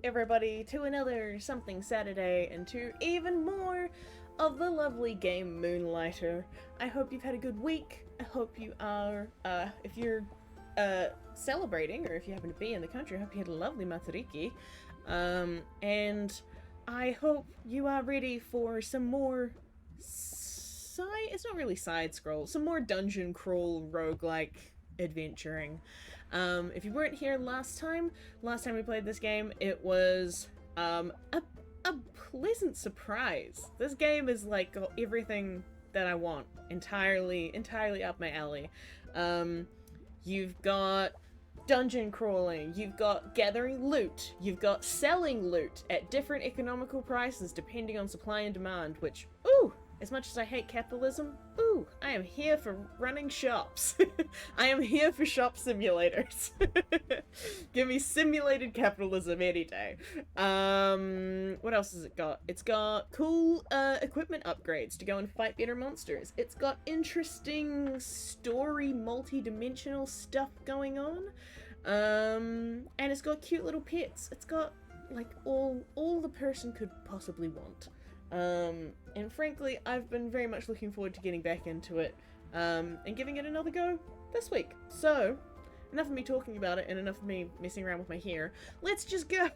everybody, to another Something Saturday and to even more of the lovely game Moonlighter. I hope you've had a good week. I hope you are, if you're celebrating, or if you happen to be in the country, I hope you had a lovely Matariki. And I hope you are ready for some more it's not really side scroll, some more dungeon crawl roguelike adventuring. If you weren't here last time we played this game, it was a pleasant surprise. This game is like got everything that I want, entirely up my alley. You've got dungeon crawling, you've got gathering loot, you've got selling loot at different economical prices depending on supply and demand, which, ooh, as much as I hate capitalism, ooh, I am here for running shops. I am here for shop simulators. Give me simulated capitalism any day. What else has it got? It's got cool equipment upgrades to go and fight better monsters. It's got interesting story, multi-dimensional stuff going on. And it's got cute little pets. It's got like all the person could possibly want. And frankly, I've been very much looking forward to getting back into it, and giving it another go this week. So, enough of me talking about it and enough of me messing around with my hair. Let's just go!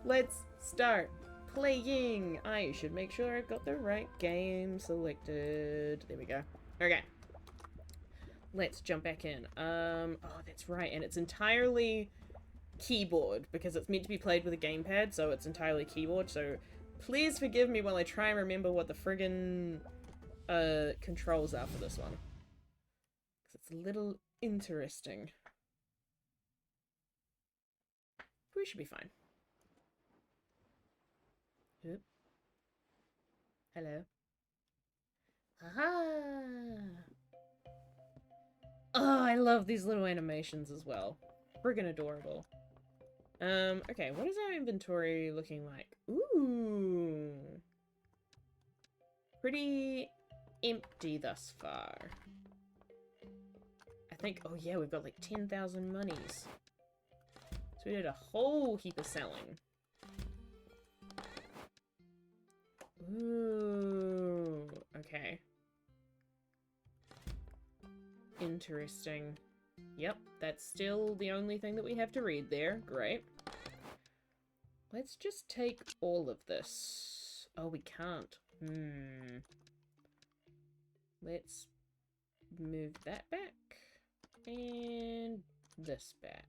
Let's start playing! I should make sure I've got the right game selected. There we go. Okay. Let's jump back in. Oh, that's right, and it's entirely keyboard, because it's meant to be played with a gamepad, so it's entirely keyboard, so please forgive me while I try and remember what the friggin' controls are for this one. Because it's a little interesting. We should be fine. Oop. Hello. Aha! Oh, I love these little animations as well. Friggin' adorable. Okay, what is our inventory looking like? Ooh. Pretty empty thus far. I think, oh yeah, we've got like 10,000 monies. So we did a whole heap of selling. Ooh, okay. Interesting. Yep, that's still the only thing that we have to read there. Great. Let's just take all of this. Oh, we can't. Let's move that back. And this back.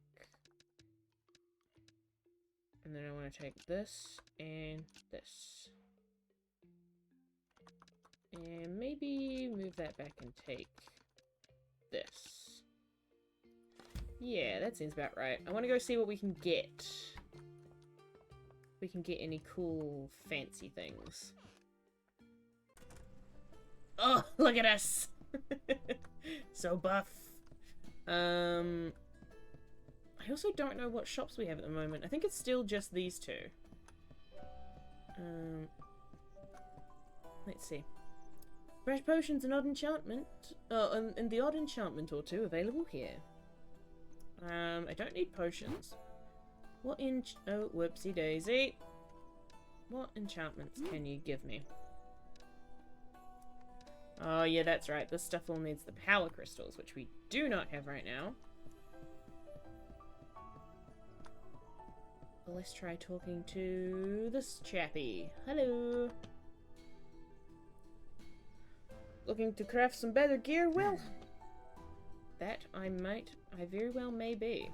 And then I want to take this and this. And maybe move that back and take this. Yeah, that seems about right. I want to go see what we can get. We can get any cool, fancy things. Oh, look at us! So buff. I also don't know what shops we have at the moment. I think it's still just these two. Let's see. Fresh potions and odd enchantment. And the odd enchantment or two available here. I don't need potions. What oh, whoopsie daisy. What enchantments can you give me? Oh, yeah, that's right. This stuff all needs the power crystals, which we do not have right now. Well, let's try talking to this chappy. Hello. Looking to craft some better gear? Well, that I very well may be.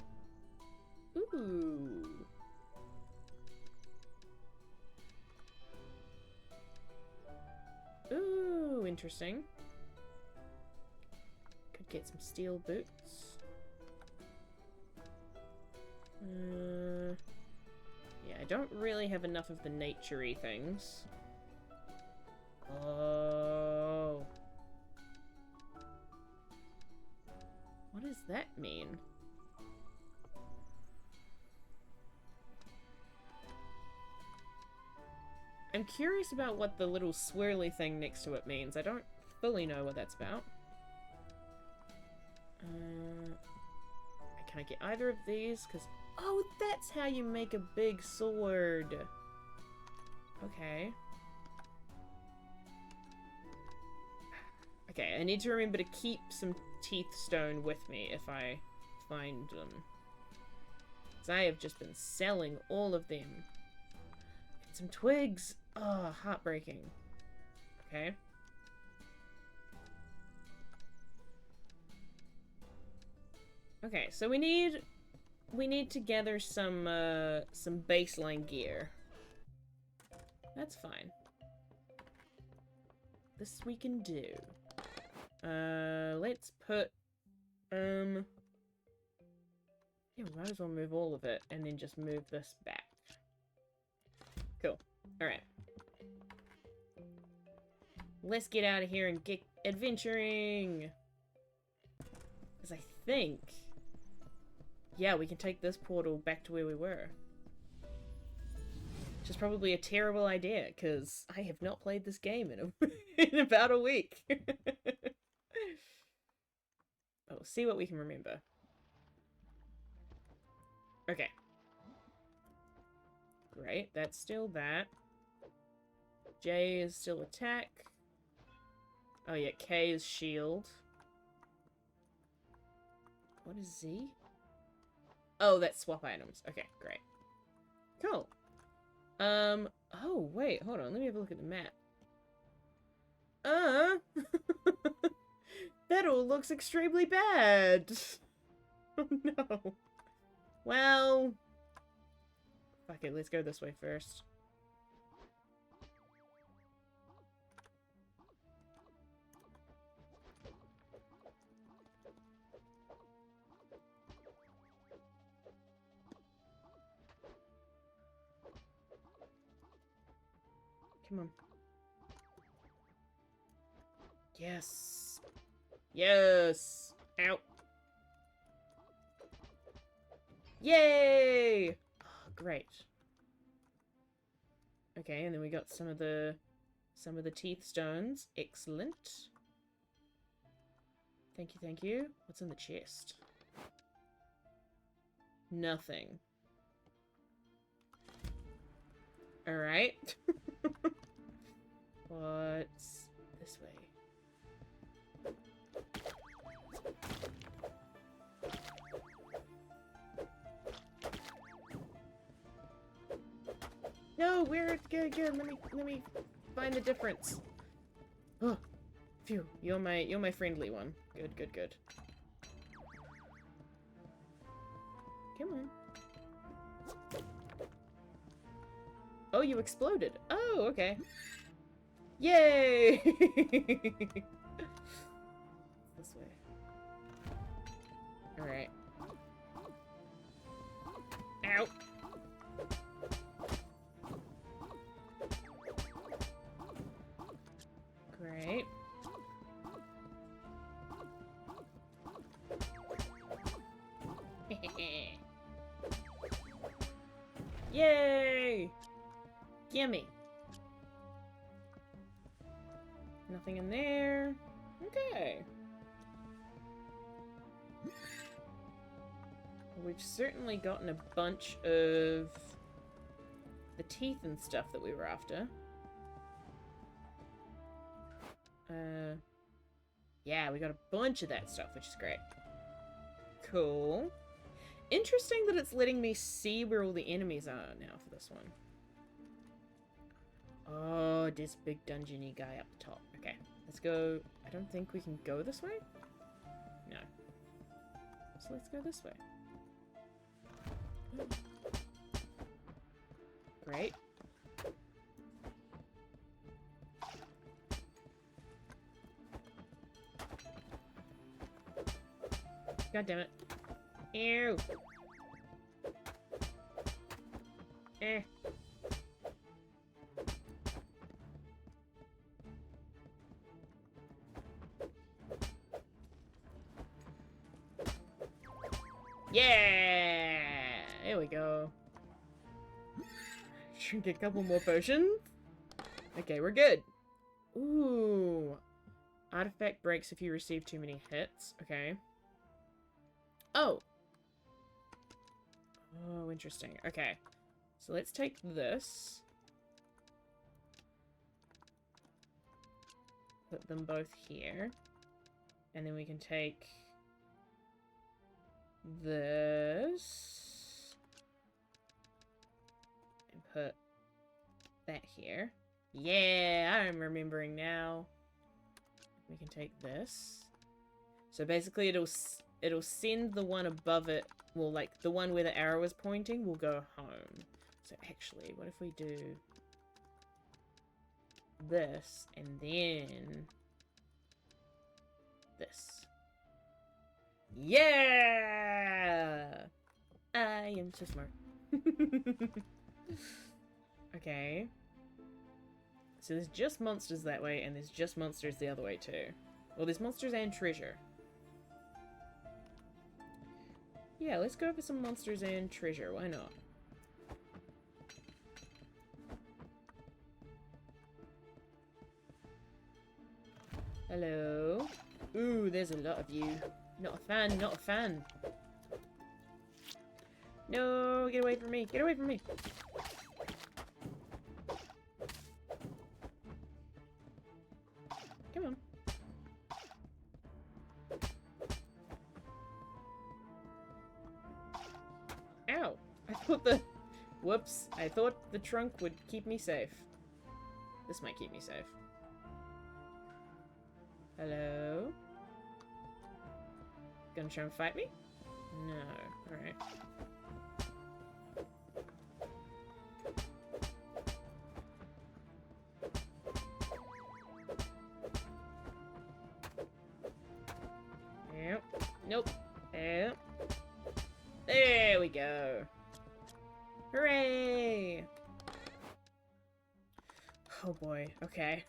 Ooh. Ooh, interesting. Could get some steel boots. Yeah, I don't really have enough of the nature-y things. Oh. What does that mean? I'm curious about what the little swirly thing next to it means. I don't fully know what that's about. Can I get either of these? Because Oh, that's how you make a big sword. Okay. Okay, I need to remember to keep some teeth stone with me if I find them. Because I have just been selling all of them. Get some twigs. Oh, heartbreaking. Okay. Okay, so we need to gather some baseline gear. That's fine. This we can do. Let's put yeah, we might as well move all of it and then just move this back. Cool. Alright. Let's get out of here and get adventuring! Because I think... yeah, we can take this portal back to where we were. Which is probably a terrible idea, because I have not played this game in about a week. Oh, we'll see what we can remember. Okay. Great, that's still that. J is still attack. Oh yeah, K is shield. What is Z? Oh, that's swap items. Okay, great. Cool. Oh, wait, hold on. Let me have a look at the map. That all looks extremely bad. Oh, no. Well... fuck it, let's go this way first. Come on. Yes. Yes. Ow. Yay! Oh, great. Okay, and then we got some of the teeth stones. Excellent. Thank you, thank you. What's in the chest? Nothing. Alright. What's this way? No, where? Good. Let me find the difference. Oh, phew! You're my friendly one. Good. Come on. Oh, you exploded. Oh, okay. Yay! This way. Alright. Ow! Great. Yay! Gimme. Nothing in there. Okay. We've certainly gotten a bunch of the teeth and stuff that we were after. Yeah, we got a bunch of that stuff, which is great. Cool. Interesting that it's letting me see where all the enemies are now for this one. Oh, this big dungeony guy up the top. Okay, let's go. I don't think we can go this way? No. So let's go this way. Great. God damn it. Ew. Eh. Yeah! There we go. Drink a couple more potions. Okay, we're good. Ooh. Artifact breaks if you receive too many hits. Okay. Oh. Oh, interesting. Okay. So let's take this. Put them both here. And then we can take this and put that here. Yeah, I'm remembering now. We can take this. So basically it'll send the one above it, well, like the one where the arrow is pointing will go home. So actually, what if we do this and then this? Yeah! I am so smart. Okay. So there's just monsters that way, and there's just monsters the other way too. Well, there's monsters and treasure. Yeah, let's go for some monsters and treasure. Why not? Hello? Ooh, there's a lot of you. Not a fan, not a fan. No, get away from me. Get away from me. Come on. Ow. I thought the... Whoops. I thought the trunk would keep me safe. This might keep me safe. Hello? Gonna try and fight me? No. Alright. Yep. Nope. Yep. There we go. Hooray! Oh boy. Okay.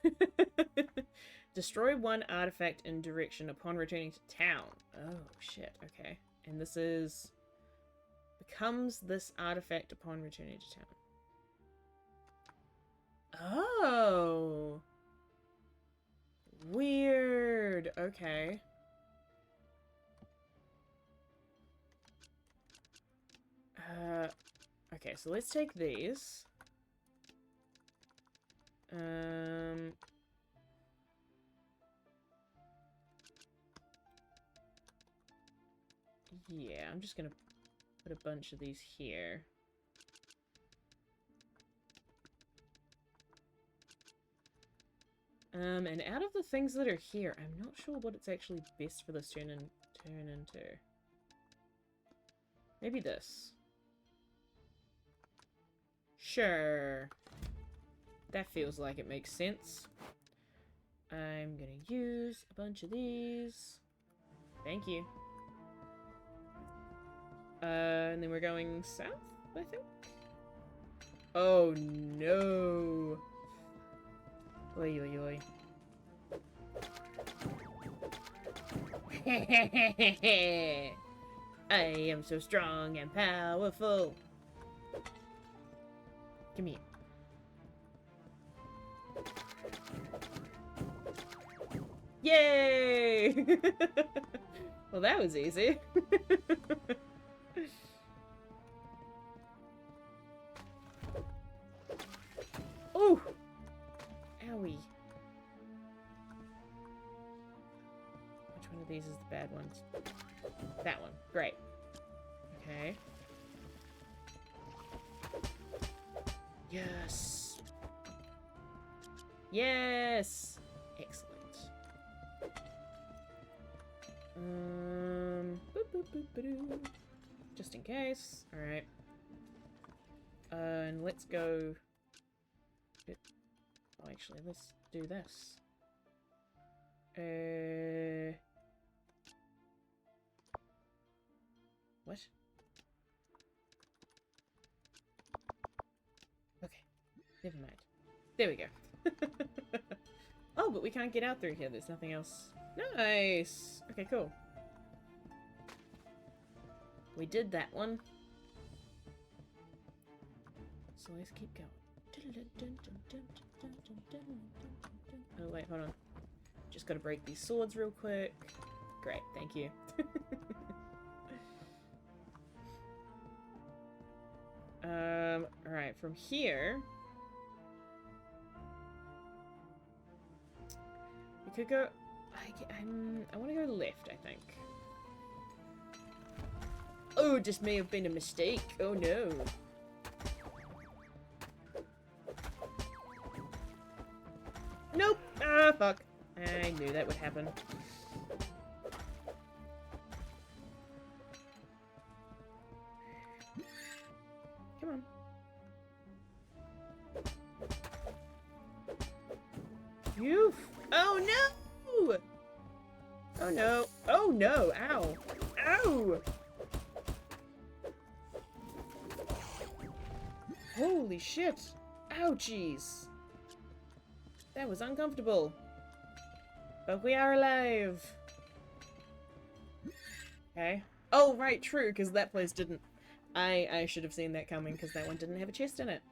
Destroy one artifact in direction upon returning to town. Oh, shit. Okay. And this is... Becomes this artifact upon returning to town. Oh! Weird. Okay. Okay, so let's take these. Yeah, I'm just gonna put a bunch of these here. And out of the things that are here, I'm not sure what it's actually best for this turn into. Maybe this. Sure. That feels like it makes sense. I'm gonna use a bunch of these. Thank you. And then we're going south, I think? Oh no! Oi, oi, oi. I am so strong and powerful. Come here. Yay! Well, that was easy. Oh! Owie. Which one of these is the bad ones? That one. Great. Okay. Yes! Yes! Excellent. Boop, boop, boop, ba-doo. Just in case. Alright. And let's go... Oh, actually, let's do this. What? Okay. Never mind. There we go. Oh, but we can't get out through here. There's nothing else. Nice! Okay, cool. We did that one. So let's keep going. Oh, wait, hold on. Just gotta break these swords real quick. Great, thank you. Alright, from here... We could go... I want to go left, I think. Oh, it just may have been a mistake. Oh, no. Nope! Ah, fuck. I knew that would happen. Come on. You... Oh, no! Oh, no. Oh, no. Ow. Ow! Holy shit. Ouchies. That was uncomfortable. But we are alive. Okay. Oh, right, true, because that place didn't... I should have seen that coming, because that one didn't have a chest in it.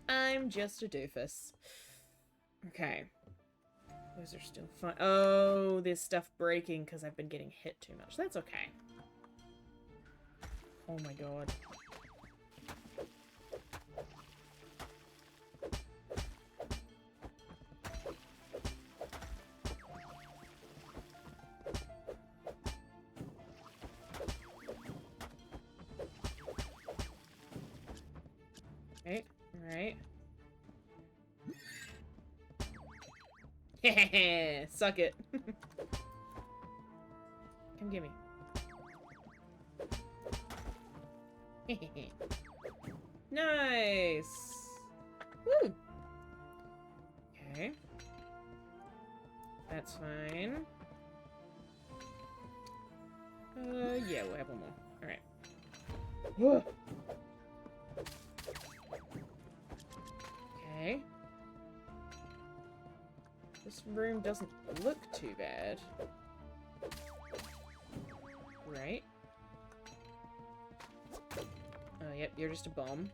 I'm just a doofus. Okay. Those are still fine. Oh, there's stuff breaking because I've been getting hit too much. That's okay. Oh my god. Right, right. Hehehe, suck it. Come get me. Nice. Woo. Okay. That's fine. Yeah, we'll have one more. Alright. Whoa. Okay. This room doesn't look too bad. Right. Oh, yep, you're just a bomb.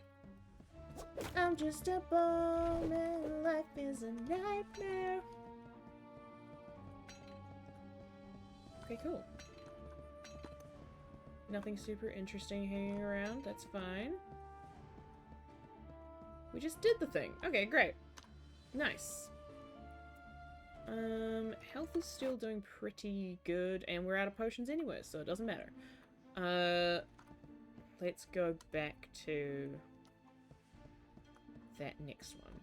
I'm just a bomb and life is a nightmare. Okay, cool. Nothing super interesting hanging around. That's fine. We just did the thing. Okay, great. Nice. Health is still doing pretty good, and we're out of potions anyway, so it doesn't matter. Let's go back to that next one.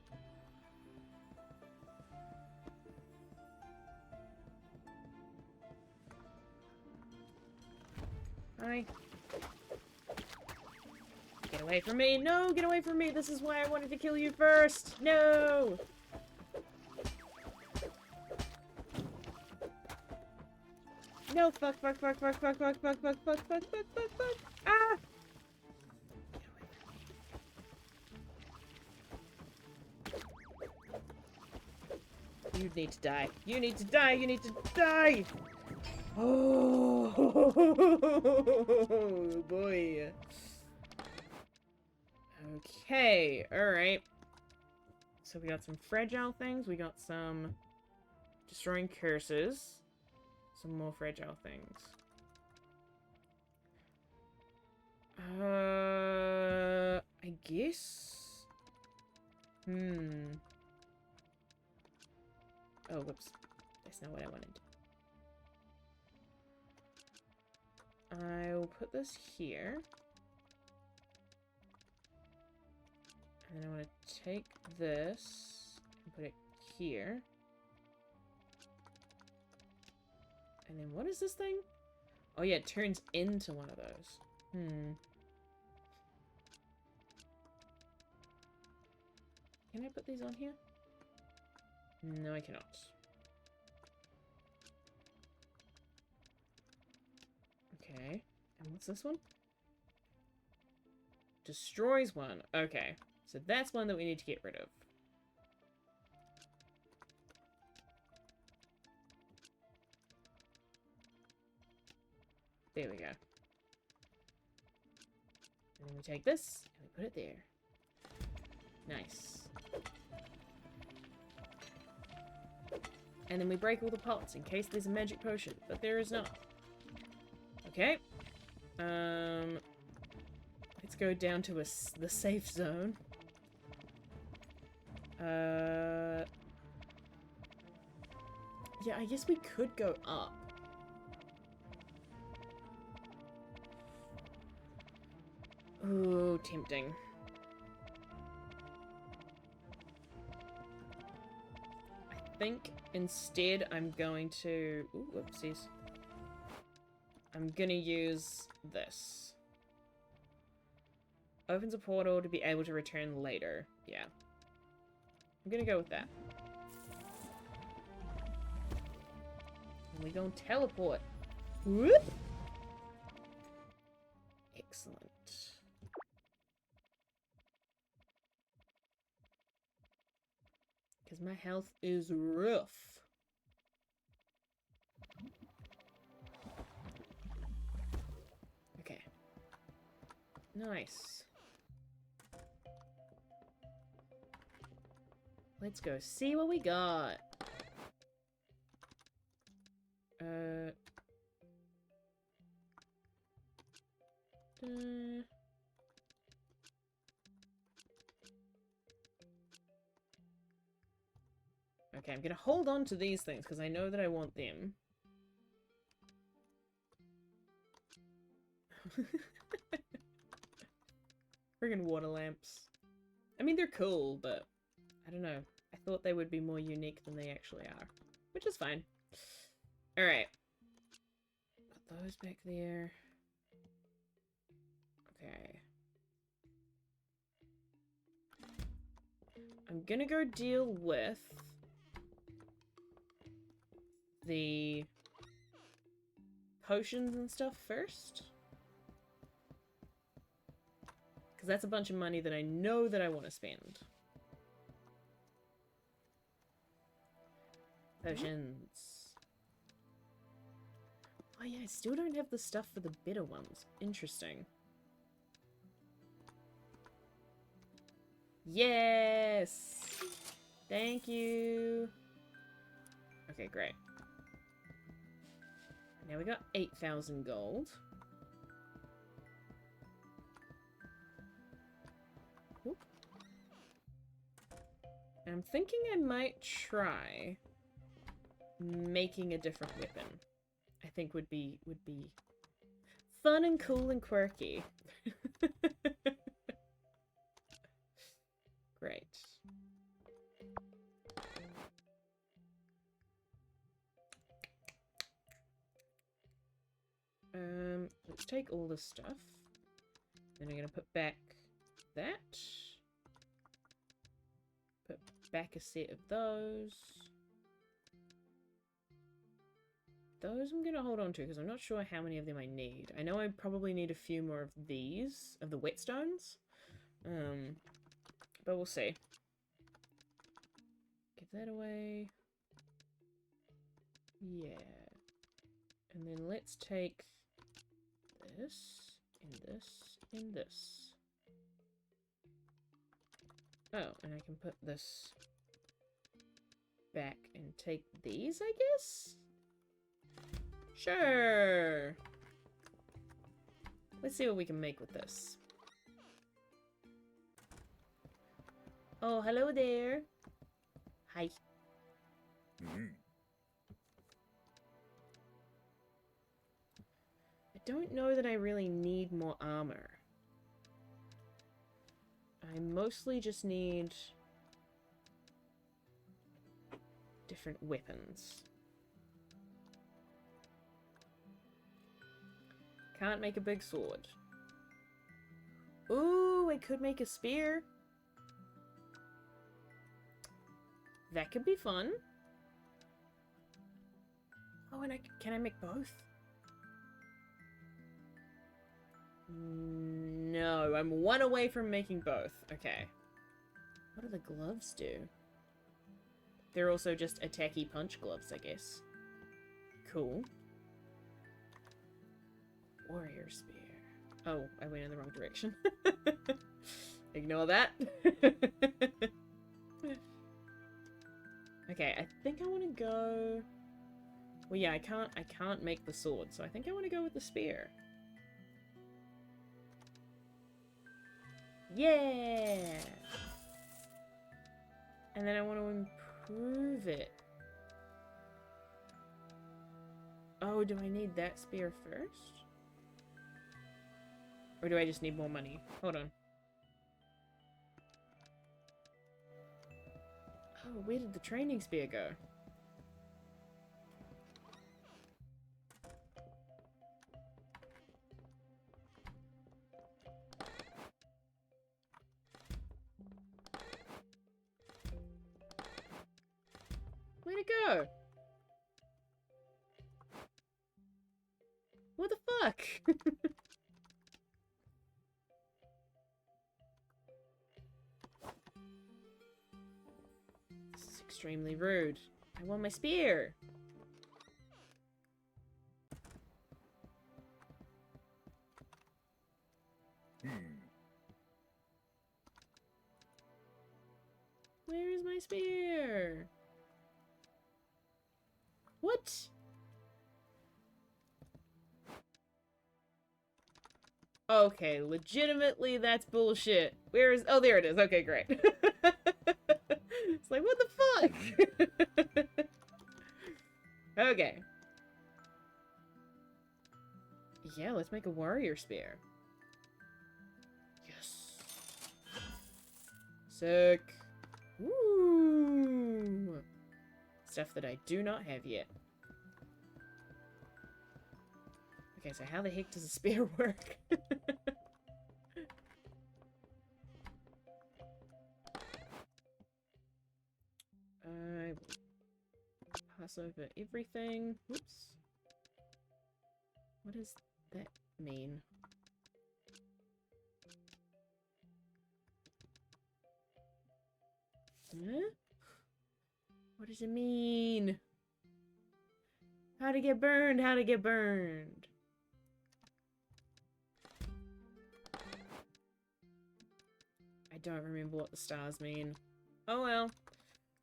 Hi. Get away from me! No, get away from me! This is why I wanted to kill you first! No! No, fuck, fuck, fuck, fuck, fuck, fuck, fuck, fuck, fuck, fuck, fuck, fuck, fuck! Ah! You need to die. You need to die. You need to die. Oh, boy. Okay. All right. So we got some fragile things. We got some destroying curses. Some more fragile things. I guess. Oh, whoops. That's not what I wanted. I'll put this here. And then I want to take this and put it here. And then what is this thing? Oh yeah, it turns into one of those. Can I put these on here? No, I cannot. Okay. And what's this one? Destroys one. Okay. So that's one that we need to get rid of. There we go. And then we take this and we put it there. Nice. And then we break all the pots in case there's a magic potion, but there is not. Okay. Let's go down to the safe zone. Yeah, I guess we could go up. Ooh, tempting. I think instead I'm going to... Ooh, whoopsies. I'm gonna use this. Opens a portal to be able to return later. Yeah. I'm gonna go with that. And we gonna teleport. Whoop! Excellent. Because my health is rough. Okay. Nice. Let's go see what we got. Okay, I'm gonna hold on to these things because I know that I want them. Friggin' water lamps. I mean, they're cool, but I don't know. I thought they would be more unique than they actually are, which is fine. Alright. Put those back there. Okay. I'm gonna go deal with the potions and stuff first. Because that's a bunch of money that I know that I want to spend. Potions. Oh yeah, I still don't have the stuff for the bitter ones. Interesting. Yes! Thank you! Okay, great. Now we got 8,000 gold. Whoop. I'm thinking I might try making a different weapon. I think would be fun and cool and quirky. Great. Let's take all this stuff. Then I'm gonna put back that. Put back a set of those. Those I'm gonna hold on to because I'm not sure how many of them I need. I know I probably need a few more of these, of the whetstones. But we'll see. Give that away. Yeah. And then let's take this, and this, and this. Oh, and I can put this back and take these, I guess? Sure! Let's see what we can make with this. Oh, hello there. Hi. Mm-hmm. I don't know that I really need more armor. I mostly just need different weapons. Can't make a big sword. Ooh, I could make a spear. That could be fun. Oh, and can I make both? No, I'm one away from making both. Okay. What do the gloves do? They're also just attacky punch gloves, I guess. Cool. Warrior spear. Oh, I went in the wrong direction. Ignore that. Okay, I think I want to go... Well, yeah, I can't make the sword, so I think I want to go with the spear. Yeah! And then I want to improve it. Oh, do I need that spear first? Or do I just need more money? Hold on. Oh, where did the training spear go? Where'd it go? What the fuck? This is extremely rude. I want my spear. Where is my spear? What? Okay, legitimately, that's bullshit. Where is... Oh, there it is. Okay, great. It's like, what the fuck? Okay. Yeah, let's make a warrior spear. Yes. Sick. Woo! Stuff that I do not have yet. Okay, so how the heck does a spear work? I will pass over everything. Whoops. What does that mean? Huh? What does it mean? How to get burned? How to get burned? I don't remember what the stars mean. Oh well.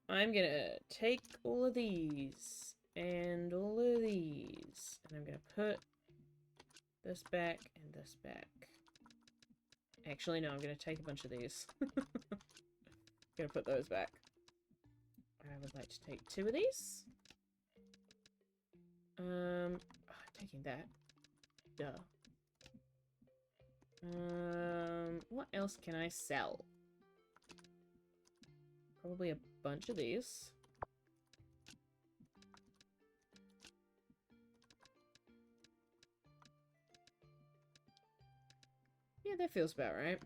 I'm gonna take all of these and all of these, and I'm gonna put this back and this back. Actually, no, I'm gonna take a bunch of these. Gonna put those back. I would like to take 2 of these. I'm taking that. Duh. What else can I sell? Probably a bunch of these. Yeah, that feels about right.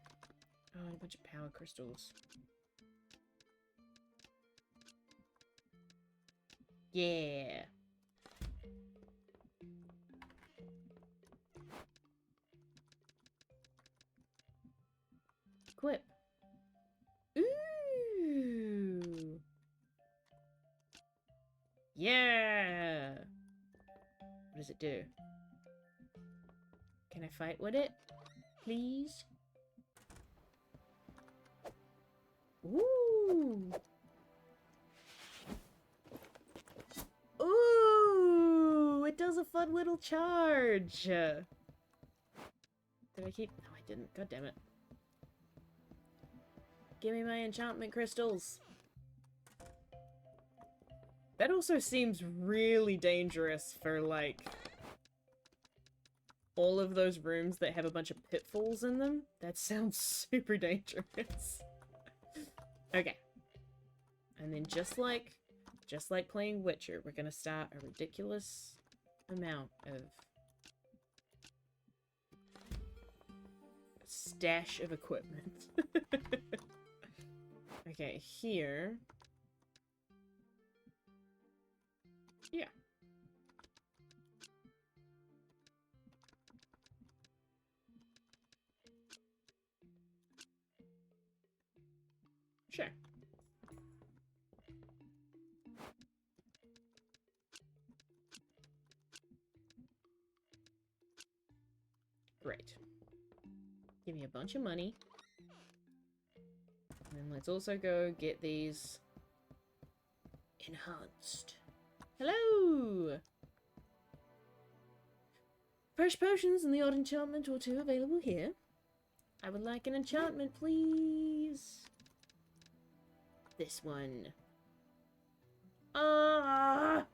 Oh, a bunch of power crystals. Yeah. Equip. Ooh. Yeah. What does it do? Can I fight with it? Please? Ooh. Ooh, it does a fun little charge. Did I keep... No, I didn't. God damn it. Give me my enchantment crystals. That also seems really dangerous for, like, all of those rooms that have a bunch of pitfalls in them. That sounds super dangerous. Okay. And then just like playing Witcher, we're gonna start a ridiculous amount of stash of equipment. Okay, here. Yeah. Sure. Great. Give me a bunch of money. And then let's also go get these enhanced. Hello! Fresh potions and the odd enchantment or two available here. I would like an enchantment, please. This one. Ah!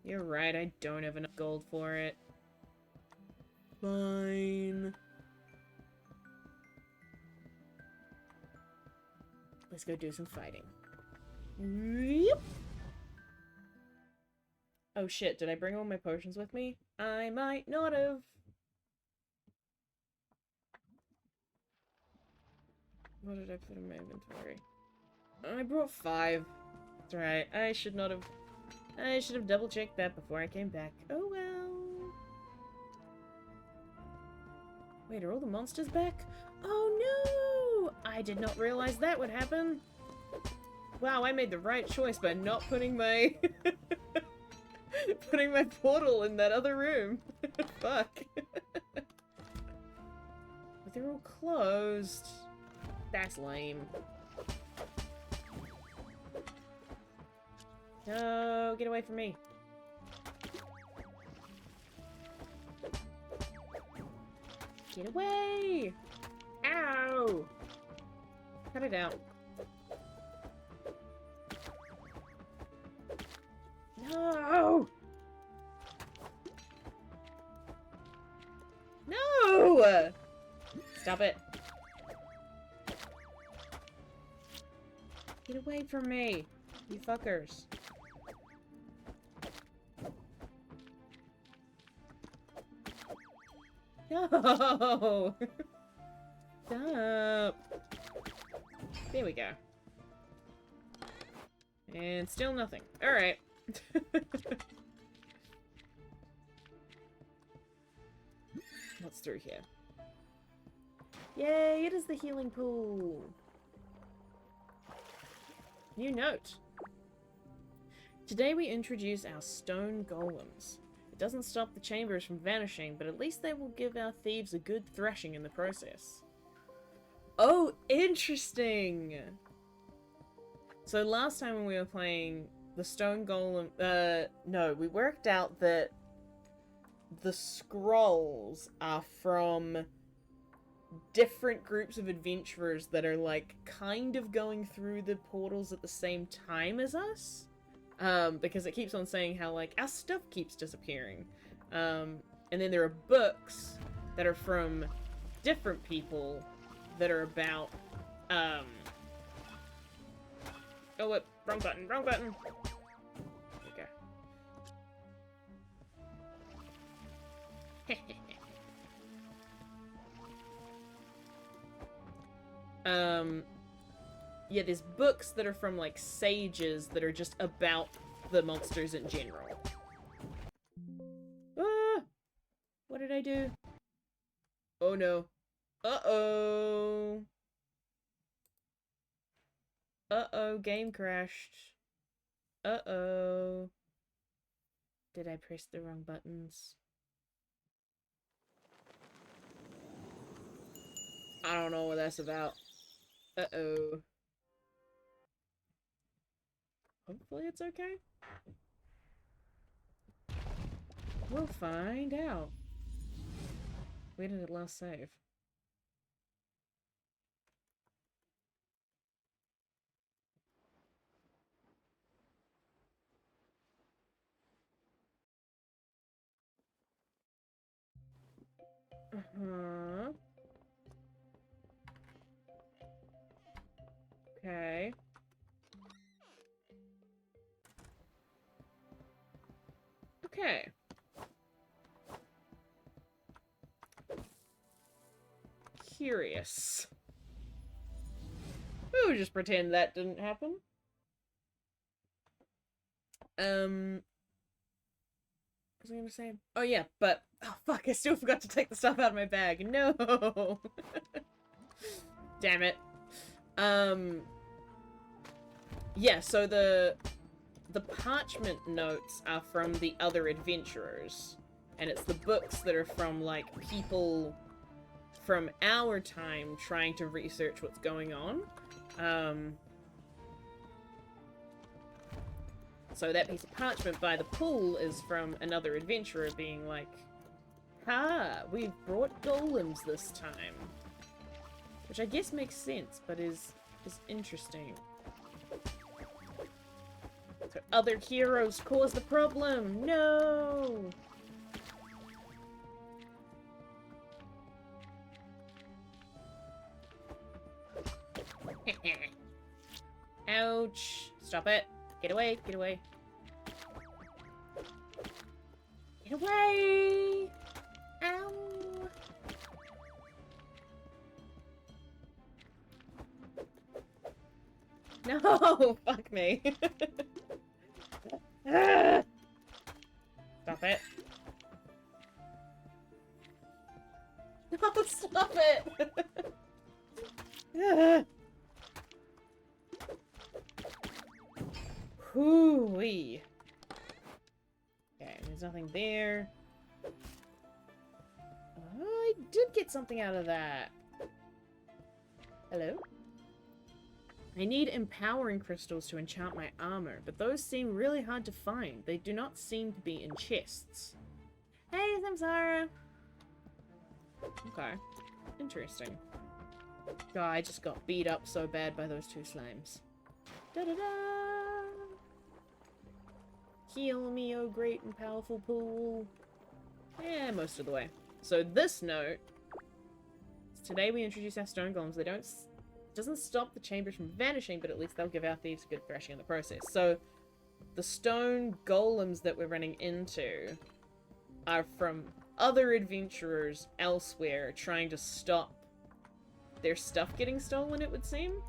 You're right, I don't have enough gold for it. Fine. Let's go do some fighting. Yep. Oh shit, did I bring all my potions with me? I might not have. What did I put in my inventory? I brought 5. That's right, I should have double checked that before I came back. Oh well. Wait, are all the monsters back? Oh no! I did not realize that would happen. Wow, I made the right choice by not putting my putting my portal in that other room. Fuck. But they're all closed. That's lame. No, get away from me. Get away! Ow! Cut it out. No! No! Stop it. Get away from me, you fuckers. No! Stop. There we go. And still nothing. Alright. What's through here? Yay, it is the healing pool. New note. Today we introduce our stone golems. It doesn't stop the chambers from vanishing, but at least they will give our thieves a good thrashing in the process. Oh, interesting! So last time when we were playing the stone golem, no, we worked out that the scrolls are from different groups of adventurers that are like kind of going through the portals at the same time as us. Because it keeps on saying how like our stuff keeps disappearing. And then there are books that are from different people that are about oh what? Wrong button, wrong button. Okay. Yeah, there's books that are from, like, sages that are just about the monsters in general. Ah! What did I do? Oh, no. Uh-oh. Uh-oh, game crashed. Uh-oh. Did I press the wrong buttons? I don't know what that's about. Uh-oh. Hopefully it's okay. We'll find out. Where did it last save? Uh-huh. Okay. Okay. Curious. We'll just pretend that didn't happen. What was I gonna say? Oh yeah, but oh fuck, I still forgot to take the stuff out of my bag. No. Damn it. Yeah, so the parchment notes are from the other adventurers, and it's the books that are from like people from our time trying to research what's going on. So that piece of parchment by the pool is from another adventurer being like, "Ha, we've brought golems this time." Which I guess makes sense, but is interesting. So other heroes cause the problem! No! Ouch! Stop it! Get away! Get away! Get away! Ow! No! Fuck me! Stop it! No! Stop it! Hoo-wee. Okay, there's nothing there. I did get something out of that. Hello? I need empowering crystals to enchant my armor, but those seem really hard to find. They do not seem to be in chests. Hey, Samsara! Okay. Interesting. God, I just got beat up so bad by those two slimes. Da-da-da! Heal me, oh great and powerful pool. Yeah, most of the way. So this note, today we introduce our stone golems. They doesn't stop the chambers from vanishing, but at least they'll give our thieves a good thrashing in the process. So the stone golems that we're running into are from other adventurers elsewhere trying to stop their stuff getting stolen, it would seem.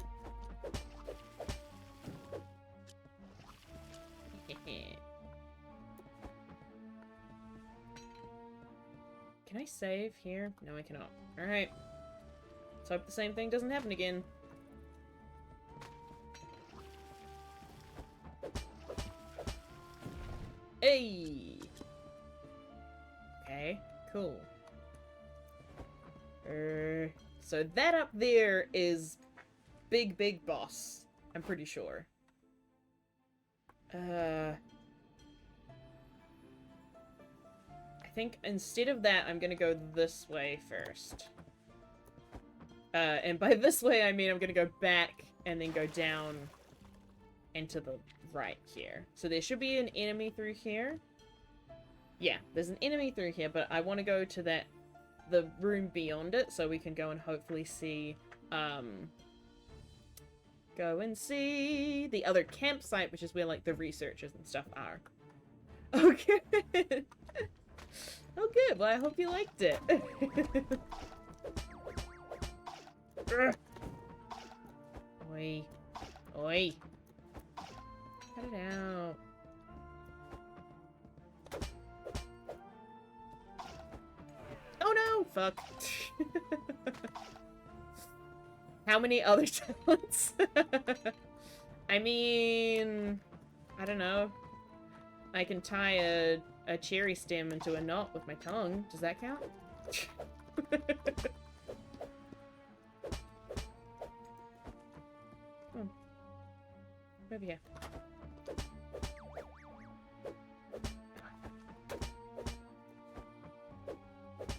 Can I save here? No, I cannot. Alright. Let's hope the same thing doesn't happen again. Hey! Okay, cool. So that up there is Big Boss, I'm pretty sure. I think instead of that, I'm gonna go this way first. And by this way, I mean I'm gonna go back and then go down and to the right here. So there should be an enemy through here. Yeah, there's an enemy through here, but I want to go to the room beyond it so we can go and hopefully see, go and see the other campsite, which is where, like, the researchers and stuff are. Oh, good! Oh, good. Well, I hope you liked it. Oi. Oi. Cut it out. Oh no! Fuck. How many other talents? I mean... I don't know. I can tie a cherry stem into a knot with my tongue. Does that count? Over here.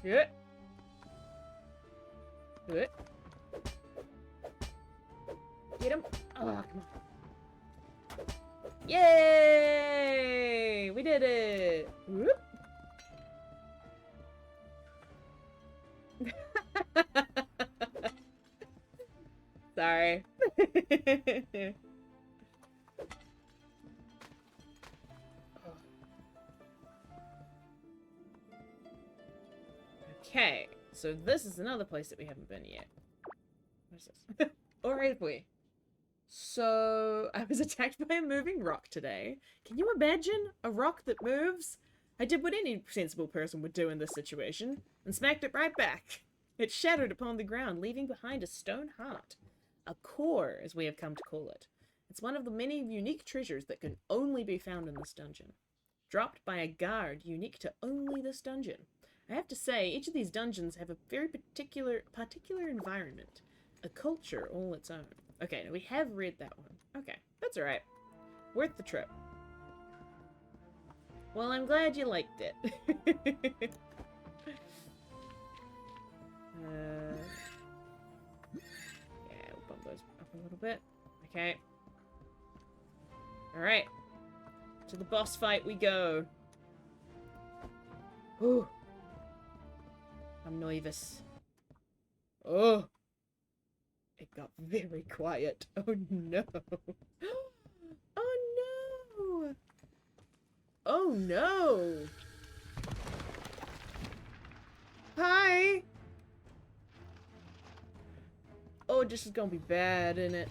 Good. Good. Get him. Oh, come on. Yay! We did it! Whoop. Sorry. Okay, so this is another place that we haven't been yet. What is this? Or have we? So, I was attacked by a moving rock today. Can you imagine? A rock that moves? I did what any sensible person would do in this situation, and smacked it right back. It shattered upon the ground, leaving behind a stone heart. A core, as we have come to call it. It's one of the many unique treasures that can only be found in this dungeon. Dropped by a guard unique to only this dungeon. I have to say, each of these dungeons have a very particular environment. A culture all its own. Okay, now we have read that one. Okay, that's alright. Worth the trip. Well, I'm glad you liked it. little bit. Okay. Alright. To the boss fight we go. Ooh. I'm nervous. Oh. It got very quiet. Oh no. Oh no. Oh no. Hi. Oh, this is gonna be bad, isn't it?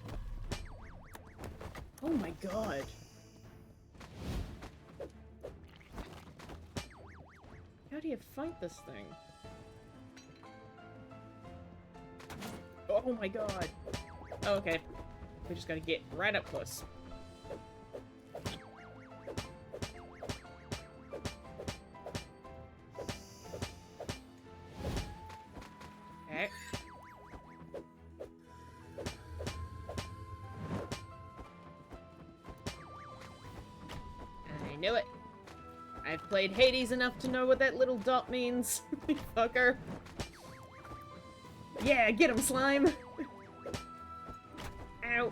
Oh my god. How do you fight this thing? Oh my god. Oh, okay. We just gotta get right up close. Okay. I knew it. I've played Hades enough to know what that little dot means. Fucker. Yeah, get him, slime! Ow.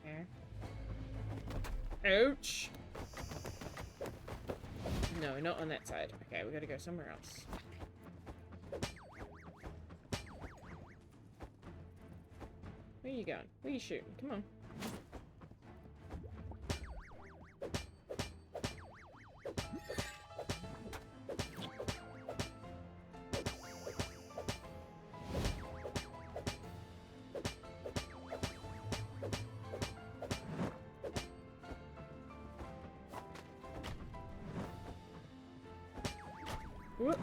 There. Ouch! No, not on that side. Okay, we gotta go somewhere else. Where are you going? Where are you shooting? Come on. Whoop.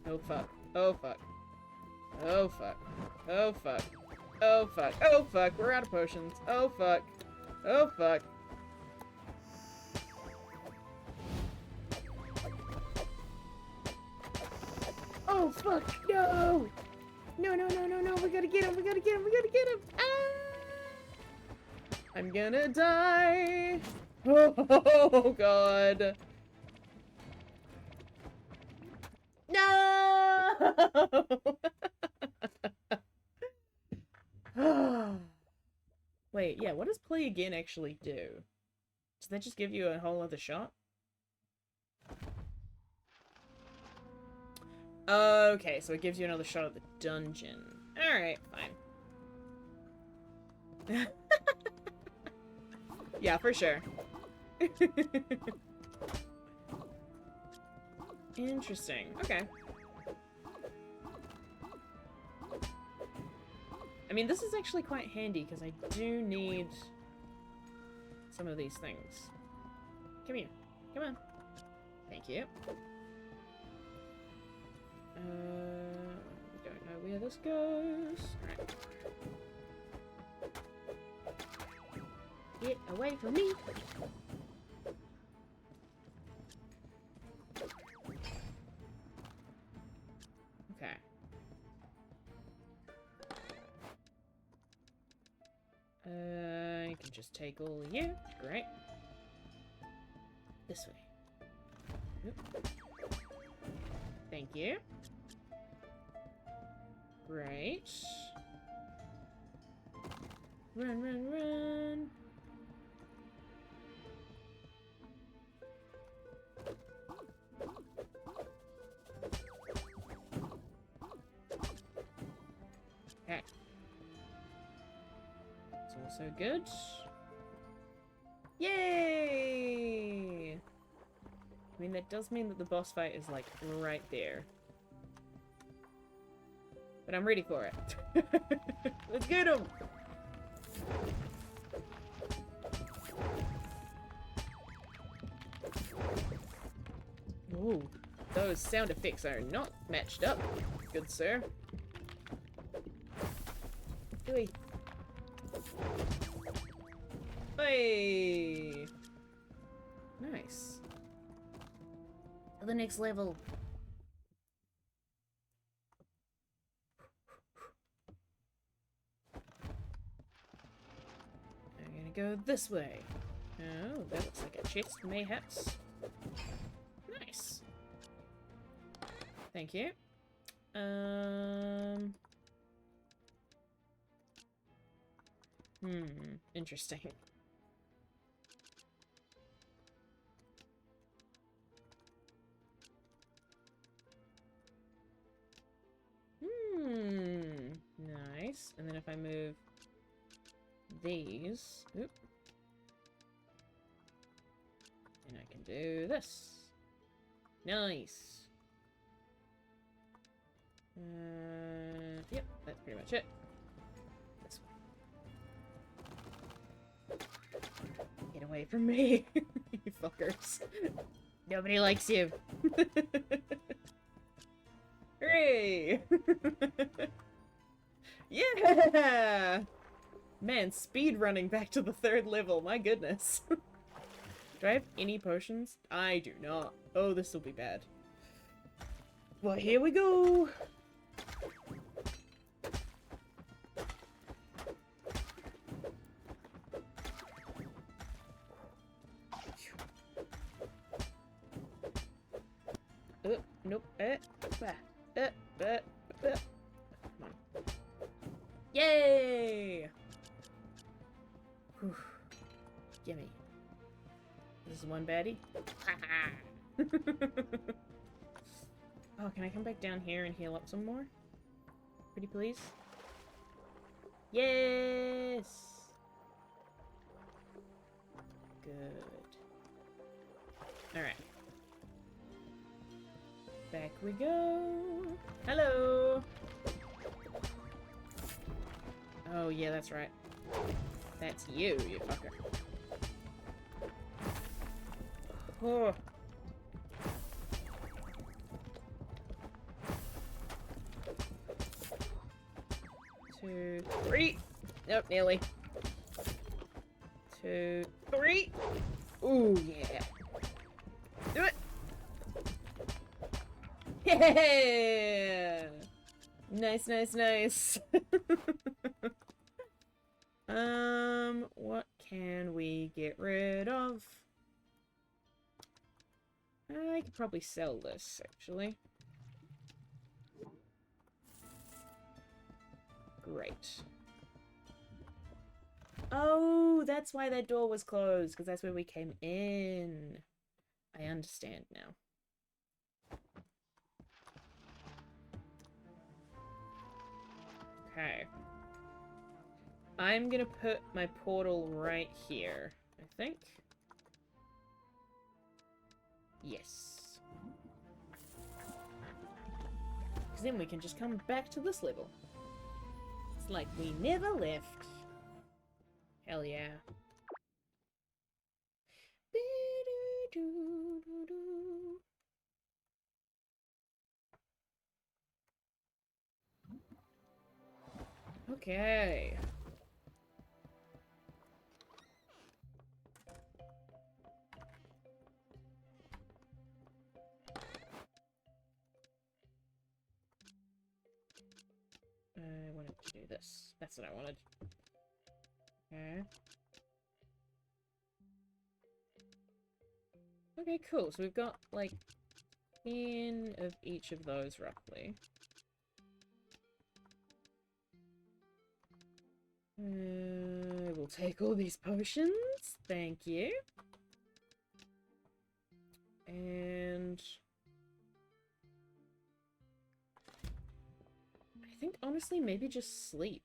Oh fuck. Oh fuck. Oh fuck. Oh fuck. Oh fuck. Oh fuck. We're out of potions. Oh fuck. Oh fuck. Oh fuck. No. No, no, no, no, no. We gotta get him. We gotta get him. We gotta get him. Ah! I'm gonna die. Oh god. No! Wait, yeah, what does play again actually do? Does that just give you a whole other shot? Okay, so it gives you another shot at the dungeon. Alright, fine. Yeah, for sure. Interesting. Okay. I mean, this is actually quite handy, because I do need some of these things. Come here. Come on. Thank you. Don't know where this goes. Alright. Get away from me! Okay. I can just take all of you. Great. This way. Oop. Thank you. Great. Run, run, run. Okay. It's also good. Yay! I mean, that does mean that the boss fight is, like, right there. But I'm ready for it. Let's get him! Ooh, those sound effects are not matched up, good sir. Oi. Hey! Nice. The next level. I'm gonna go this way. Oh, that looks like a chest, mayhaps. Nice. Thank you. Interesting. Nice. And then if I move these, oop, and I can do this. Nice. Yep, that's pretty much it. This one. Get away from me, you fuckers. Nobody likes you. Hooray! Yeah! Man, speed running back to the 3rd level, my goodness. Do I have any potions? I do not. Oh, this will be bad. Well, here we go! Nope. Come on. Yay! Whew. Gimme. This is one baddie. Oh, can I come back down here and heal up some more? Pretty please? Yes! Good. Alright. Back we go. Hello! Oh, yeah, that's right. That's you, you fucker. Oh. 2, 3. Nope, nearly. 2, 3. Ooh, yeah. Do it. Yeah. Nice, nice, nice. What can we get rid of? I could probably sell this, actually. Great. Oh, that's why that door was closed, because that's where we came in. I understand now. Okay. I'm gonna put my portal right here, I think. Yes. Because then we can just come back to this level. It's like we never left. Hell yeah. Okay. I wanted to do this. That's what I wanted. Okay. Okay, cool. So we've got, like, 10 of each of those, roughly. We'll take all these potions. Thank you. And... I think, honestly, maybe just sleep.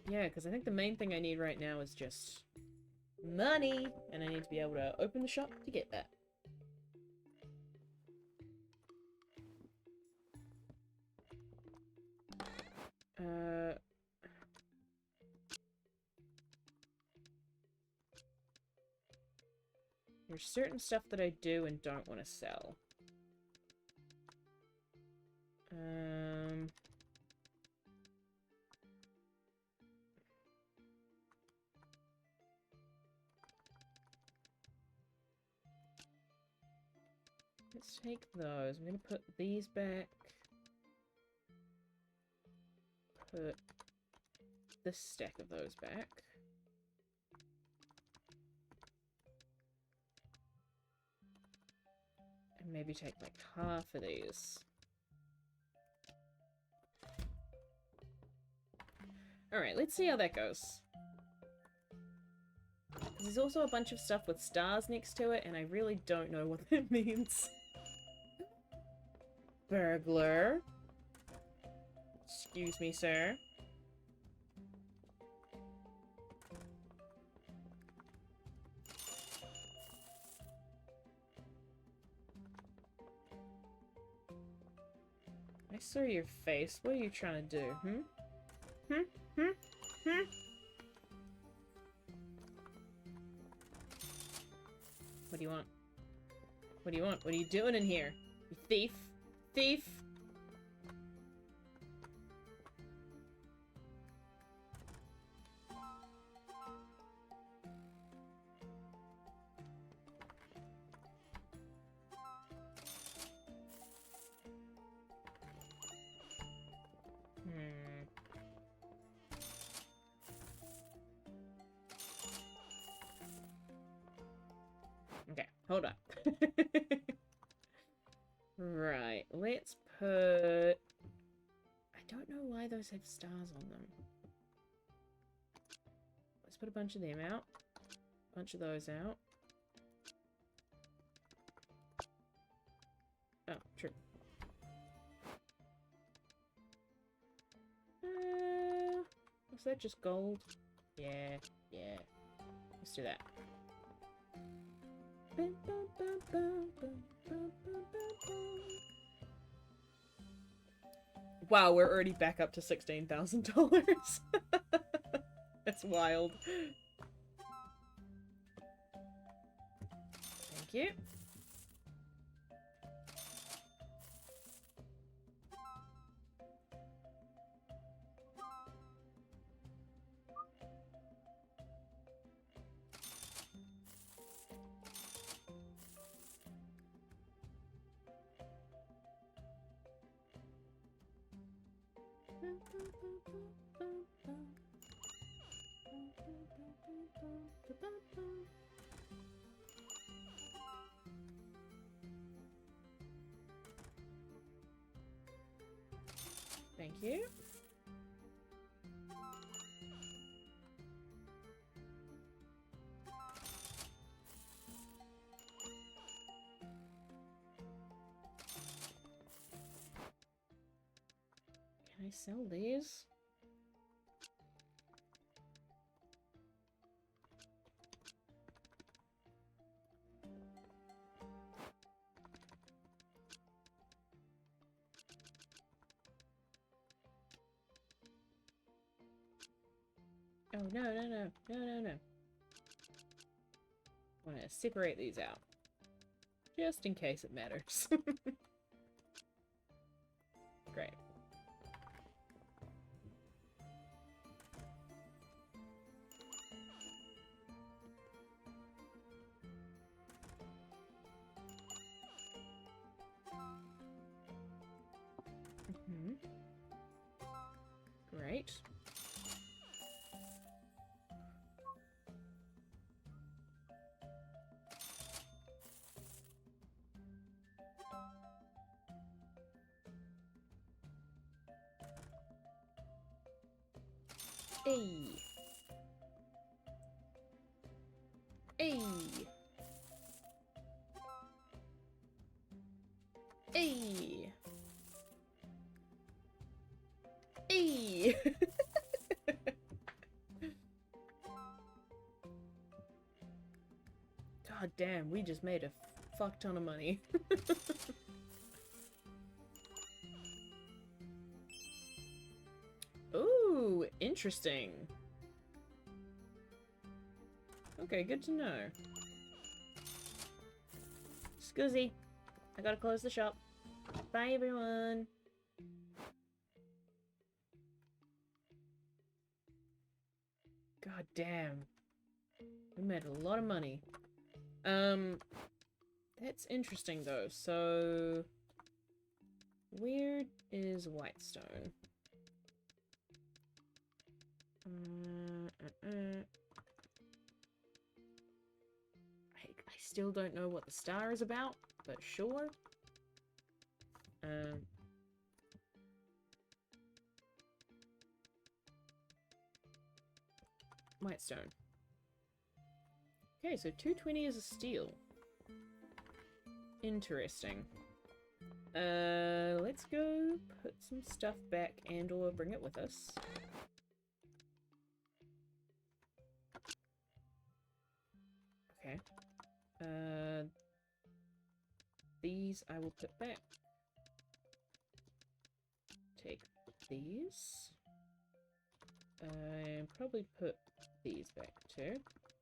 Yeah, because I think the main thing I need right now is just money, and I need to be able to open the shop to get that. There's certain stuff that I do and don't want to sell. Let's take those. I'm going to put these back. Put this stack of those back. And maybe take like half of these. Alright, let's see how that goes. There's also a bunch of stuff with stars next to it, and I really don't know what that means. Burglar. Excuse me, sir. I saw your face. What are you trying to do, hmm? Hmm? What do you want? What do you want? What are you doing in here? You thief? Thief? Okay, hold up. Right, let's put... I don't know why those have stars on them. Let's put a bunch of them out. A bunch of those out. Oh, true. Was that just gold? Yeah, yeah. Let's do that. Wow, we're already back up to $16,000. That's wild. Thank you. Thank you. Can I sell these? Oh, no, no, no. No, no, no. I want to separate these out. Just in case it matters. Great. Great. Hey. Hey. Hey. Hey. God damn, we just made a fuck ton of money. Ooh, interesting. Okay, good to know. Scuzzy, I gotta close the shop. Bye, everyone. God damn. We made a lot of money. That's interesting though. So, where is Whitestone? I still don't know what the star is about. but sure. Whitestone. Okay, so 220 is a steal. Interesting. Let's go put some stuff back and or bring it with us. Okay. These I will put back. Take these. And probably put these back too.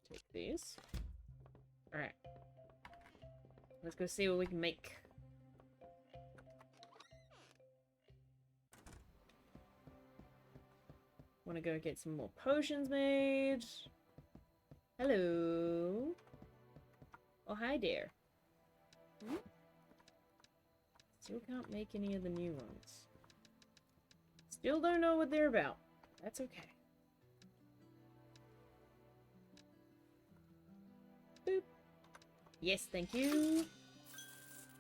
Take these. Alright. Let's go see what we can make. Want to go get some more potions made. Hello. Oh, hi there. Still can't make any of the new ones. Still don't know what they're about. That's okay. Boop. Yes, thank you.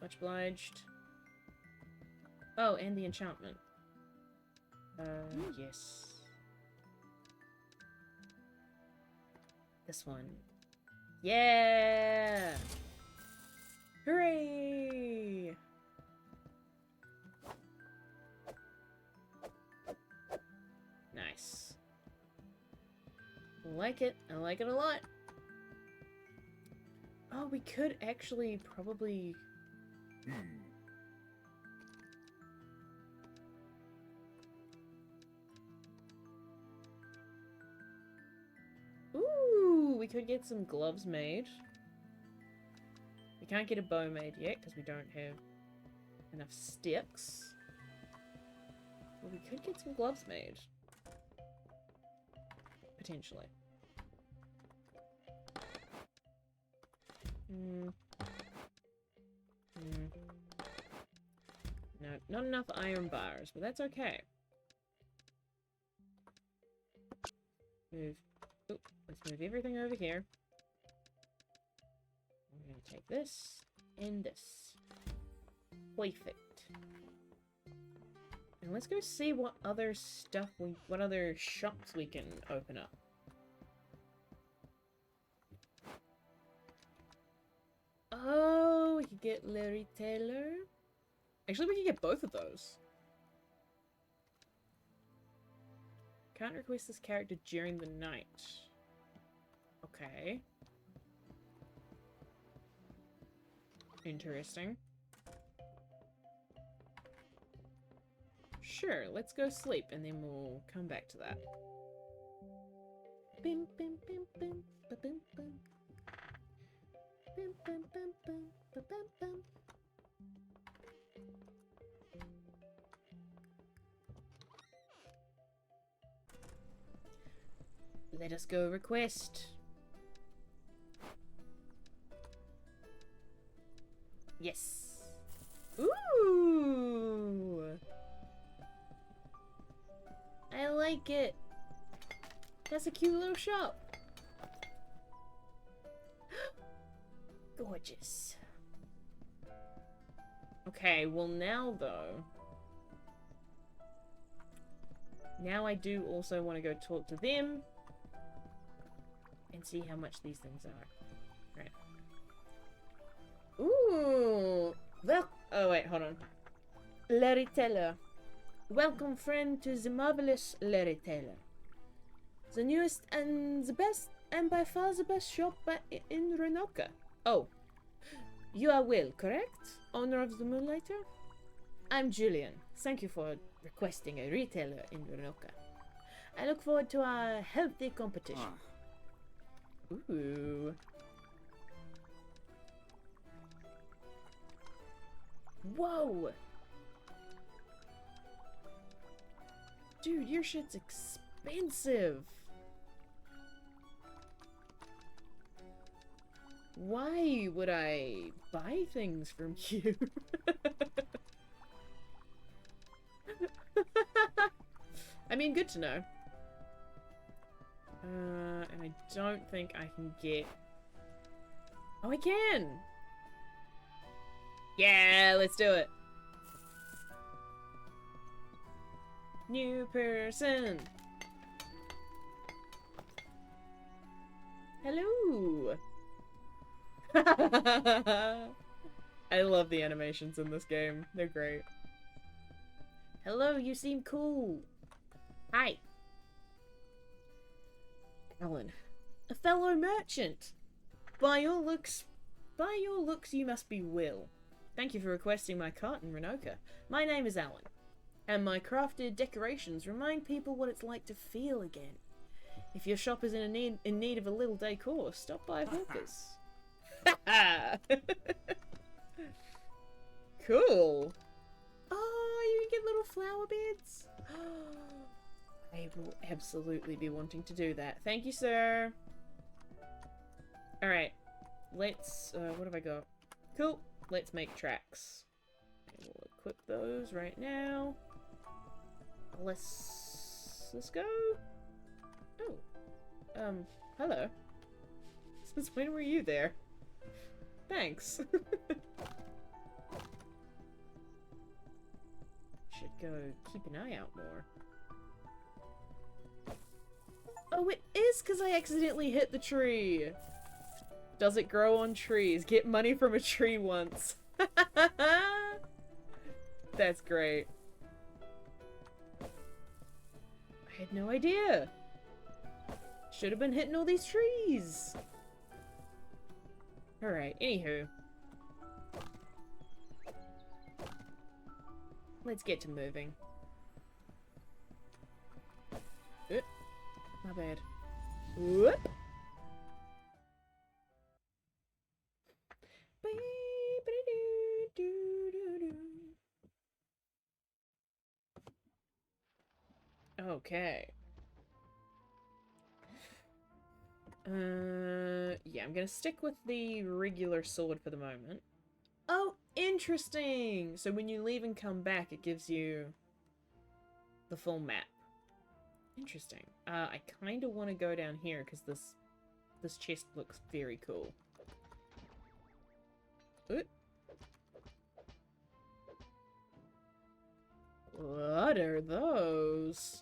Much obliged. Oh, and the enchantment. Yes. This one. Yeah! Hooray! Nice. I like it. I like it a lot. Oh, we could actually probably... Ooh, we could get some gloves made. We can't get a bow made yet because we don't have enough sticks. But we could get some gloves made. Potentially. No, not enough iron bars, but that's okay. Move. Oop, let's move everything over here. We're going to take this and this. Perfect. And let's go see what other stuff what other shops we can open up. Oh, we could get Larry Taylor. Actually, we could get both of those. Can't request this character during the night. Okay. Interesting. Sure, let's go sleep and then we'll come back to that. Bim, bim, bim, bim, ba, bim, bim. Bim, bim, bim, bim, ba, bim, bim. Let us go request. Yes. Ooh. I like it. That's a cute little shop. Gorgeous. Okay, well now though. Now I do also want to go talk to them. And see how much these things are. Right. Ooh! Well, oh wait, hold on. Larry Taylor. Welcome, friend, to the marvelous Larry Taylor. The newest and the best, and by far the best shop in Renoka. Oh. You are Will, correct? Owner of the Moonlighter? I'm Julian. Thank you for requesting a retailer in Renoka. I look forward to our healthy competition. Ooh. Whoa! Dude, your shit's expensive! Why would I buy things from you? I mean, good to know. And I don't think I can get... Oh, I can! Yeah, let's do it. New person. Hello. I love the animations in this game. They're great. Hello, you seem cool. Hi. Alan. A fellow merchant. By your looks, you must be Will. Thank you for requesting my cart in Renoka. My name is Alan, and my crafted decorations remind people what it's like to feel again. If your shop is in need of a little decor, stop by Hawker's. Cool. Oh, you can get little flower beds. I will absolutely be wanting to do that. Thank you, sir. Alright. Let's, what have I got? Cool. Let's make tracks. And we'll equip those right now. Let's go. Oh. Hello. Since when were you there? Thanks. Should go keep an eye out more. Oh, it is because I accidentally hit the tree. Does it grow on trees? Get money from a tree once. That's great. I had no idea. Should have been hitting all these trees. Alright, anywho. Let's get to moving. Oop. My bad. Whoop. Okay. Yeah, I'm gonna stick with the regular sword for the moment. Oh, interesting! So when you leave and come back, it gives you the full map. Interesting. I kind of want to go down here because this chest looks very cool. Ooh. What are those?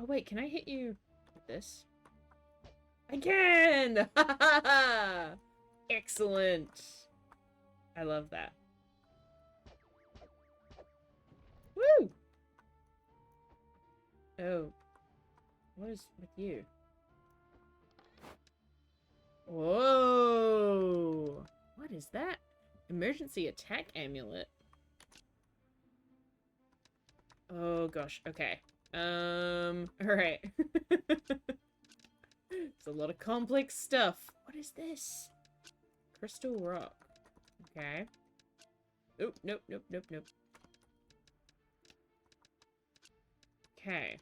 Oh wait, can I hit you with this? I can! Excellent! I love that. Woo! Oh. What is with you? Whoa! What is that? Emergency attack amulet. Oh gosh, okay. Alright. It's a lot of complex stuff. What is this? Crystal rock. Okay. Oop, nope, nope, nope, nope. Okay.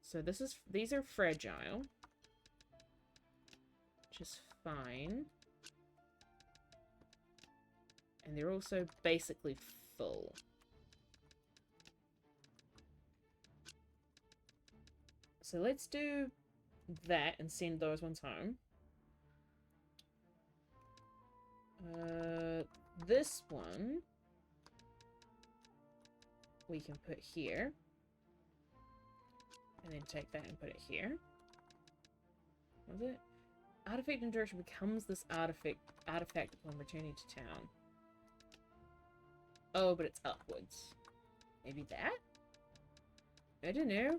So these are fragile. Which is fine. And they're also basically full. So let's do that and send those ones home. This one we can put here. And then take that and put it here. Was it? Artifact and direction becomes this artifact upon returning to town. Oh, but it's upwards. Maybe that? I don't know.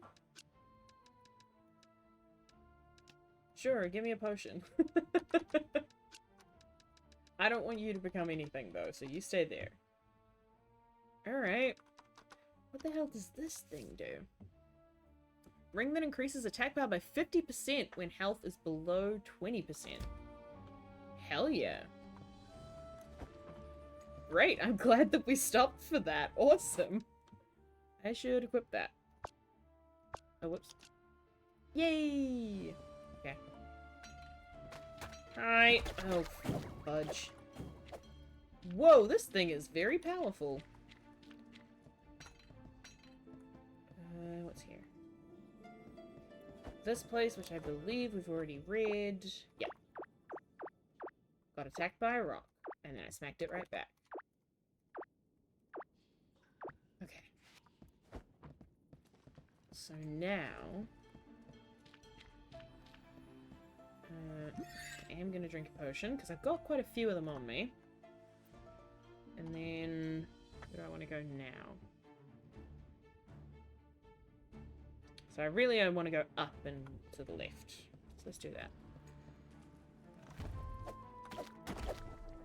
Sure, give me a potion. I don't want you to become anything, though, so you stay there. Alright. What the hell does this thing do? Ring that increases attack power by 50% when health is below 20%. Hell yeah. Great, I'm glad that we stopped for that. Awesome. I should equip that. Oh, whoops. Yay! Okay. Alright. Oh, fudge. Whoa, this thing is very powerful. What's here? this place, which I believe we've already read. Yeah. Got attacked by a rock, and then I smacked it right back. Okay. So now... I am gonna drink a potion, because I've got quite a few of them on me. And then... where do I want to go now? So I really want to go up and to the left. So let's do that.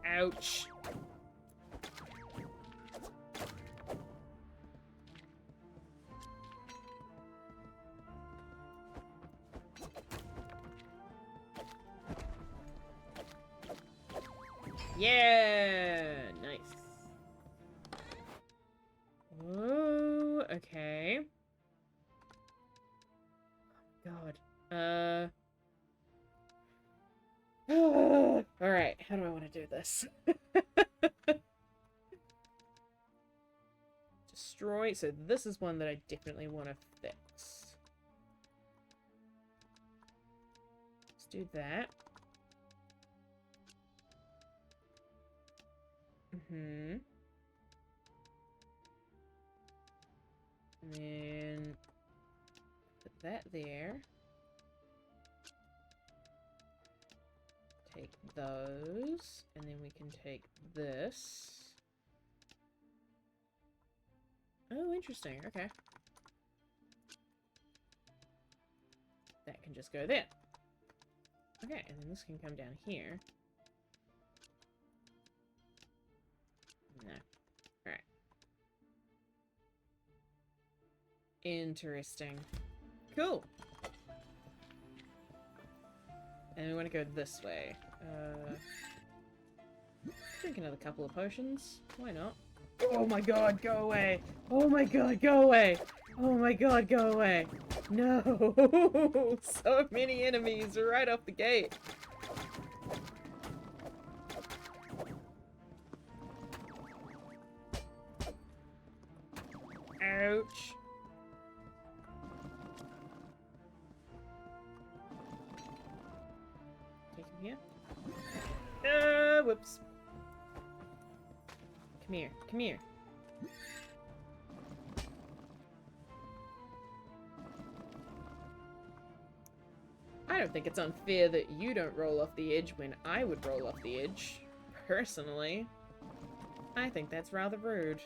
Ouch! Yeah! Nice. Oh, okay. God. Alright, how do I want to do this? Destroy. So this is one that I definitely want to fix. Let's do that. Mm-hmm. And then put that there. Take those, and then we can take this. Oh, interesting. Okay. That can just go there. Okay, and then this can come down here. No. Alright. Interesting. Cool. And we want to go this way. Drink another couple of potions. Why not? Oh my god, go away! Oh my god, go away! Oh my god, go away! No! So many enemies right off the gate! Ouch! Take him here. Whoops. Come here, come here. I don't think it's unfair that you don't roll off the edge when I would roll off the edge. Personally, I think that's rather rude.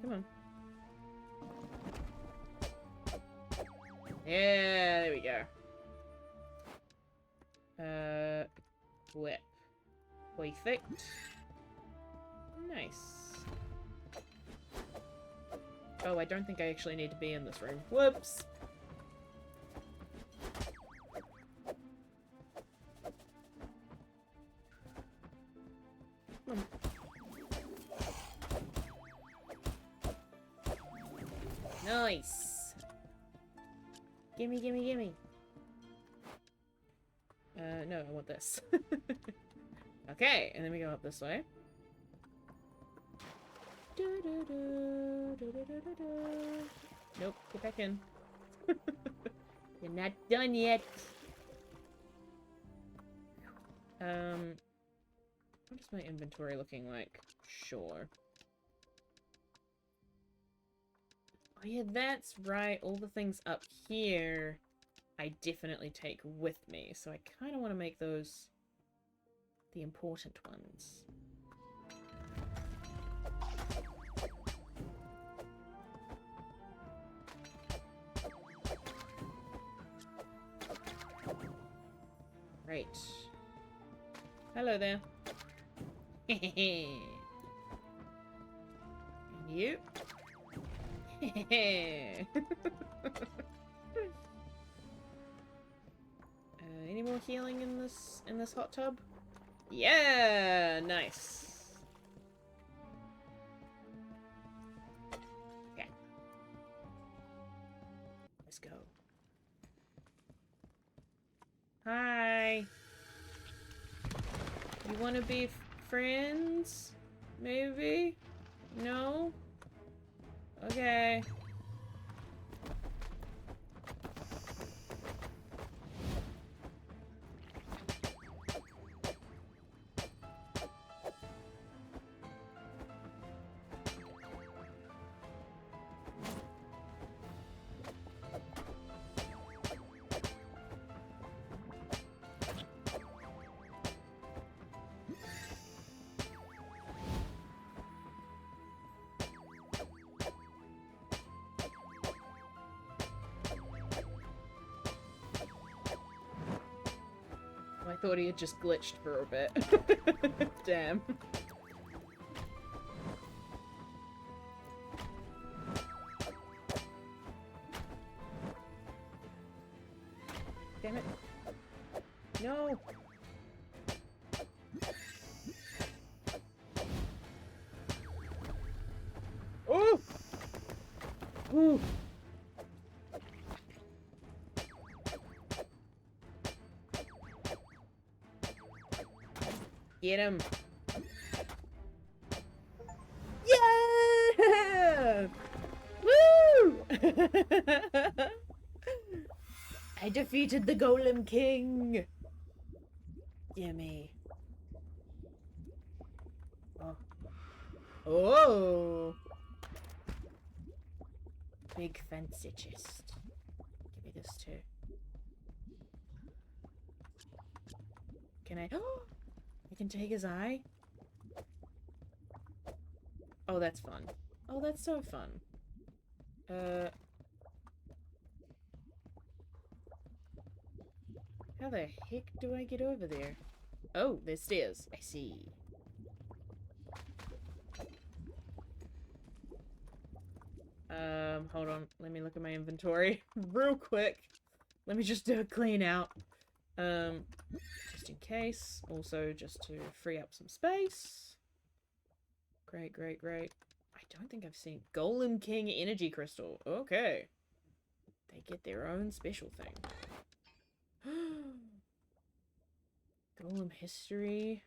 Come on. Yeah, there we go. Whip. Perfect. Nice. Oh, I don't think I actually need to be in this room. Whoops! Come on. Nice! Gimme, gimme, gimme. No, I want this. Okay, and then we go up this way. Nope, get back in. You're not done yet. What is my inventory looking like? Sure. Oh yeah, that's right. All the things up here I definitely take with me. So I kind of want to make those the important ones. Right. Hello there. And you. Any more healing in this hot tub? Yeah, nice. Okay. Let's go. Hi. You want to be friends? Maybe? No? Okay. I thought he had just glitched for a bit. Damn. Damn it. No! Oh! Ooh! Get him! Yeah! Woo! I defeated the Golem King! Gimme. Oh. Oh! Big fancy chest. Give me this too. Can I? Oh! I can take his eye? Oh, that's fun. Oh, that's so fun. How the heck do I get over there? Oh, there's stairs. I see. Hold on. Let me look at my inventory real quick. Let me just do a clean out. Just in case. Also, just to free up some space. Great, great, great. I don't think I've seen Golem King Energy Crystal. Okay. They get their own special thing. Golem history.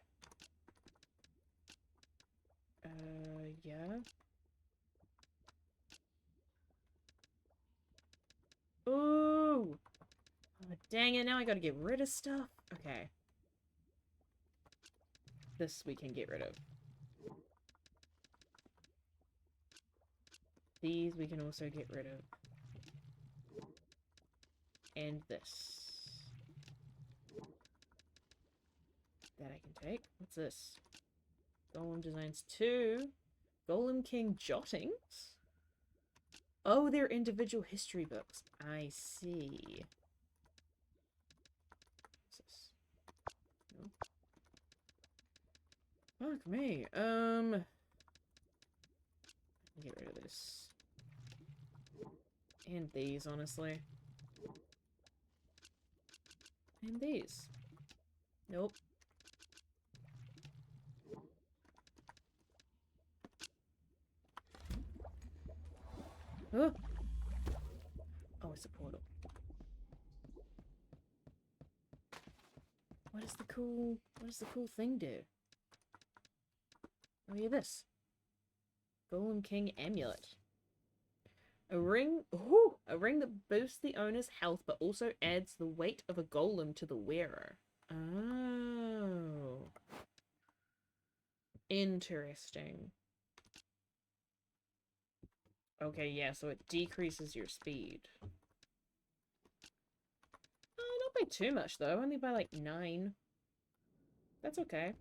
Yeah. Ooh! Oh, dang it, now I gotta get rid of stuff. Okay. This we can get rid of. These we can also get rid of. And this. That I can take. What's this? Golem Designs 2. Golem King Jottings? Oh, they're individual history books. I see. What's this? No. Fuck me. Get rid of this. And these, honestly. And these. Nope. Oh! Oh, it's a portal. What does the cool thing do? Oh yeah, this. Golem King Amulet. A ring that boosts the owner's health but also adds the weight of a golem to the wearer. Oh. Interesting. Okay, yeah, so it decreases your speed. Not by too much, though. Only by, like, 9. That's okay.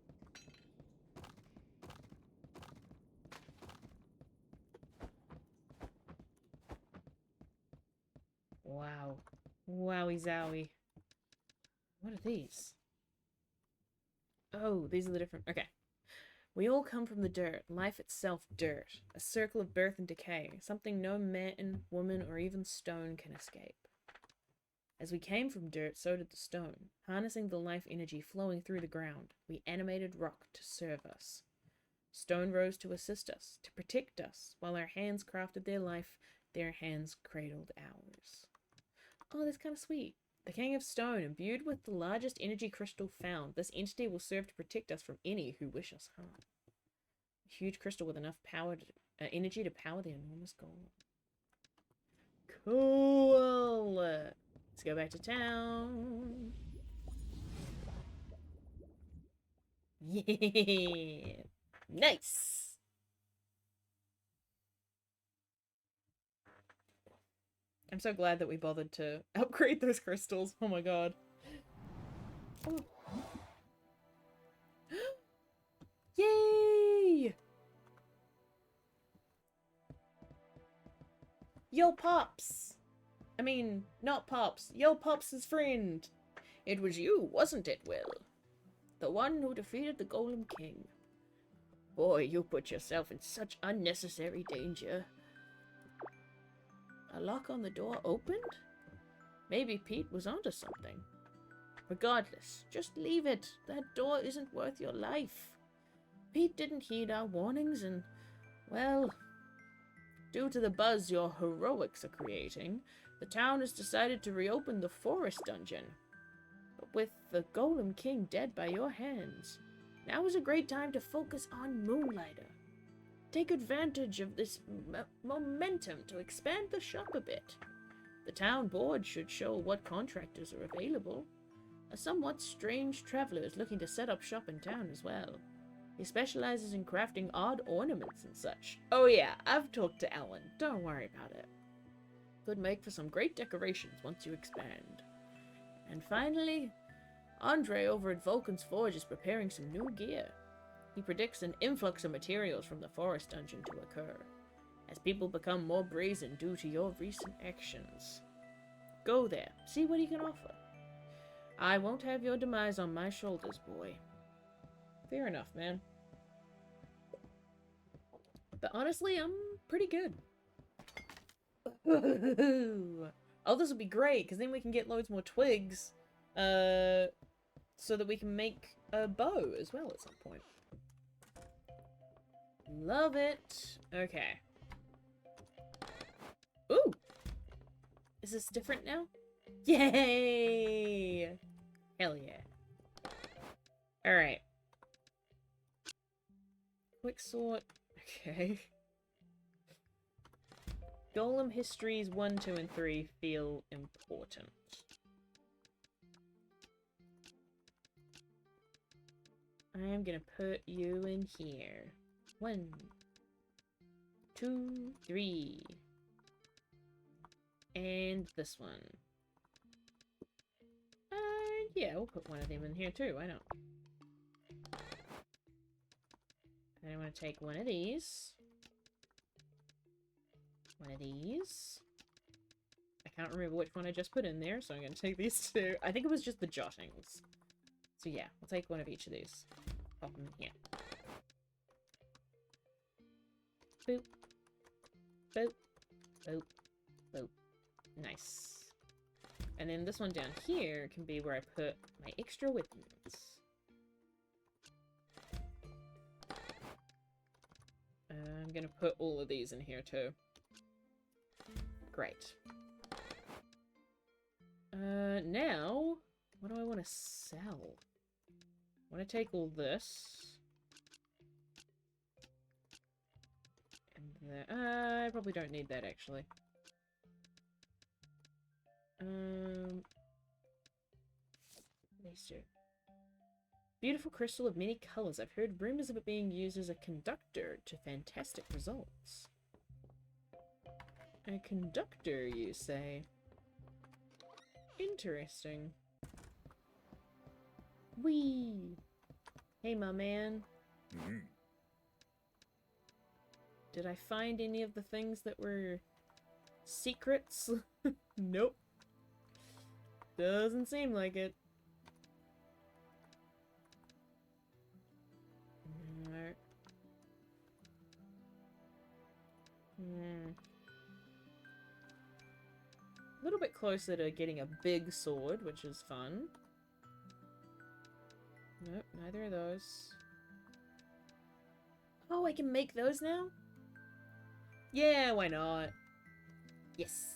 Wow. Wowie zowie. What are these? Oh, these are the different... Okay. We all come from the dirt. Life itself dirt. A circle of birth and decay. Something no man, woman, or even stone can escape. As we came from dirt, so did the stone. Harnessing the life energy flowing through the ground, we animated rock to serve us. Stone rose to assist us, to protect us. While our hands crafted their life, their hands cradled ours. Oh, that's kind of sweet. The King of Stone, imbued with the largest energy crystal found. This entity will serve to protect us from any who wish us harm. A huge crystal with enough power Energy to power the enormous golem. Cool. Let's go back to town. Yeah. Nice. I'm so glad that we bothered to upgrade those crystals. Oh my god. Oh. Yay! Yo, Pops! I mean, not Pops. Yo, Pops' friend! It was you, wasn't it, Will? The one who defeated the Golem King. Boy, you put yourself in such unnecessary danger. A lock on the door opened? Maybe Pete was onto something. Regardless, just leave it. That door isn't worth your life. Pete didn't heed our warnings and, well, due to the buzz your heroics are creating, the town has decided to reopen the forest dungeon. But with the Golem King dead by your hands, now is a great time to focus on Moonlighter. Take advantage of this momentum to expand the shop a bit. The town board should show what contractors are available. A somewhat strange traveler is looking to set up shop in town as well. He specializes in crafting odd ornaments and such. Oh yeah, I've talked to Ellen. Don't worry about it. Could make for some great decorations once you expand. And finally, Andre over at Vulcan's Forge is preparing some new gear. He predicts an influx of materials from the forest dungeon to occur, as people become more brazen due to your recent actions. Go there, see what he can offer. I won't have your demise on my shoulders, boy. Fair enough, man. But honestly, I'm pretty good. Oh, this will be great, because then we can get loads more twigs, so that we can make a bow as well at some point. Love it. Okay. Ooh! Is this different now? Yay! Hell yeah. Alright. Quick sort. Okay. Golem histories 1, 2, and 3 feel important. I am gonna put you in here. 1, 2, 3. And this one. Yeah, we'll put one of them in here too, why not? And I want to take one of these. One of these. I can't remember which one I just put in there, so I'm going to take these two. I think it was just the jottings. So yeah, we'll take one of each of these. Pop them in here. Boop. Boop. Boop. Boop. Nice. And then this one down here can be where I put my extra weapons. I'm gonna put all of these in here too. Great. Now, what do I want to sell? I want to take all this. And that, I probably don't need that actually. These two. Beautiful crystal of many colors. I've heard rumors of it being used as a conductor to fantastic results. A conductor, you say? Interesting. Whee! Hey, my man. Mm-hmm. Did I find any of the things that were secrets? Nope. Doesn't seem like it. Alright. A little bit closer to getting a big sword, which is fun. Nope, neither of those. Oh, I can make those now? Yeah, why not? Yes.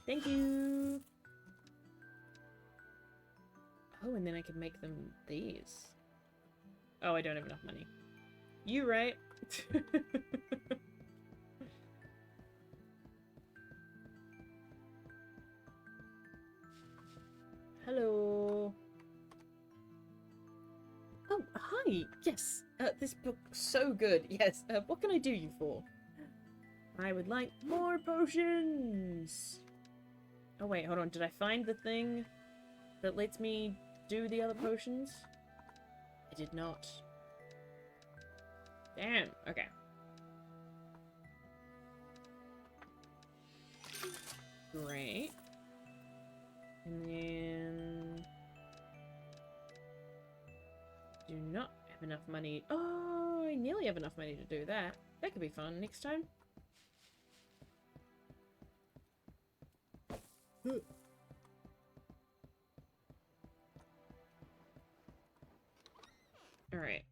Thank you. Oh, and then I could make them these. Oh, I don't have enough money. You right. Hi! Yes! This book, so good. Yes, what can I do you for? I would like more potions! Oh wait, hold on. Did I find the thing that lets me do the other potions? I did not. Damn, okay. Great. And then... do not have enough money. Oh, I nearly have enough money to do that. That could be fun next time. Alright.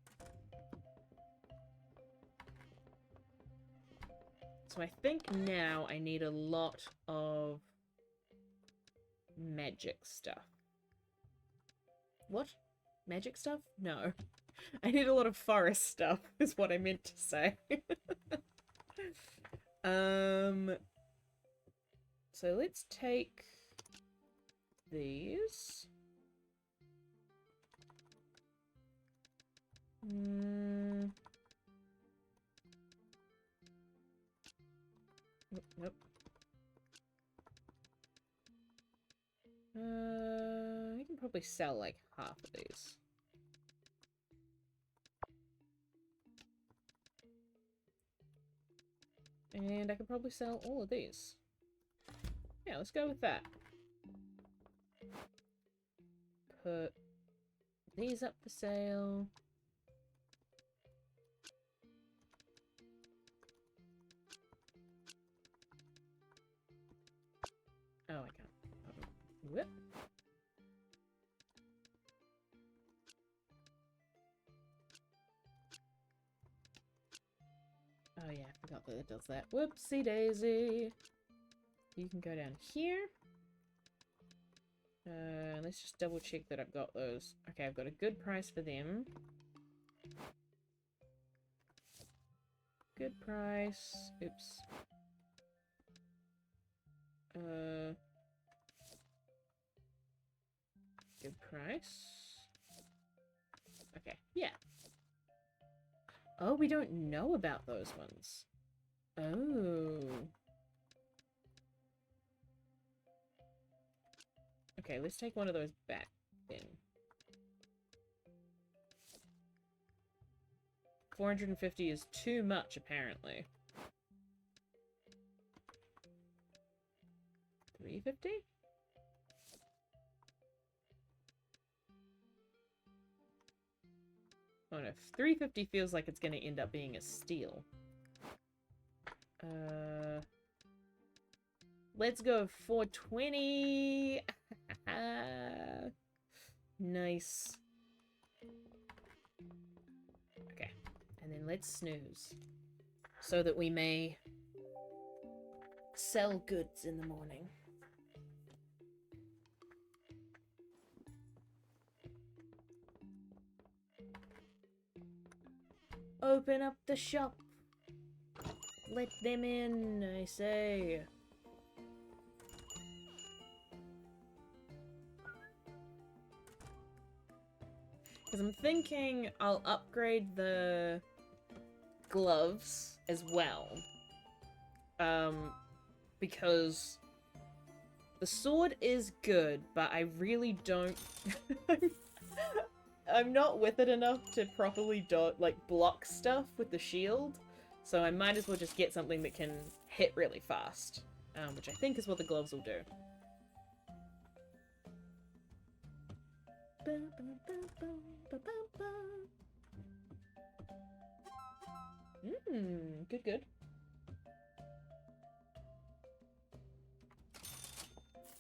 So I think now I need a lot of magic stuff. What? Magic stuff? No. I need a lot of forest stuff, is what I meant to say. So let's take these. Nope. I can probably sell like half of these. And I could probably sell all of these. Yeah, let's go with that. Put these up for sale. Oh, I can't. Whip. Oh yeah, I forgot that it does that. Whoopsie daisy. You can go down here. Let's just double check that I've got those. Okay, I've got a good price for them. Good price. Oops. Good price. Okay, yeah. Oh, we don't know about those ones. Oh. Okay, let's take one of those back then. 450 is too much, apparently. 350? Oh no, 350 feels like it's gonna end up being a steal. Let's go 420. Nice. Okay, and then let's snooze so that we may sell goods in the morning. Open up the shop. Let them in, I say. Because I'm thinking I'll upgrade the gloves as well. Because the sword is good, but I really don't... I'm not with it enough to properly block stuff with the shield. So I might as well just get something that can hit really fast. Which I think is what the gloves will do. Good, good.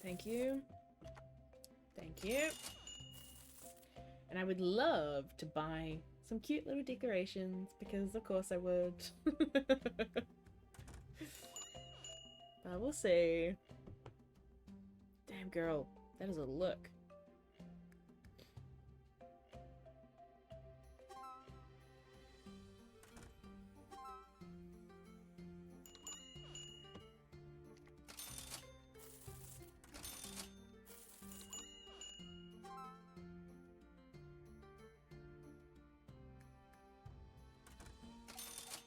Thank you. Thank you. And I would love to buy some cute little decorations, because of course I would. But we'll see. Damn girl, that is a look.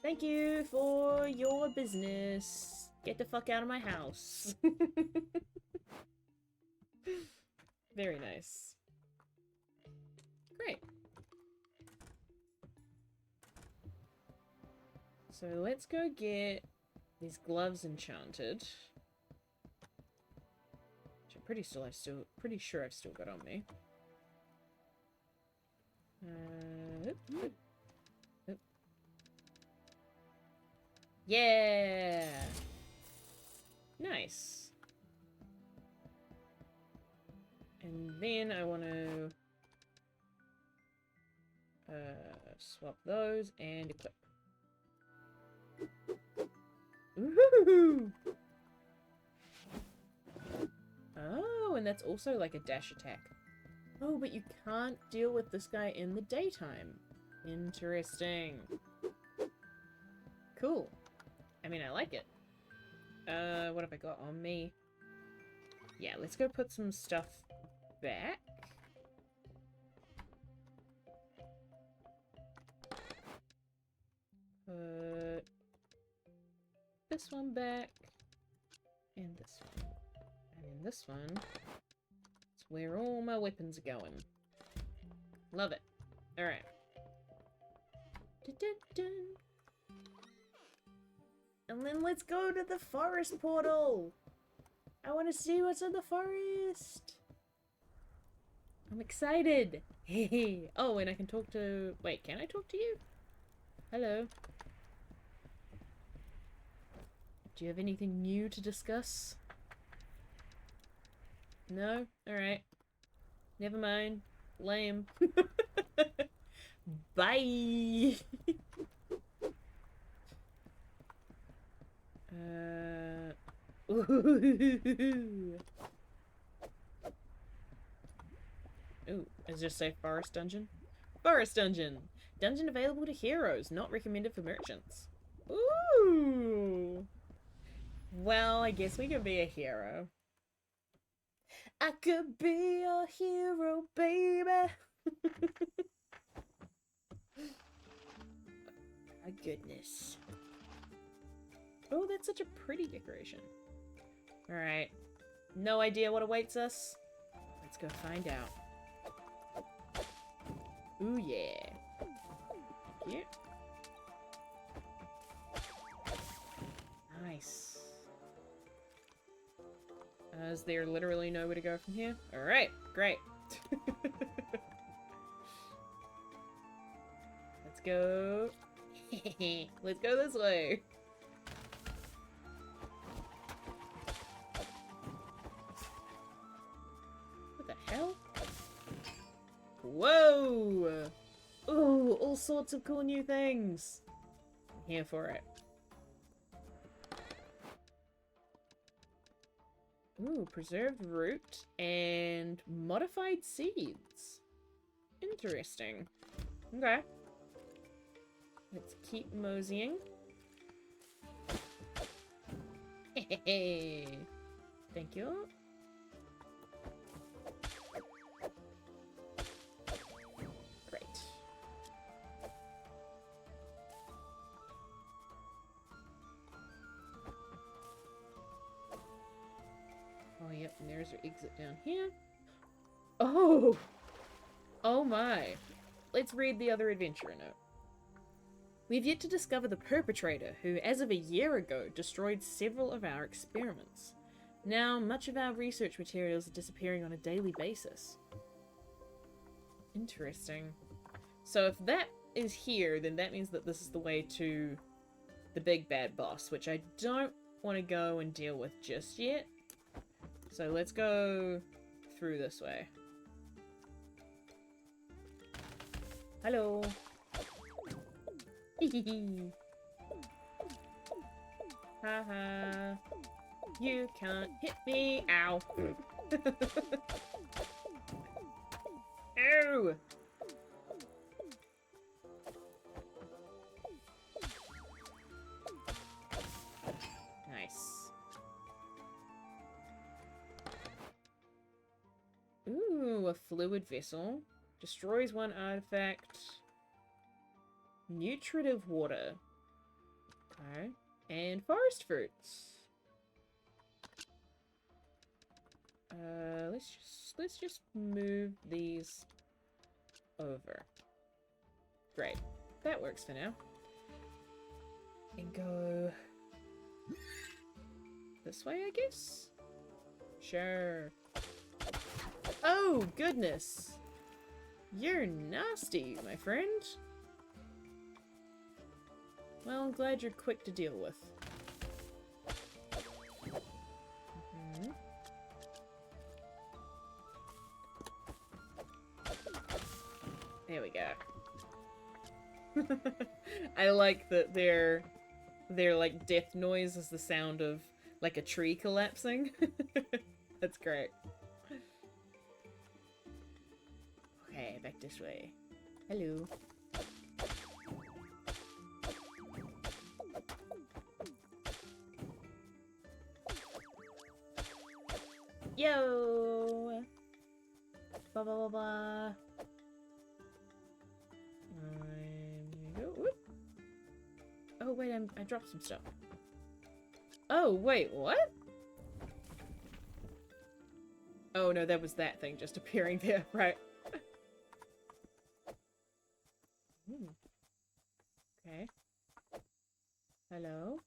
Thank you for your business. Get the fuck out of my house. Very nice. Great. So let's go get these gloves enchanted. Which I'm pretty sure I've still got on me. Oop. Yeah! Nice. And then I want to swap those and equip. Ooh! Oh, and that's also like a dash attack. Oh, but you can't deal with this guy in the daytime. Interesting. Cool. I mean, I like it. What have I got on me? Yeah, let's go put some stuff back. Put this one back. And this one. And then this one. It's where all my weapons are going. Love it. Alright. And then let's go to the forest portal. I want to see what's in the forest. I'm excited. Oh, and I can talk to... Wait, can I talk to you? Hello. Do you have anything new to discuss? No? Alright. Never mind. Lame. Bye! Ooh. Ooh, is this say forest dungeon? Forest dungeon! Dungeon available to heroes, not recommended for merchants. Ooh! Well, I guess we could be a hero. I could be a hero, baby! My goodness. Oh, that's such a pretty decoration. Alright. No idea what awaits us? Let's go find out. Ooh, yeah. Thank you. Nice. Is there literally nowhere to go from here? Alright, great. Let's go. Let's go this way. What the hell? Whoa! Ooh, all sorts of cool new things. I'm here for it. Ooh, preserved root and modified seeds. Interesting. Okay. Let's keep moseying. Hey, thank you. Great. Oh, yep, and there's our exit down here. Oh! Oh my. Let's read the other adventurer note. We've yet to discover the perpetrator who, as of a year ago, destroyed several of our experiments. Now, much of our research materials are disappearing on a daily basis. Interesting. So if that is here, then that means that this is the way to the big bad boss, which I don't want to go and deal with just yet. So let's go through this way. Hello. Haha. You can't hit me. Ow. Ow. Nice. Ooh, a fluid vessel. Destroys one artifact. Nutritive water. Okay. And forest fruits. Let's just move these over. Great. That works for now. And go this way, I guess? Sure. Oh, goodness. You're nasty, my friend. Well, I'm glad you're quick to deal with. Mm-hmm. There we go. I like that their like death noise is the sound of like a tree collapsing. That's great. Okay, back this way. Hello. Yo! Blah blah blah blah. Oh wait, I dropped some stuff. Oh wait, what? Oh no, that was that thing just appearing there, right? Okay. Hello?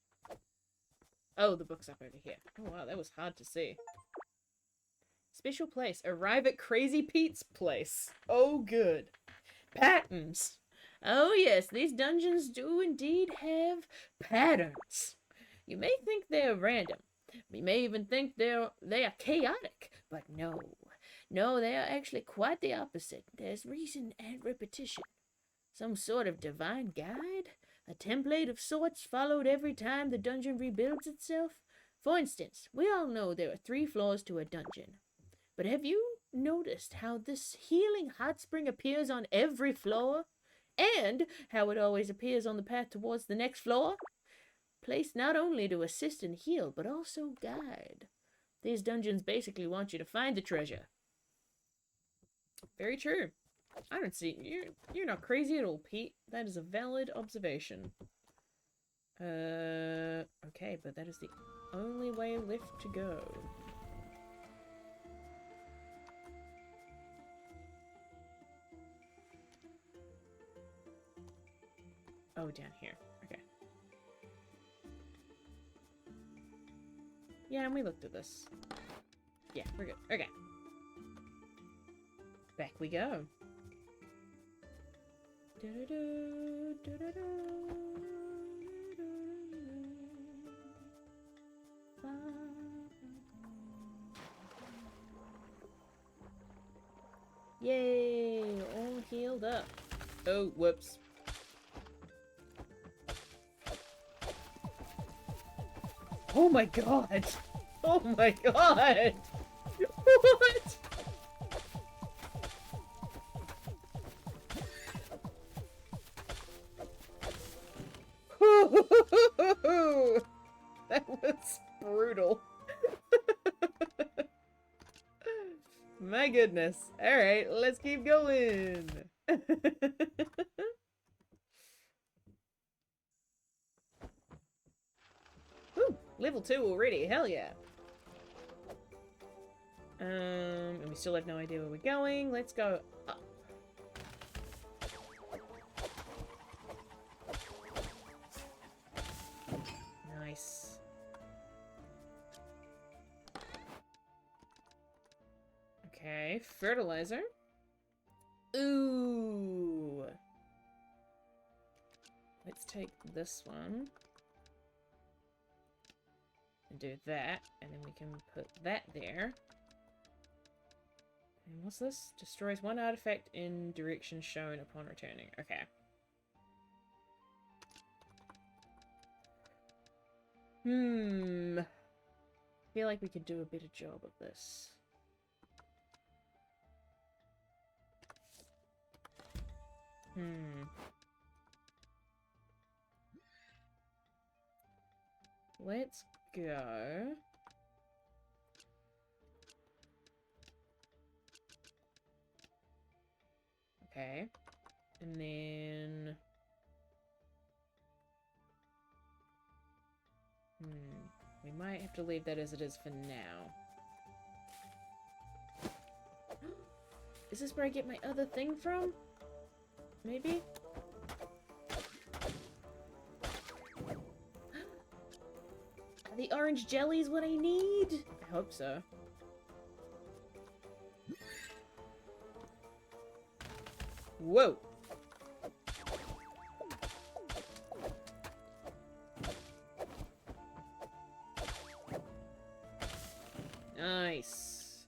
Oh, the book's up over here. Oh wow, that was hard to see. Special place. Arrive at Crazy Pete's place. Oh good. Patterns. Oh yes, these dungeons do indeed have patterns. You may think they're random. You may even think they are chaotic, but no. No, they are actually quite the opposite. There's reason and repetition. Some sort of divine guide? A template of sorts followed every time the dungeon rebuilds itself? For instance, we all know there are 3 floors to a dungeon. But have you noticed how this healing hot spring appears on every floor? And how it always appears on the path towards the next floor? Placed not only to assist and heal, but also guide. These dungeons basically want you to find the treasure. Very true. I don't see... You're not crazy at all, Pete. That is a valid observation. Okay, but that is the only way left to go. Oh, down here. Okay. Yeah, and we looked at this. Yeah, we're good. Okay. Back we go. Yay! All healed up. Oh, whoops. Oh my god! Oh my god! What? That was brutal. My goodness. Alright, let's keep going. Ooh, level 2 already. Hell yeah. And we still have no idea where we're going. Let's go up. Nice. Okay, fertilizer. Ooh. Let's take this one. And do that. And then we can put that there. And what's this? Destroys 1 artifact in direction shown upon returning. Okay. I feel like we could do a better job of this. Let's go. Okay. And then... might have to leave that as it is for now. Is this where I get my other thing from? Maybe? Are the orange jellies what I need? I hope so. Whoa! Nice.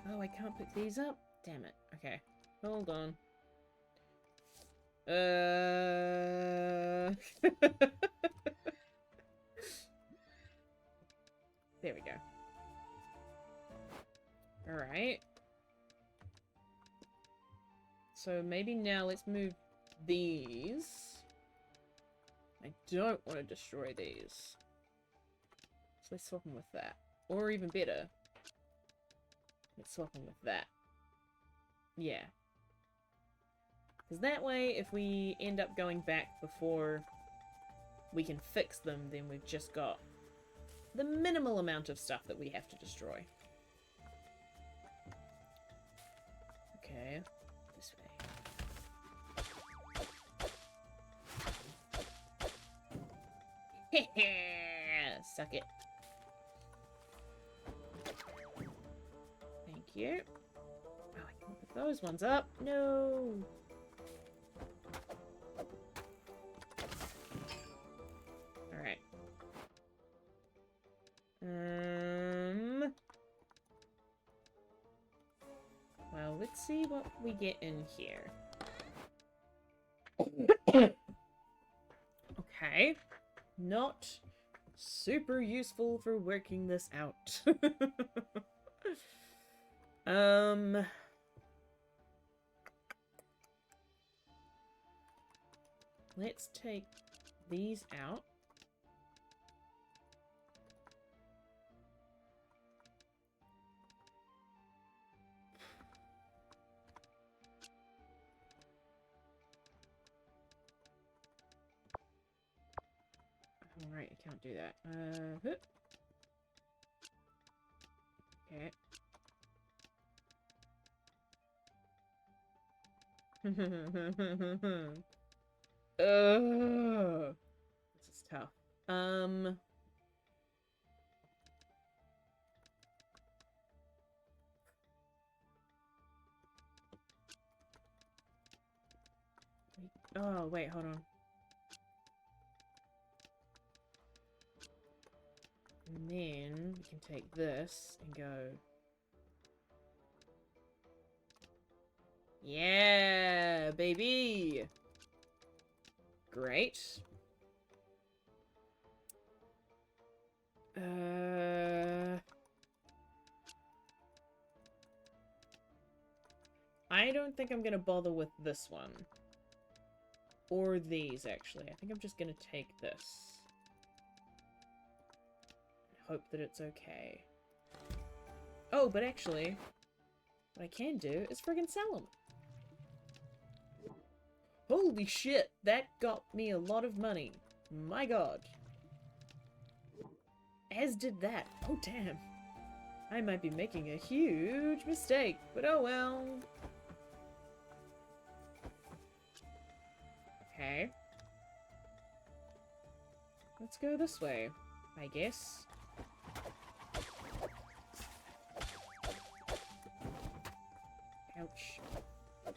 Oh, I can't pick these up? Damn it. Okay. Hold on. There we go. Alright. So maybe now let's move these. I don't want to destroy these. So let's swap them with that. Or even better, let's swap them with that. Yeah. Because that way, if we end up going back before we can fix them, then we've just got the minimal amount of stuff that we have to destroy. Okay, this way. Suck it. Thank you. Oh, I can't put those ones up. No. Alright. Well, let's see what we get in here. Okay. Not super useful for working this out. Let's take these out. Alright, I can't do that. Okay. This is tough. Oh, wait, hold on. And then we can take this and go. Yeah, baby! Great. I don't think I'm gonna bother with this one. Or these, actually. I think I'm just gonna take this. Hope that it's okay. Oh, but actually, what I can do is friggin' sell them. Holy shit, that got me a lot of money. My god. As did that. Oh, damn. I might be making a huge mistake, but oh well. Okay. Let's go this way, I guess. Ouch. Good.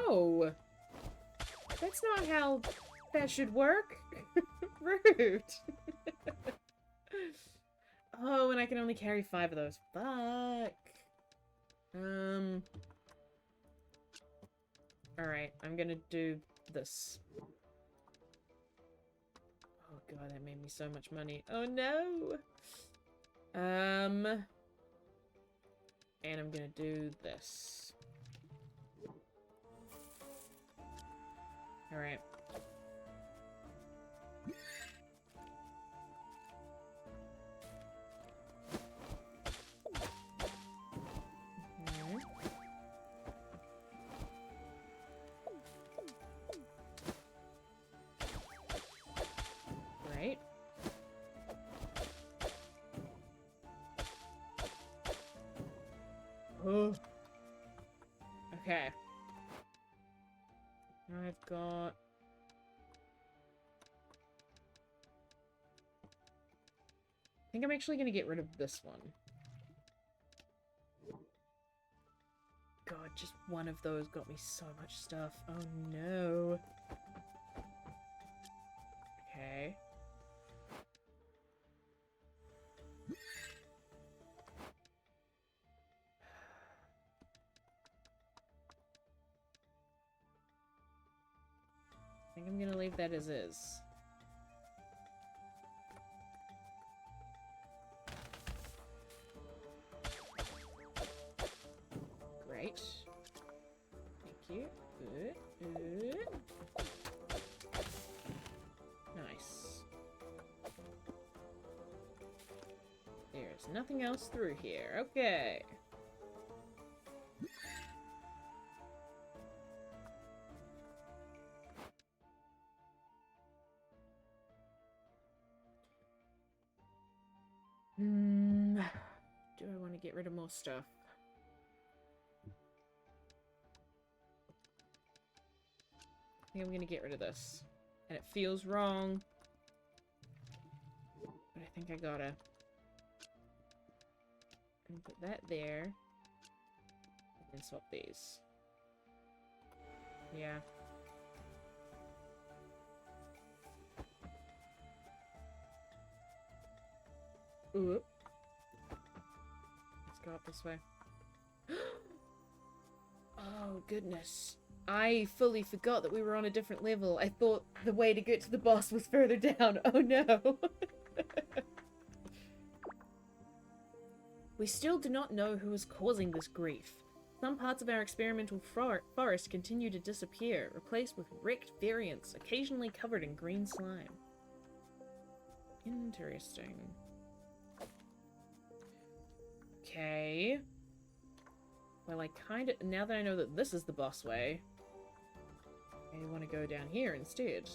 Ow! That's not how that should work. Rude. Oh, and I can only carry 5 of those. Fuck. Alright, I'm gonna do this. Oh god, that made me so much money. Oh no! And I'm gonna do this. Alright. Okay. I've got... I think I'm actually going to get rid of this one. God, just one of those got me so much stuff. Oh no. Okay. I think I'm gonna leave that as is. Great. Thank you. Good. Nice. There's nothing else through here. Okay. Do I want to get rid of more stuff? I think I'm gonna get rid of this. And it feels wrong. But I think I gotta. And put that there. And swap these. Yeah. Oop. Let's go up this way. Oh, goodness. I fully forgot that we were on a different level. I thought the way to get to the boss was further down. Oh no. We still do not know who is causing this grief. Some parts of our experimental forest continue to disappear, replaced with wrecked variants, occasionally covered in green slime. Interesting. Okay. Well, I kind of... Now that I know that this is the boss way, I want to go down here instead.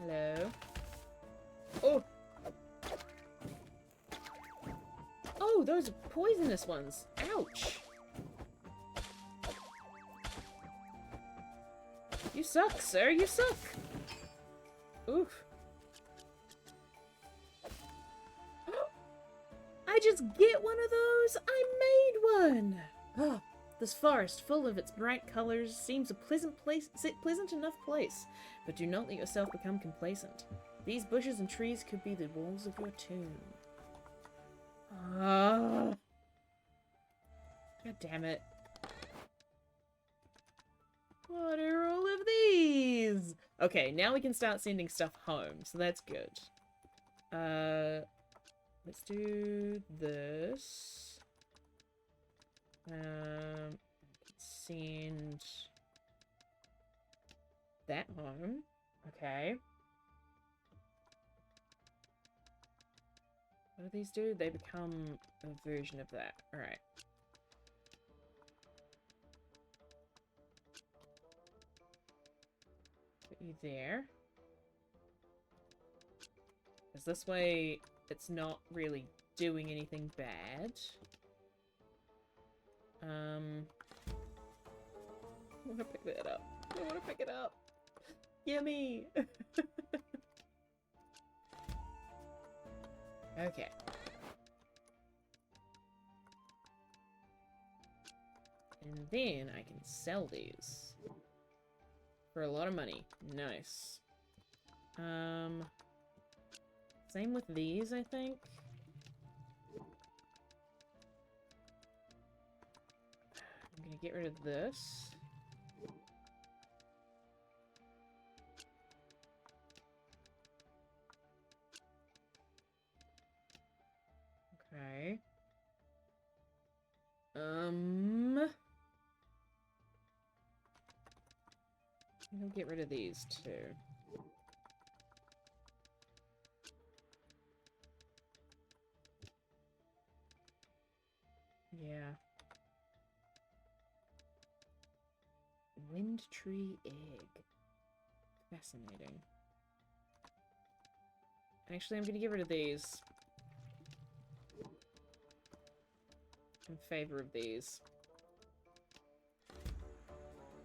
Hello? Oh! Oh, those are poisonous ones. Ouch! You suck, sir. You suck! Oof. I just get one of those? I made one! Oh, this forest, full of its bright colors, seems a pleasant enough place, but do not let yourself become complacent. These bushes and trees could be the walls of your tomb. Ah. God damn it. What are all of these? Okay, now we can start sending stuff home, so that's good. Let's do this. Send that home. Okay. What do these do? They become a version of that. Alright. Put you there. Because this way, it's not really doing anything bad. I want to pick that up. I want to pick it up. Yummy! Okay. And then I can sell these. For a lot of money. Nice. Same with these, I think. I'm gonna get rid of this. Okay. I'll get rid of these too. Yeah. Wind tree egg. Fascinating. Actually, I'm gonna get rid of these. in favor of these.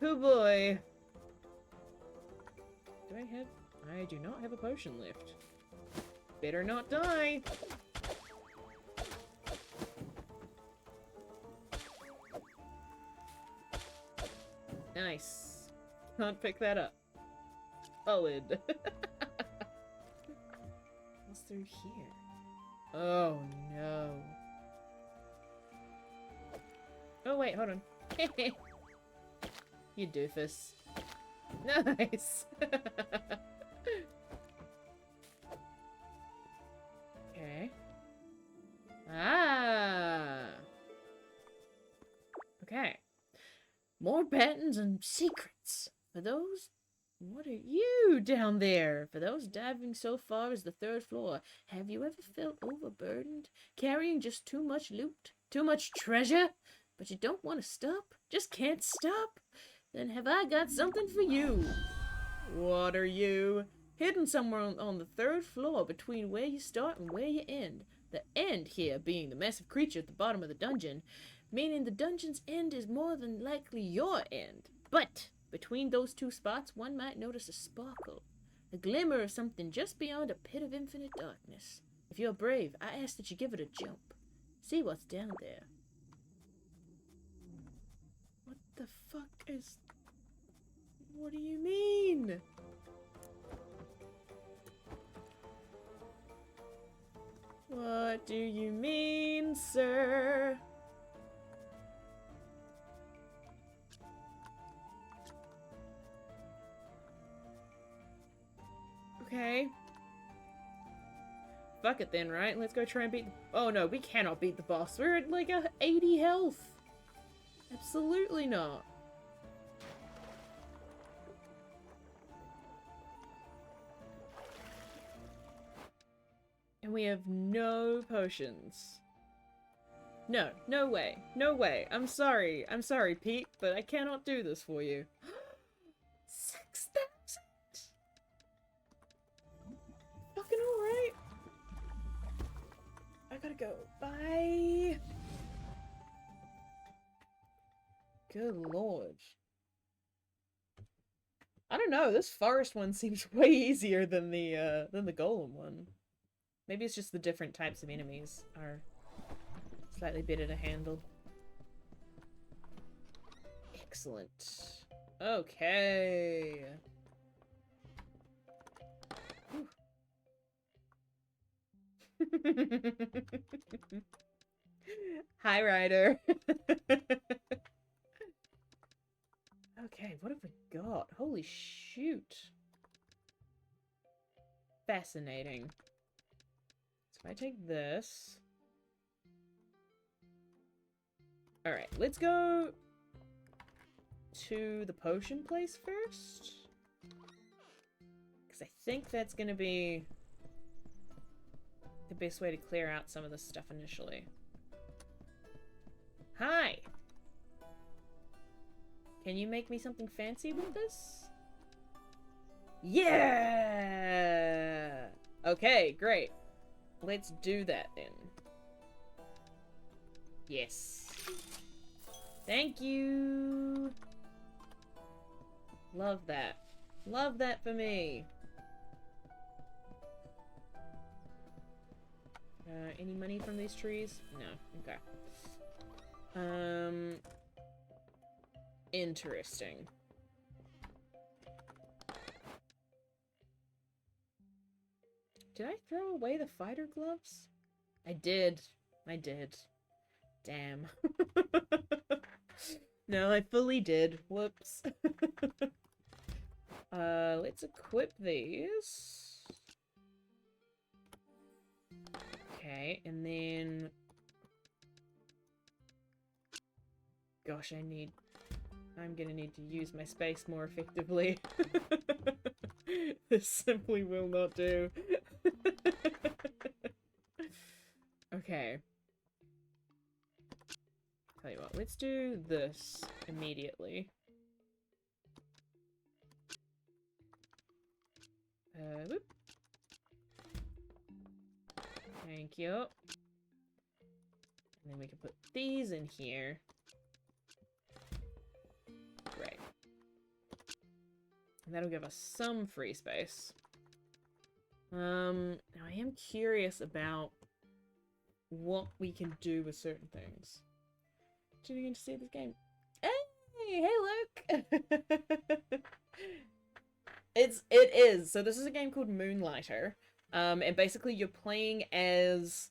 Oh boy. Do I have... I do not have a potion left. Better not die. Nice. Can't pick that up. Solid. What's through here? Oh no. Oh wait, hold on. You doofus. Nice. Okay. Ah. Okay. More buttons and secrets. For those... What are you down there? For those diving so far as the 3rd floor, have you ever felt overburdened? Carrying just too much loot? Too much treasure? But you don't want to stop? Just can't stop? Then have I got something for you. What are you? Hidden somewhere on the 3rd floor between where you start and where you end. The end here being the massive creature at the bottom of the dungeon, meaning the dungeon's end is more than likely your end. But between those two spots, one might notice a sparkle, a glimmer of something just beyond a pit of infinite darkness. If you're brave, I ask that you give it a jump. See what's down there. What the fuck is... What do you mean? What do you mean, sir? Okay. Fuck it then, right? Let's go try and beat the... Oh no, we cannot beat the boss. We're at like 80 health. Absolutely not. And we have no potions. No, no way. No way. I'm sorry, Pete, but I cannot do this for you. 6,000? Fucking alright. I gotta go. Bye. Good lord. I don't know, this forest one seems way easier than the golem one. Maybe it's just the different types of enemies are slightly better to handle. Excellent. Okay. Hi, Ryder. Okay, what have we got? Holy shoot. Fascinating. So if I take this... Alright, let's go to the potion place first. Because I think that's going to be the best way to clear out some of this stuff initially. Hi! Can you make me something fancy with this? Yeah! Okay, great. Let's do that then. Yes. Thank you! Love that. Love that for me. Any money from these trees? No. Okay. Interesting. Did I throw away the fighter gloves? I did. I did. Damn. No, I fully did. Whoops. Let's equip these. Okay, and then... Gosh, I'm gonna need to use my space more effectively. This simply will not do. Okay. Tell you what, let's do this immediately. Whoop. Thank you. And then we can put these in here. Great. And that'll give us some free space. Now I am curious about what we can do with certain things. Tuning in to see this game. Hey, look! It is. So this is a game called Moonlighter. And basically you're playing as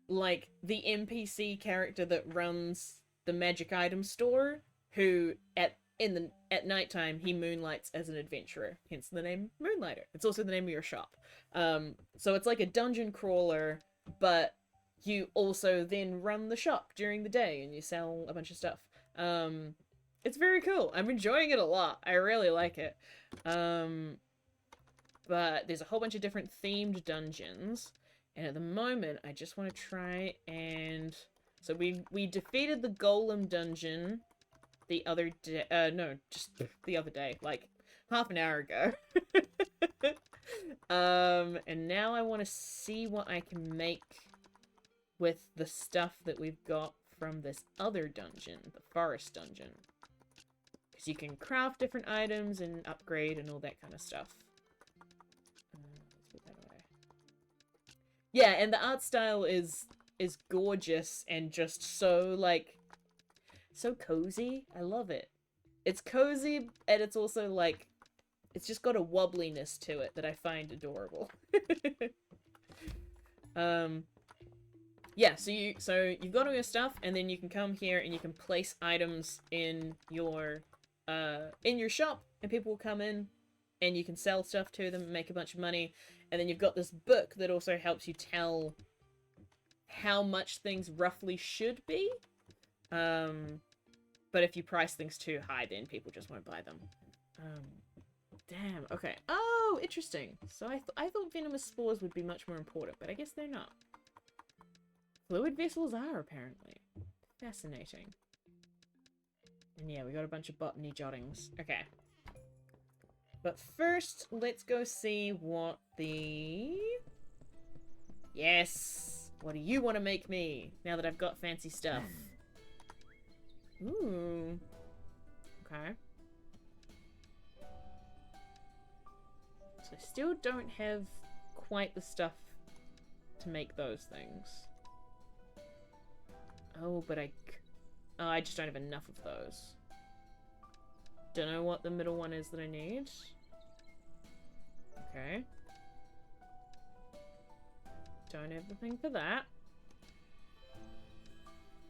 like the NPC character that runs the magic item store, who at nighttime he moonlights as an adventurer, hence the name Moonlighter. It's also the name of your shop. So it's like a dungeon crawler, but you also then run the shop during the day and you sell a bunch of stuff. It's very cool. I'm enjoying it a lot. I really like it. But there's a whole bunch of different themed dungeons. And at the moment, I just want to try and... So we defeated the Golem dungeon the other day. No, just the other day. Like, half an hour ago. And now I want to see what I can make with the stuff that we've got from this other dungeon. The forest dungeon. Because you can craft different items and upgrade and all that kind of stuff. Let's put that away. Yeah, and the art style is gorgeous and just so, like, so cozy. I love it. It's cozy, and it's also, like, it's just got a wobbliness to it that I find adorable. Yeah, so you've got all your stuff, and then you can come here and you can place items in your shop, and people will come in, and you can sell stuff to them and make a bunch of money. And then you've got this book that also helps you tell how much things roughly should be. But if you price things too high, then people just won't buy them. Damn, okay. Oh, interesting. So I thought venomous spores would be much more important, but I guess they're not. Fluid vessels are, apparently. Fascinating. And yeah, we got a bunch of botany jottings. Okay. But first, let's go see what the... Yes! What do you want to make me, now that I've got fancy stuff? Ooh. Okay. So I still don't have quite the stuff to make those things. Oh, but I just don't have enough of those. Don't know what the middle one is that I need. Okay. Don't have the thing for that.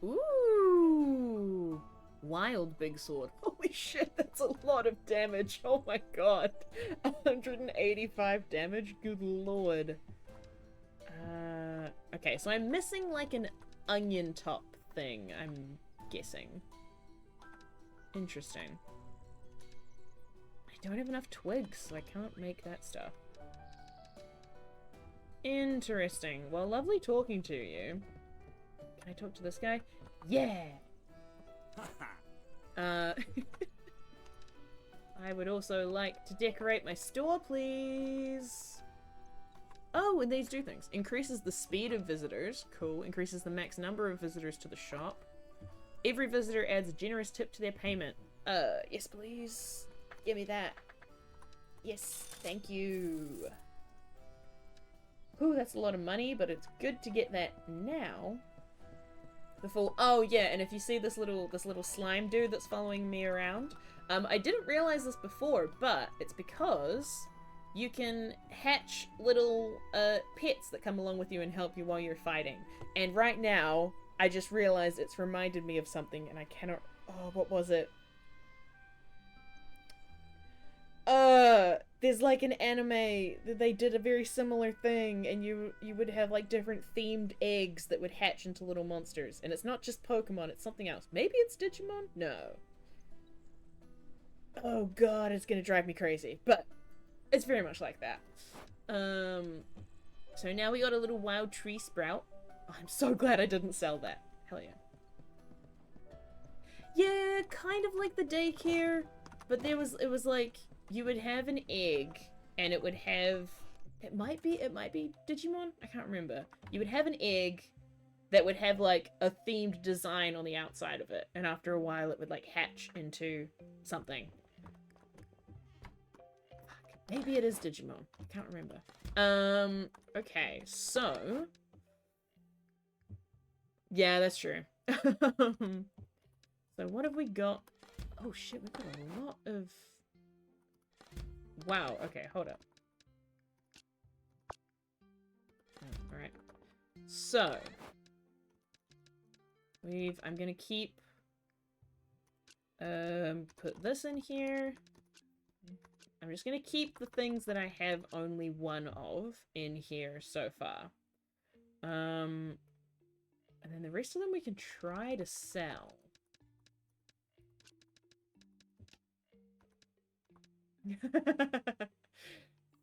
Ooh! Wild big sword. Holy shit, that's a lot of damage. Oh my god. 185 damage? Good lord. Okay, so I'm missing like an onion top thing, I'm guessing. Interesting. I don't have enough twigs, so I can't make that stuff. Interesting. Well, lovely talking to you. Can I talk to this guy? Yeah! I would also like to decorate my store, please. Oh, and these do things. Increases the speed of visitors. Cool. Increases the max number of visitors to the shop. Every visitor adds a generous tip to their payment. Yes, please. Give me that. Yes, thank you. Ooh, that's a lot of money, but it's good to get that now. The full... Oh, yeah, and if you see this little slime dude that's following me around, I didn't realize this before, but it's because you can hatch little pets that come along with you and help you while you're fighting. And right now, I just realized it's reminded me of something, and I cannot... Oh, what was it? There's like an anime that they did a very similar thing, and you would have like different themed eggs that would hatch into little monsters. And it's not just Pokemon, it's something else. Maybe it's Digimon? No. Oh god, it's gonna drive me crazy. But it's very much like that. So now we got a little wild tree sprout. Oh, I'm so glad I didn't sell that. Hell yeah. Yeah, kind of like the daycare, but it was like you would have an egg and it would have, it might be Digimon? I can't remember. You would have an egg that would have like a themed design on the outside of it, and after a while it would like hatch into something. Fuck, maybe it is Digimon. I can't remember. Okay, so yeah, that's true. So what have we got? Oh shit, we've got a lot of... Wow, okay, hold up. Oh, alright. So I'm gonna keep put this in here. I'm just gonna keep the things that I have only one of in here so far. And then the rest of them we can try to sell.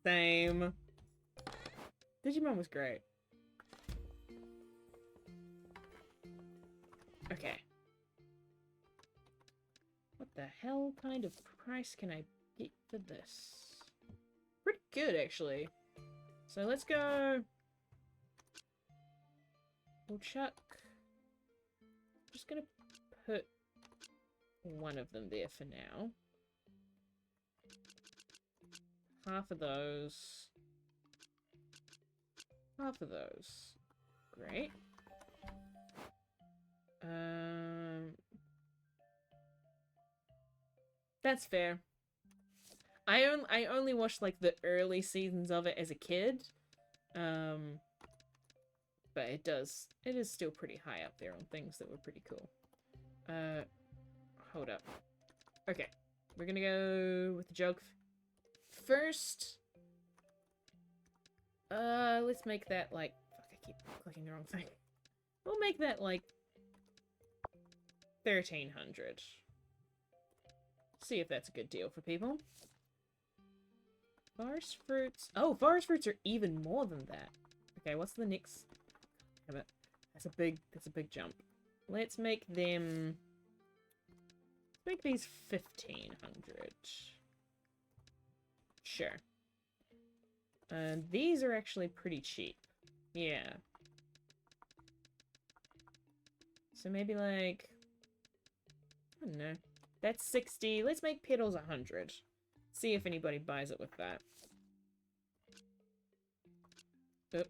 Same. Digimon was great. Okay. What the hell kind of price can I get for this? Pretty good, actually. So let's go... We'll chuck... Just gonna put one of them there for now. Half of those. Half of those. Great. That's fair. I only watched like the early seasons of it as a kid. But it is still pretty high up there on things that were pretty cool. Hold up. Okay. We're gonna go with the jug first. Let's make that like... Fuck, I keep clicking the wrong thing. We'll make that like 1,300. See if that's a good deal for people. Forest fruits. Oh, forest fruits are even more than that. Okay, what's the next? That's a big jump. Let's make them... Let's make these 1,500. Sure. These are actually pretty cheap. Yeah. So maybe like... I don't know. That's 60. Let's make petals 100. See if anybody buys it with that. Yep.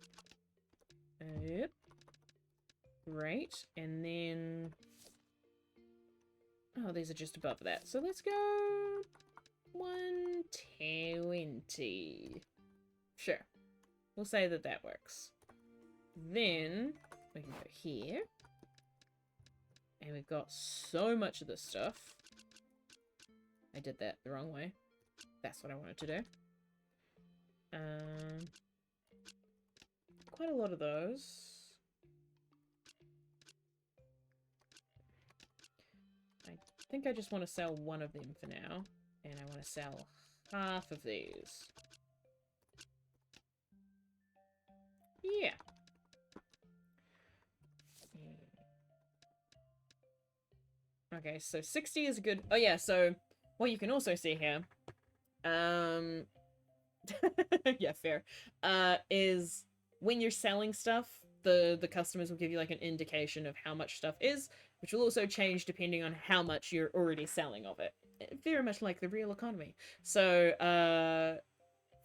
Yep. Great. And then... Oh, these are just above that. So let's go... 120. Sure. We'll say that that works. Then we can go here. And we've got so much of this stuff. I did that the wrong way. That's what I wanted to do. Quite a lot of those. I think I just want to sell one of them for now. And I want to sell half of these. Yeah. Okay, so 60 is good. Oh yeah, so what you can also see here, yeah, fair, is when you're selling stuff, the customers will give you like an indication of how much stuff is, which will also change depending on how much you're already selling of it. Very much like the real economy. So, for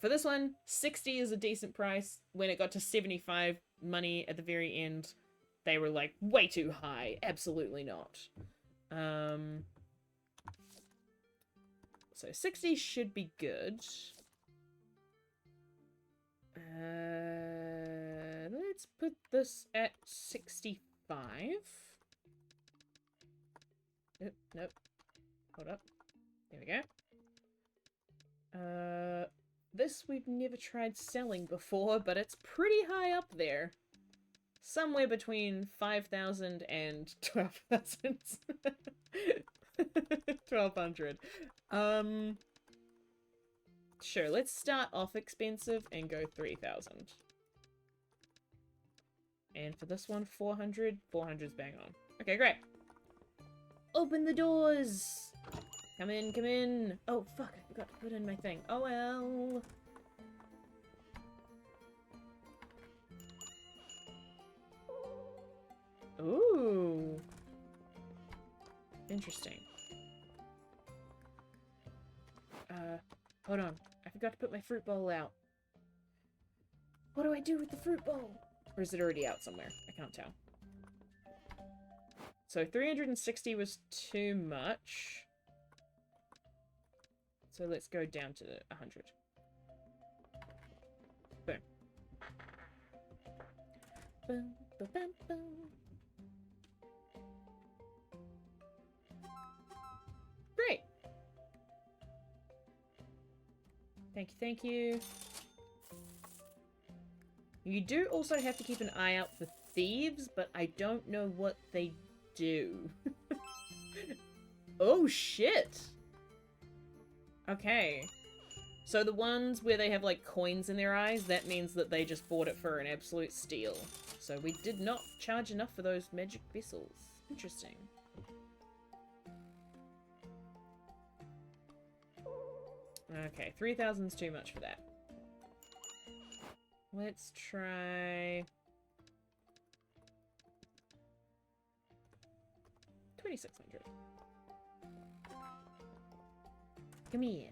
this one, 60 is a decent price. When it got to 75 money at the very end, they were like, way too high. Absolutely not. So 60 should be good. Let's put this at 65. Nope. Hold up. There we go. This we've never tried selling before, but it's pretty high up there. Somewhere between 5,000 and 12,000. 1,200. Sure, let's start off expensive and go 3,000. And for this one, 400. 400's bang on. Okay, great. Open the doors! Come in, come in! Oh, fuck, I forgot to put in my thing. Oh well. Ooh. Interesting. Hold on. I forgot to put my fruit bowl out. What do I do with the fruit bowl? Or is it already out somewhere? I can't tell. So 360 was too much. So let's go down to 100. Boom. Boom, boom, boom, boom. Great. Thank you, thank you. You do also have to keep an eye out for thieves, but I don't know what they do. Oh, shit! Okay. So the ones where they have, like, coins in their eyes, that means that they just bought it for an absolute steal. So we did not charge enough for those magic vessels. Interesting. Okay, 3,000's too much for that. Let's try 2,600. Come here.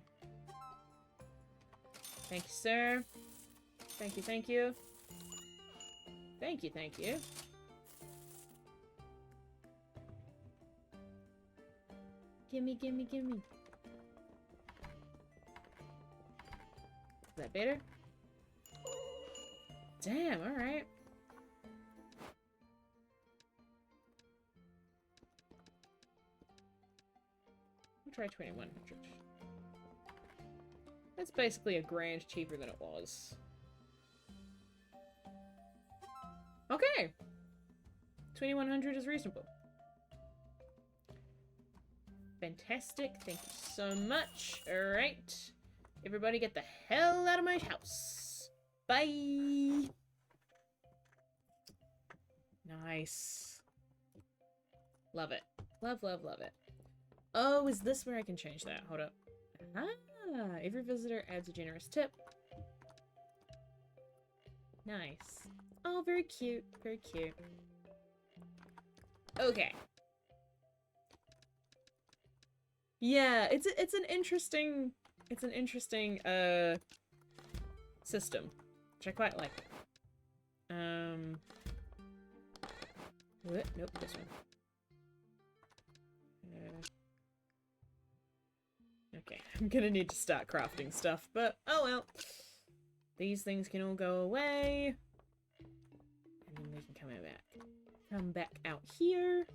Thank you, sir. Thank you, thank you. Thank you, thank you. Gimme, gimme, gimme. Is that better? Damn, alright. We'll try 2,100. That's basically $1,000 cheaper than it was. Okay! 2,100 is reasonable. Fantastic, thank you so much. Alright. Everybody get the hell out of my house. Bye! Nice. Love it. Love, love, love it. Oh, is this where I can change that? Hold up. Ah, every visitor adds a generous tip. Nice. Oh, very cute. Very cute. Okay. Yeah, it's an interesting system, which I quite like. Nope, this one. Okay, I'm gonna need to start crafting stuff, but oh well. These things can all go away. And then we can come back out here.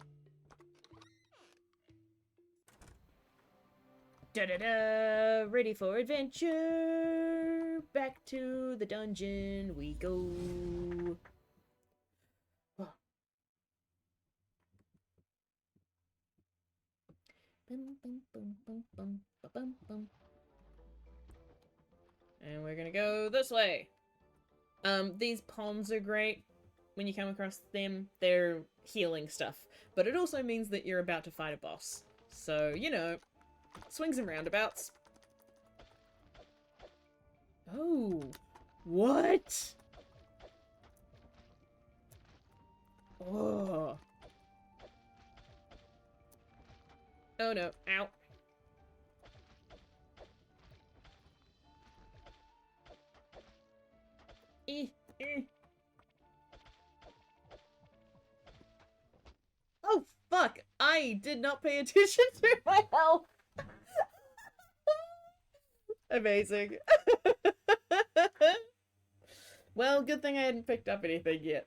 Da-da-da! Ready for adventure! Back to the dungeon we go. Oh. Bum, bum, bum, bum, bum, bum, bum. And we're gonna go this way. These ponds are great. When you come across them, they're healing stuff. But it also means that you're about to fight a boss. So, you know, swings and roundabouts. Oh, what? Oh. Oh no, ow. Oh, fuck! I did not pay attention to my health! Amazing. Well, good thing I hadn't picked up anything yet.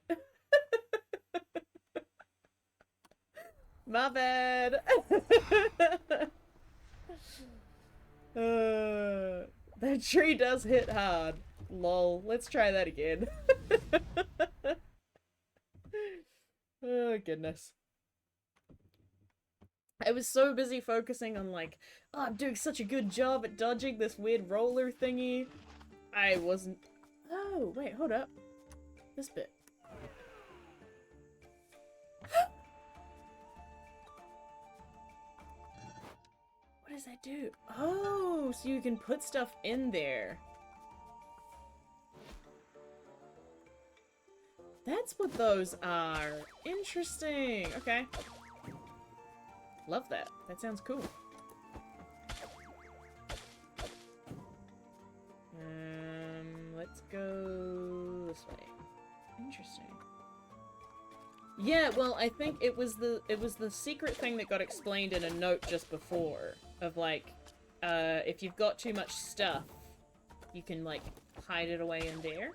My bad. That tree does hit hard. Lol. Let's try that again. Oh, goodness. I was so busy focusing on like, oh, I'm doing such a good job at dodging this weird roller thingy. I wasn't... Oh, wait, hold up. This bit. What does that do? Oh, so you can put stuff in there. That's what those are. Interesting. Okay. Love that. That sounds cool. Let's go this way. Interesting. Yeah, well, I think it was the secret thing that got explained in a note just before of like, if you've got too much stuff, you can like hide it away in there.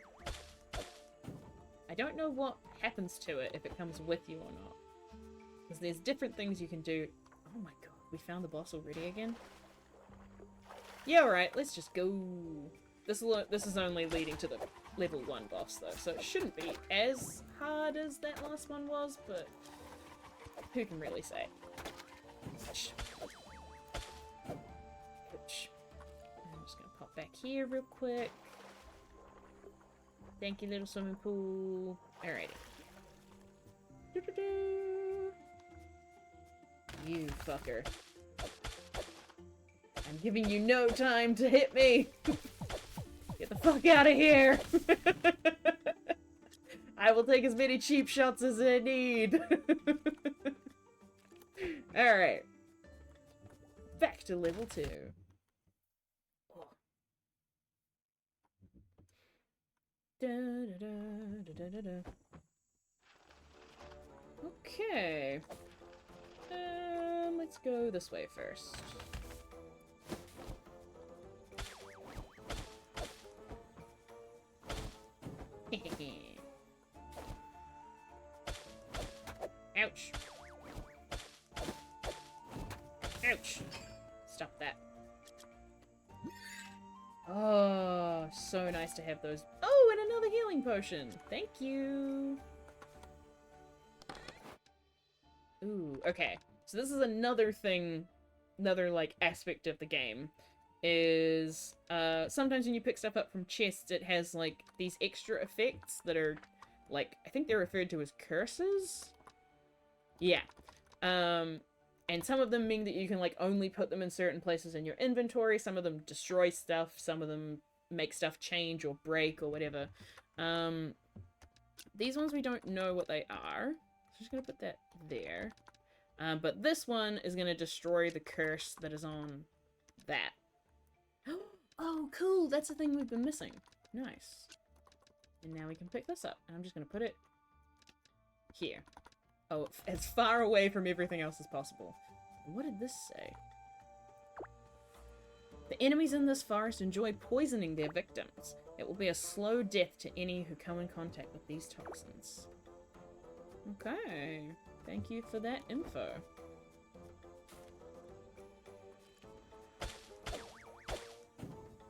I don't know what happens to it if it comes with you or not, because there's different things you can do. Oh my god, we found the boss already again? Yeah, alright, let's just go. This is only leading to the level 1 boss, though, so it shouldn't be as hard as that last one was, but who can really say? Ouch. Ouch. I'm just gonna pop back here real quick. Thank you, little swimming pool. Alrighty. Doo-doo-doo. You fucker. I'm giving you no time to hit me! Get the fuck out of here! I will take as many cheap shots as I need. Alright. Back to level 2. Da, da, da, da, da, da. Okay. Let's go this way first. Ouch. Ouch. Stop that. Oh, so nice to have those. Oh, and another healing potion. Thank you. Ooh, okay. So this is another thing, another, like, aspect of the game. Is, sometimes when you pick stuff up from chests, it has, like, these extra effects that are, like, I think they're referred to as curses? Yeah. And some of them mean that you can, like, only put them in certain places in your inventory. Some of them destroy stuff. Some of them make stuff change or break or whatever. These ones we don't know what they are. So I'm just gonna put that there. But this one is gonna destroy the curse that is on that. Oh, cool! That's the thing we've been missing. Nice. And now we can pick this up. And I'm just gonna put it here. Oh, as far away from everything else as possible. What did this say? The enemies in this forest enjoy poisoning their victims. It will be a slow death to any who come in contact with these toxins. Okay. Thank you for that info.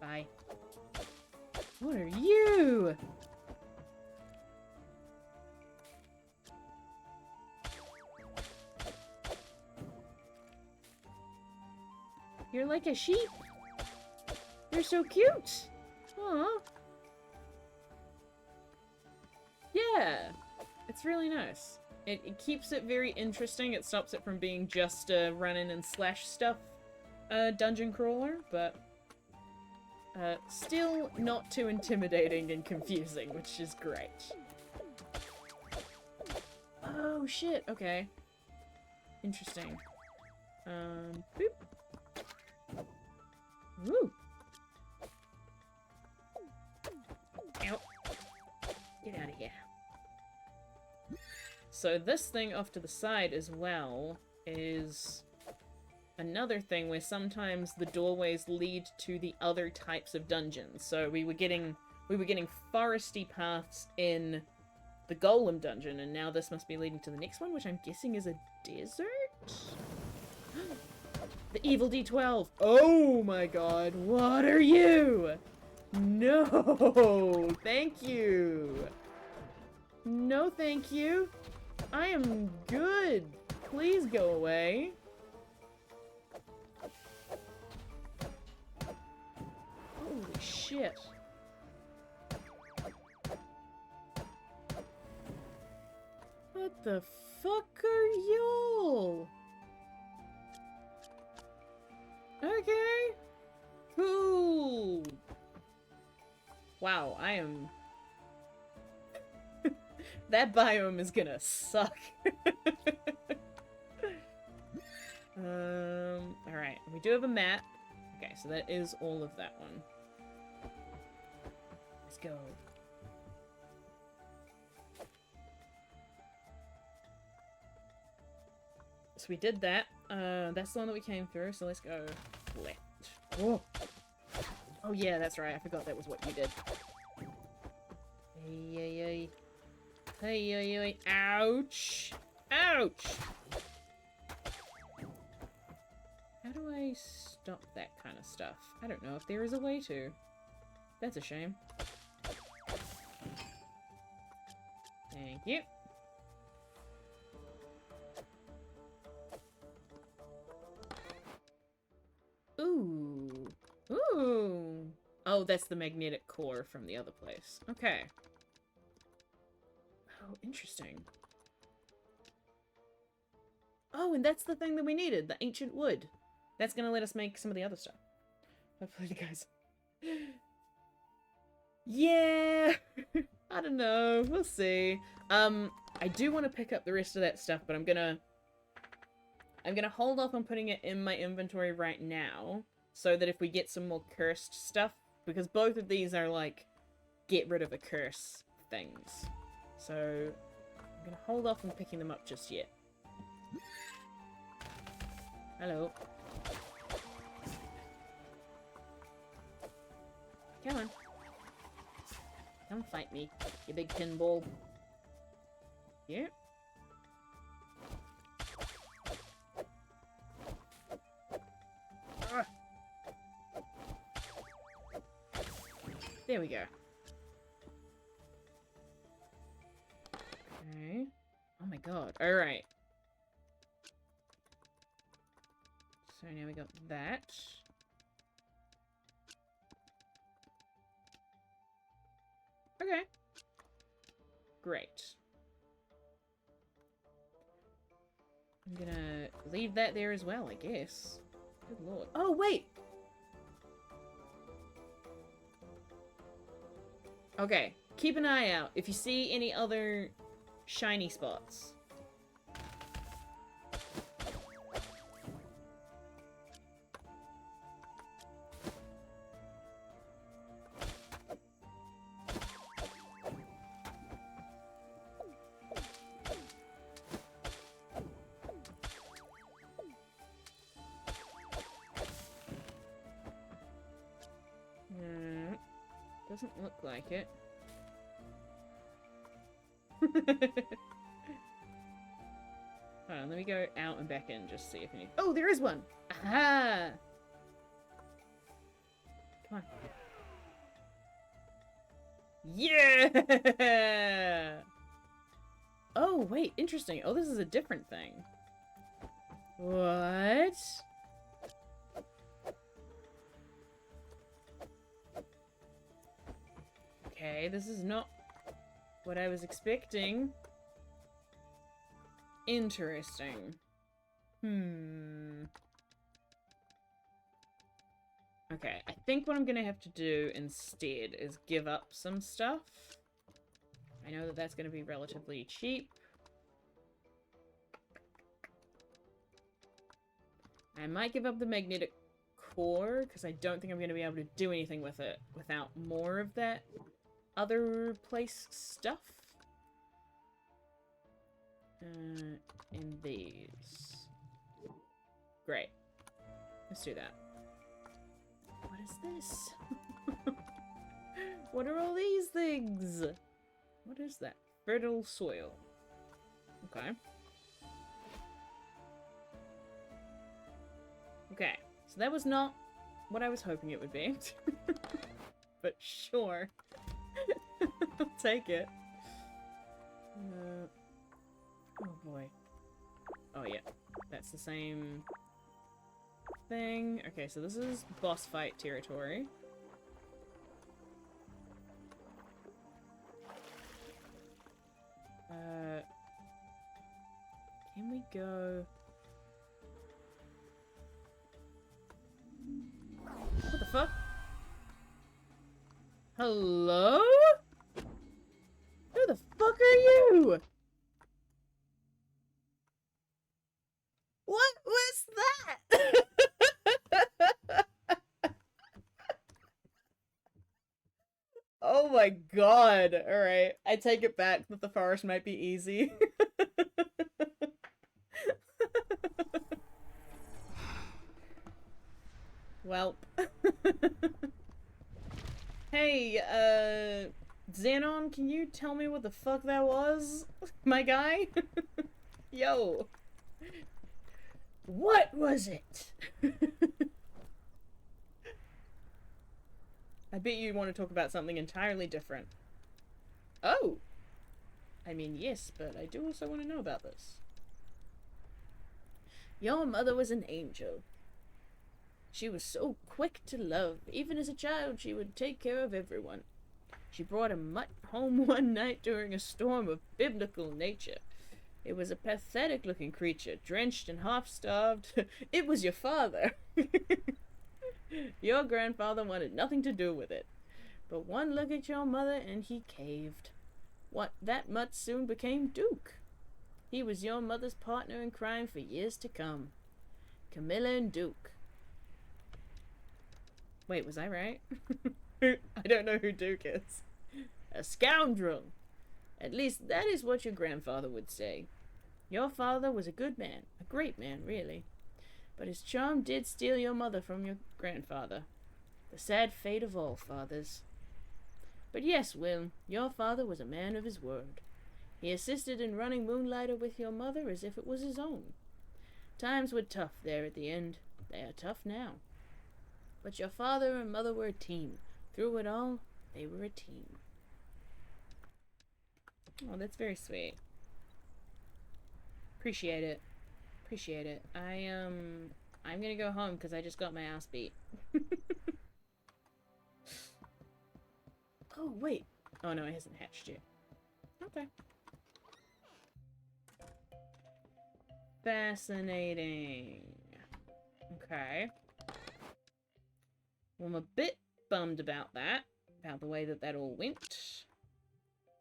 Bye. What are you? You're like a sheep. You're so cute. Aw. Yeah. It's really nice. It keeps it very interesting. It stops it from being just a run in and slash stuff dungeon crawler, but still not too intimidating and confusing, which is great. Oh shit, okay. Interesting. Boop. Woo! Ow. Get out of here. So this thing off to the side as well is another thing where sometimes the doorways lead to the other types of dungeons. So we were getting foresty paths in the Golem dungeon, and now this must be leading to the next one, which I'm guessing is a desert? The evil D12! Oh my god, what are you? No! Thank you! No thank you! I am good! Please go away! Holy shit. What the fuck are y'all? Okay. Cool. Wow, I am That biome is gonna suck. Alright, we do have a map. Okay, so that is all of that one. Let's go. So we did that. That's the one that we came through, so let's go left. Oh. Oh yeah, that's right. I forgot that was what you did. Hey, hey, hey. Hey, hey, hey. Ouch! Ouch! How do I stop that kind of stuff? I don't know if there is a way to. That's a shame. Thank you. Ooh. Ooh. Oh, that's the magnetic core from the other place. Okay. Oh, interesting. Oh, and that's the thing that we needed, the ancient wood. That's gonna let us make some of the other stuff. Hopefully you guys... Yeah! I don't know. We'll see. I do want to pick up the rest of that stuff, but I'm gonna hold off on putting it in my inventory right now, so that if we get some more cursed stuff, because both of these are like, get rid of a curse things. So, I'm gonna hold off on picking them up just yet. Hello. Come on. Come fight me, you big pinball. Yeah. There we go. Okay. Oh my god. Alright. So now we got that. Okay. Great. I'm gonna leave that there as well, I guess. Good lord. Oh, wait! Okay, keep an eye out if you see any other shiny spots. Doesn't look like it. Hold on, let me go out and back in, just see if any... Oh, there is one! Aha! Come on. Yeah! Oh, wait, interesting. Oh, this is a different thing. What? Okay, this is not what I was expecting. Interesting. Okay, I think what I'm gonna have to do instead is give up some stuff. I know that that's gonna be relatively cheap. I might give up the magnetic core, because I don't think I'm gonna be able to do anything with it without more of that other place stuff. And these. Great. Let's do that. What is this? What are all these things? What is that? Fertile soil. Okay. Okay. So that was not what I was hoping it would be. But sure. I'll take it. Oh boy. Oh yeah. That's the same thing. Okay, so this is boss fight territory. Can we go... What the fuck? Hello? Who the fuck are you? Oh my god. Alright. I take it back that the forest might be easy. Welp. Hey, Xenon, can you tell me what the fuck that was? My guy? Yo. What was it? I bet you want to talk about something entirely different. Oh! I mean, yes, but I do also want to know about this. Your mother was an angel. She was so quick to love. Even as a child, she would take care of everyone. She brought a mutt home one night during a storm of biblical nature. It was a pathetic-looking creature, drenched and half-starved. It was your father. Your grandfather wanted nothing to do with it. But one look at your mother and he caved. That mutt soon became Duke. He was your mother's partner in crime for years to come. Camilla and Duke. Wait, was I right? I don't know who Duke is. A scoundrel. At least that is what your grandfather would say. Your father was a good man, a great man, really. But his charm did steal your mother from your grandfather. The sad fate of all fathers. But yes, Will, your father was a man of his word. He assisted in running Moonlighter with your mother as if it was his own. Times were tough there at the end. They are tough now. But your father and mother were a team. Through it all, they were a team. Oh, that's very sweet. Appreciate it. Appreciate it. I'm gonna go home because I just got my ass beat. Oh, wait. Oh, no, it hasn't hatched yet. Okay. Fascinating. Okay. Well, I'm a bit bummed about that. About the way that that all went.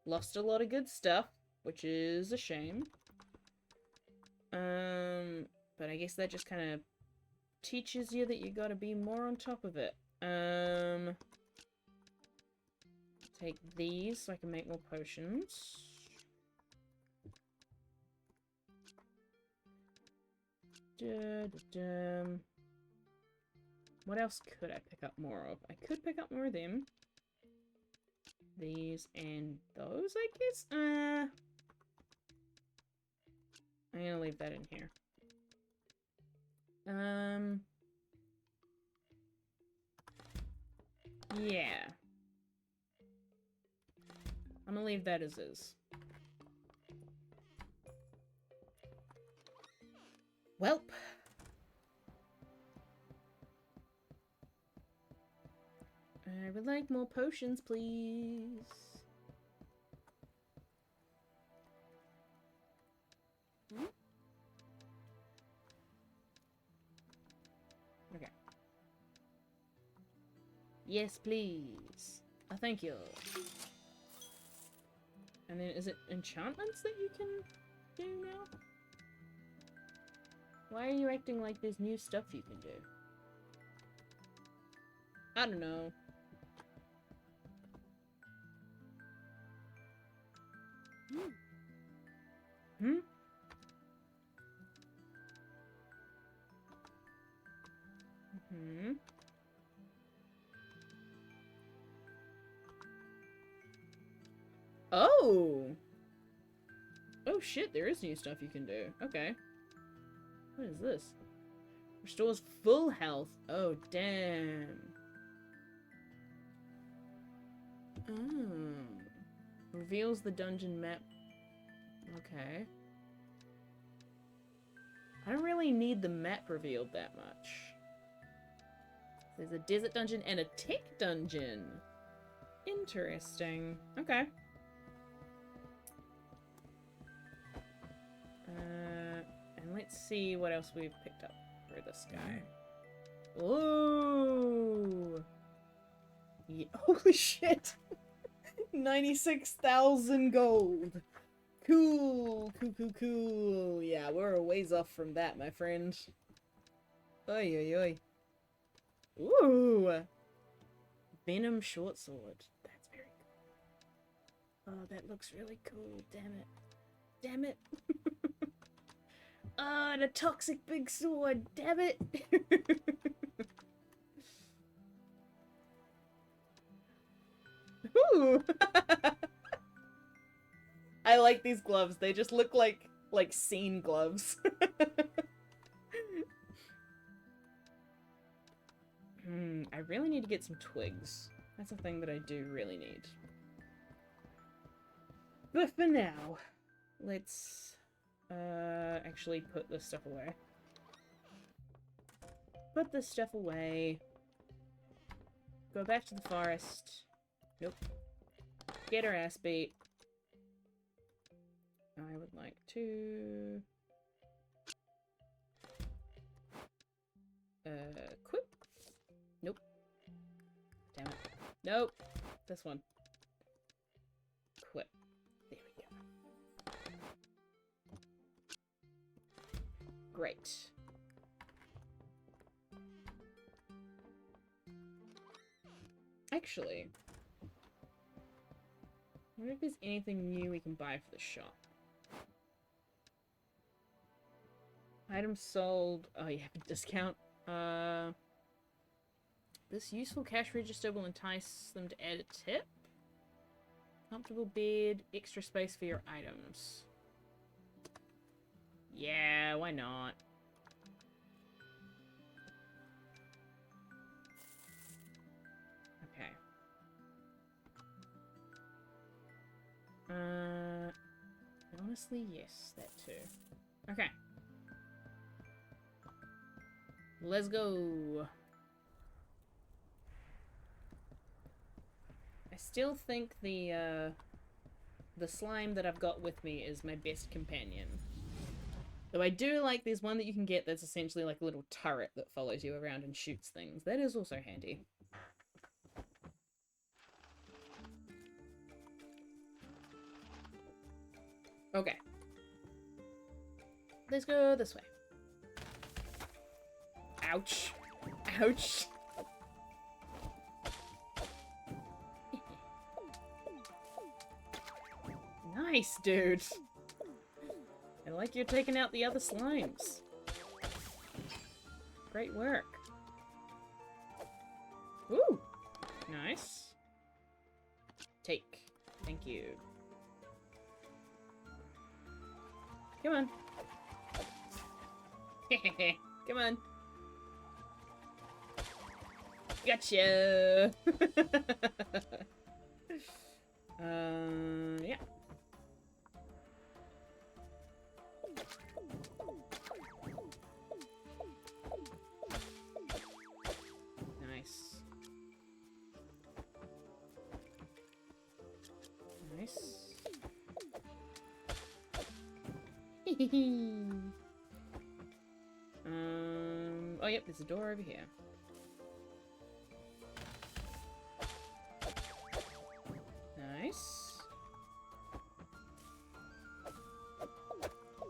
Lost a lot of good stuff, which is a shame. But I guess that just kind of teaches you that you gotta be more on top of it. Take these so I can make more potions. What else could I pick up more of? I could pick up more of them. These and those, I guess? I'm gonna leave that in here. Yeah. I'm gonna leave that as is. Welp. I would like more potions, please. Okay. Yes, please. Thank you. And then, is it enchantments that you can do now? Why are you acting like there's new stuff you can do? I don't know. Hmm? Mm-hmm. Oh! Oh shit, there is new stuff you can do. Okay. What is this? Restores full health. Oh, damn. Oh. Reveals the dungeon map. Okay. I don't really need the map revealed that much. There's a desert dungeon and a tech dungeon. Interesting. Okay. And let's see what else we've picked up for this guy. Ooh. Yeah. Holy shit. 96,000 gold. Cool. Cool, cool, cool. Yeah, we're a ways off from that, my friend. Oi, oi, oi. Ooh. Venom short sword. That's very good. Oh, that looks really cool. Damn it. Damn it. Ah, and a toxic big sword. Damn it. Ooh. I like these gloves. They just look like scene gloves. I really need to get some twigs. That's a thing that I do really need. But for now, let's actually put this stuff away. Put this stuff away. Go back to the forest. Nope. Get her ass beat. I would like to... Equip? Nope. Damn it. Nope. This one. Equip. There we go. Great. Actually, I wonder if there's anything new we can buy for the shop. Items sold. Oh, you have a discount. This useful cash register will entice them to add a tip. Comfortable bed, extra space for your items. Yeah, why not? Okay. Honestly, yes, that too. Okay. Let's go. I still think the slime that I've got with me is my best companion. Though I do like there's one that you can get that's essentially like a little turret that follows you around and shoots things. That is also handy. Okay. Let's go this way. Ouch. Ouch. Nice, dude. I like you're taking out the other slimes. Great work. Ooh. Nice. Take. Thank you. Come on. Come on. Gotcha. Yeah. Nice. Nice. Oh yep, there's a door over here. Nice.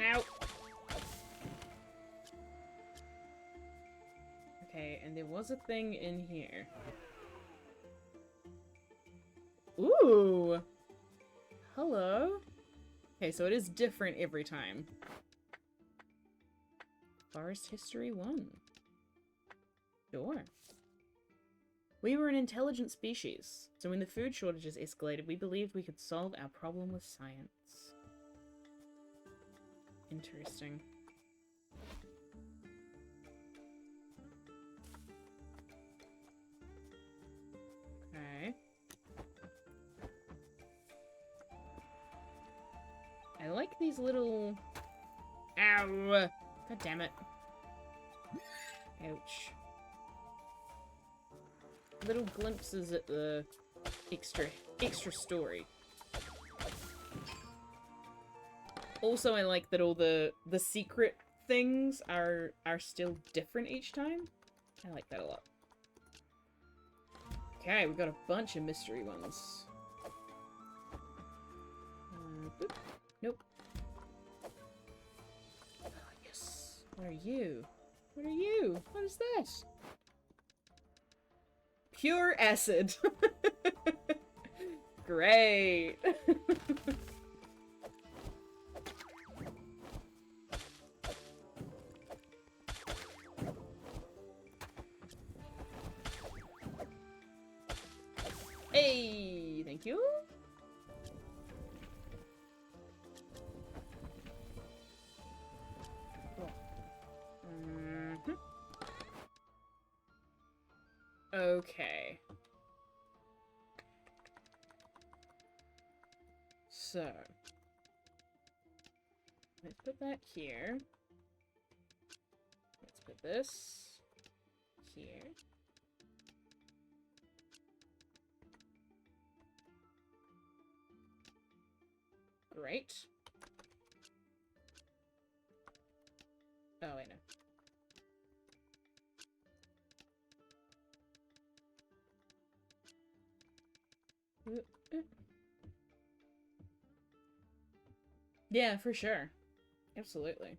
Ow! Okay, and there was a thing in here. Ooh! Hello? Okay, so it is different every time. Forest History 1. Sure. We were an intelligent species, so when the food shortages escalated, we believed we could solve our problem with science. Interesting. Okay. I like these little... Ow! God damn it. Ouch. Little glimpses at the extra story. Also, I like that all the secret things are still different each time. I like that a lot. Okay, we've got a bunch of mystery ones. Boop. Nope. Oh, yes. What are you? What are you? What is that? Pure acid. Great! Hey! Thank you! Mhm. Okay. So. Let's put that here. Let's put this here. Great. Oh, wait, no. Yeah, for sure. Absolutely.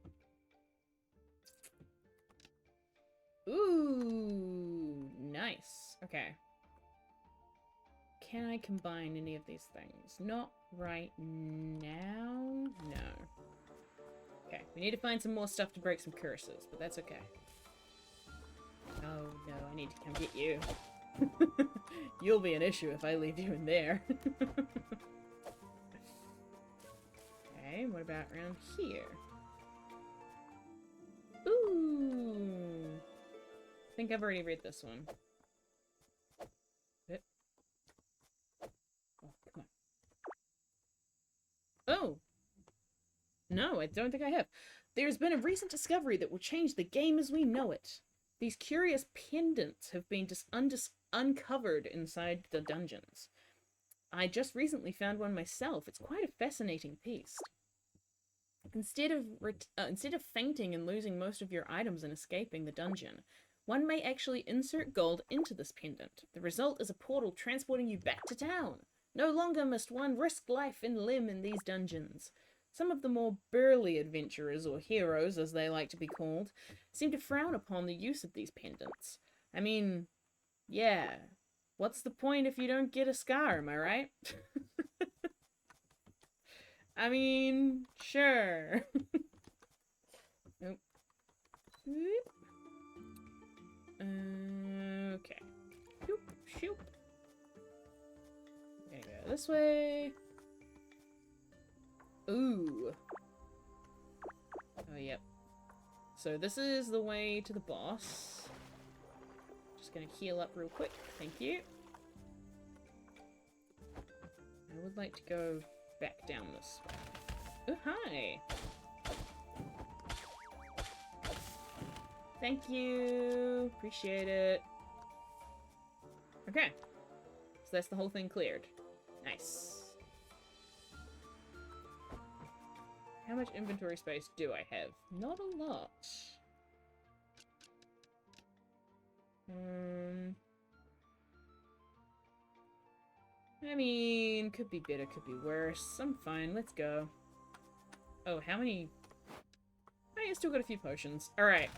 Ooh, nice. Okay. Can I combine any of these things? Not right now. No. Okay, we need to find some more stuff to break some curses, but that's okay. Oh no, I need to come get you. You'll be an issue if I leave you in there. Okay, what about around here? Ooh! I think I've already read this one. Oh, come on. Oh! No, I don't think I have. There's been a recent discovery that will change the game as we know it. These curious pendants have been uncovered inside the dungeons. I just recently found one myself. It's quite a fascinating piece. Instead of fainting and losing most of your items and escaping the dungeon, one may actually insert gold into this pendant. The result is a portal transporting you back to town. No longer must one risk life and limb in these dungeons. Some of the more burly adventurers, or heroes as they like to be called, seem to frown upon the use of these pendants. I mean, yeah, what's the point if you don't get a scar, am I right? I mean, sure. Nope. Okay. Shoop, shoop. Gonna go this way. Ooh. Oh, yep. So this is the way to the boss. Just gonna heal up real quick. Thank you. I would like to go back down this way. Oh, hi! Thank you! Appreciate it. Okay. So that's the whole thing cleared. Nice. How much inventory space do I have? Not a lot. I mean, could be better, could be worse. I'm fine, let's go. Oh, how many? I still got a few potions. Alright.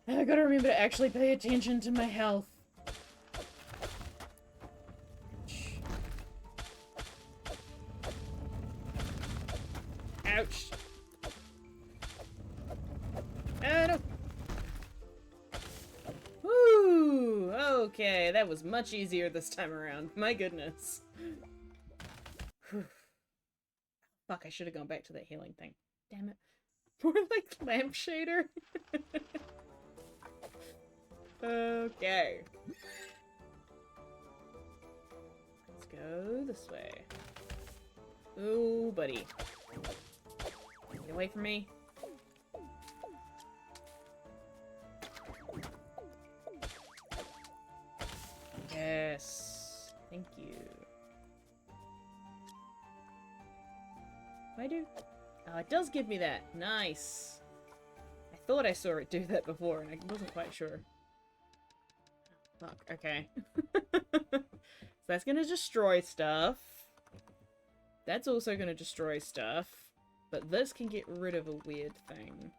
I gotta remember to actually pay attention to my health. Ouch. Ah, no. Woo! Okay, that was much easier this time around. My goodness. Fuck, I should have gone back to that healing thing. Damn it. More like lampshader. Okay. Let's go this way. Ooh, buddy. Get away from me. Yes. Thank you. I do? Oh, it does give me that. Nice. I thought I saw it do that before, and I wasn't quite sure. Fuck, okay. So that's gonna destroy stuff. That's also gonna destroy stuff. But this can get rid of a weird thing.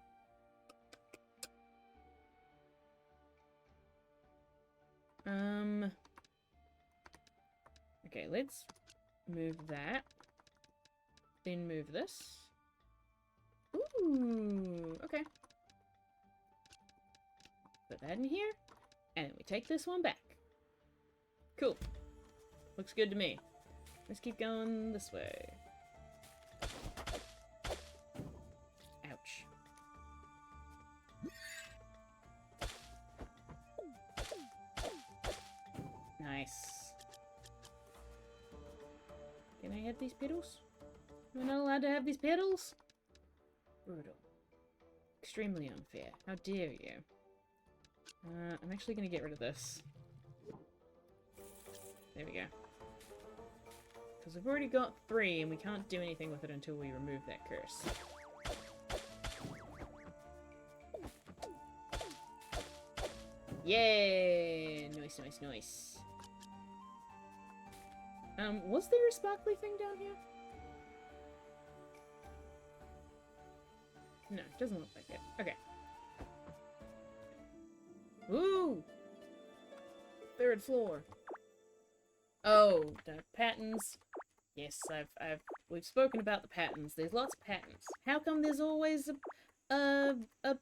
Okay, let's move that. Then move this. Ooh, okay. Put that in here. And then we take this one back. Cool. Looks good to me. Let's keep going this way. Ouch. Nice. Can I have these petals? Am I not allowed to have these petals? Brutal. Extremely unfair. How dare you? I'm actually gonna get rid of this. There we go. Because we've already got 3 and we can't do anything with it until we remove that curse. Yay! Nice, nice, nice. Was there a sparkly thing down here? No, it doesn't look like it. Okay. Ooh! 3rd floor. Oh, the patterns. Yes, we've spoken about the patterns. There's lots of patterns. How come there's always a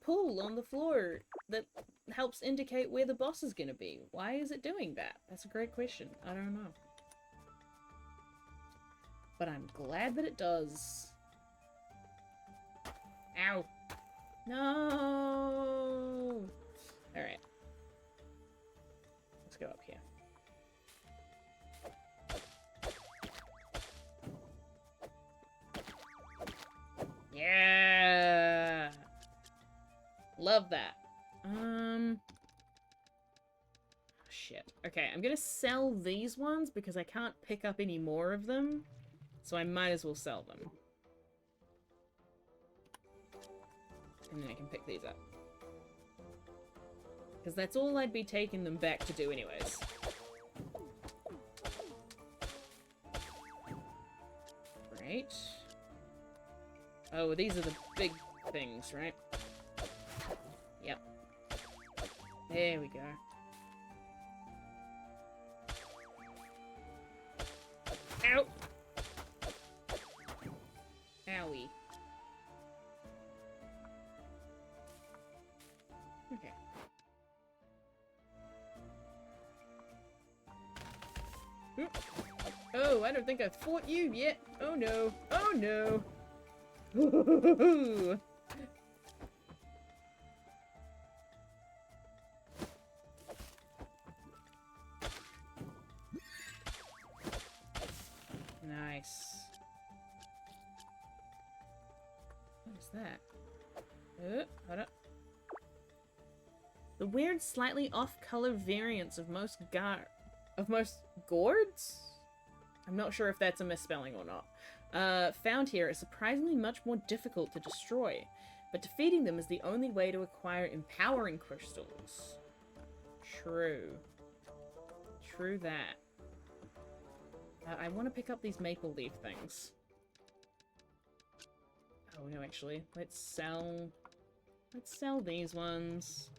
pool on the floor that helps indicate where the boss is gonna be? Why is it doing that? That's a great question. I don't know. But I'm glad that it does. Ow. No! Alright. Let's go up here. Yeah! Love that. Shit. Okay, I'm gonna sell these ones because I can't pick up any more of them. So I might as well sell them. And then I can pick these up. Because that's all I'd be taking them back to do anyways. Right. Oh, these are the big things, right? Yep. There we go. Ow! Owie. Okay. Oop. Oh, I don't think I've fought you yet. Oh no. Oh no. Nice. What is that? Hold up. The weird, slightly off-color variants of most gourds? I'm not sure if that's a misspelling or not. Found here are surprisingly much more difficult to destroy, but defeating them is the only way to acquire empowering crystals. True. True that. I want to pick up these maple leaf things. Oh no, actually, let's sell these ones.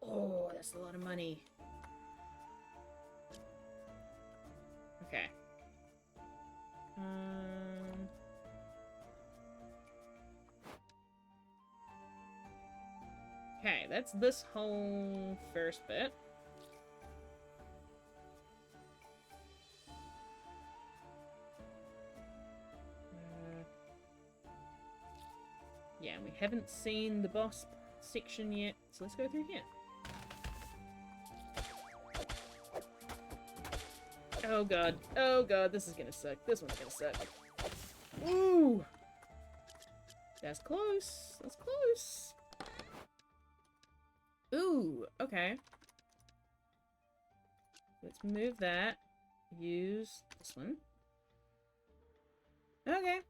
Oh, that's a lot of money. Okay. Okay, that's this whole first bit. Yeah, we haven't seen the boss section yet, so let's go through here. Oh god, this is gonna suck. This one's gonna suck. Ooh! That's close. That's close. Ooh, okay. Let's move that. Use this one. Okay.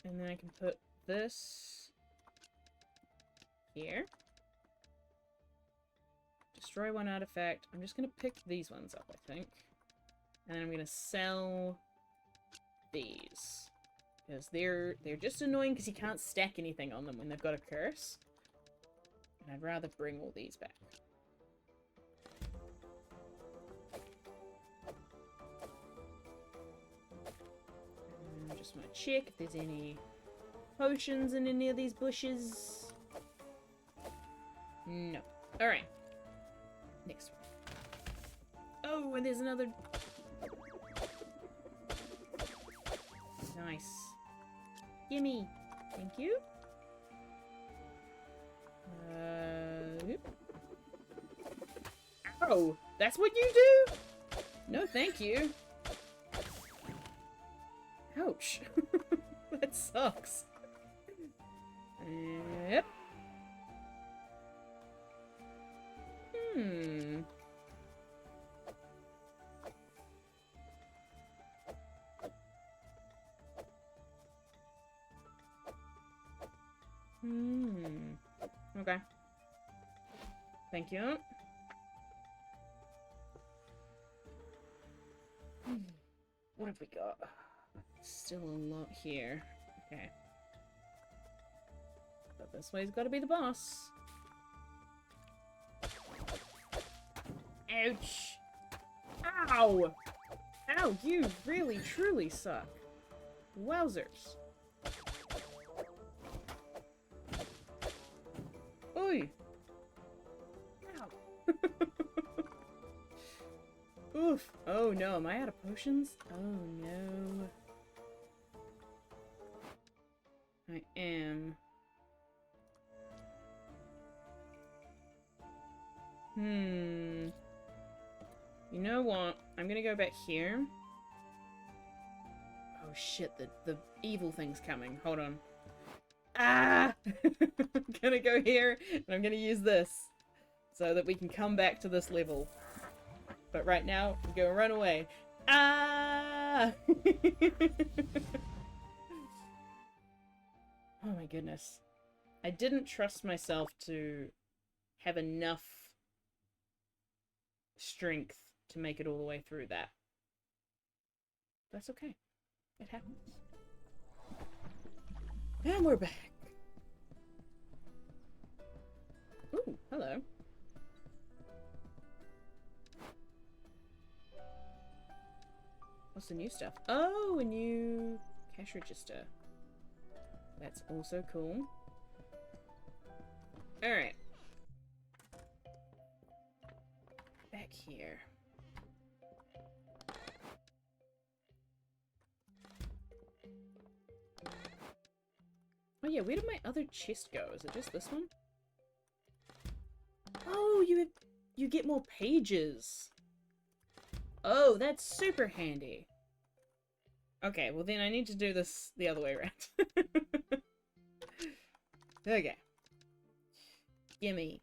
And then I can put this here. Destroy one artifact. I'm just gonna pick these ones up, I think. And I'm gonna sell these. Because they're just annoying because you can't stack anything on them when they've got a curse. And I'd rather bring all these back. just want to check if there's any potions in any of these bushes. No. Alright. Next one. Oh, and there's another... Nice. Gimme. Thank you. Oh, that's what you do? No, thank you. Ouch. That sucks. Yep. Hmm. Okay. Thank you. What have we got? Still a lot here. Okay. But this way's gotta be the boss. Ouch! Ow! Ow, you really truly suck. Wowzers. Oi! Ow! Oof! Oh no, am I out of potions? Oh no. I am. You know what? I'm gonna go back here. Oh shit, the evil thing's coming. Hold on. Ah! I'm gonna go here, and I'm gonna use this. So that we can come back to this level. But right now, I'm gonna run away. Ah! Oh my goodness. I didn't trust myself to have enough strength to make it all the way through that. That's okay. It happens. And we're back. Ooh, hello. What's the new stuff? Oh, a new cash register. That's also cool. Alright. Back here. Oh yeah, where did my other chest go? Is it just this one? Oh, you get more pages. Oh, that's super handy. Okay, well then I need to do this the other way around. Okay. Gimme.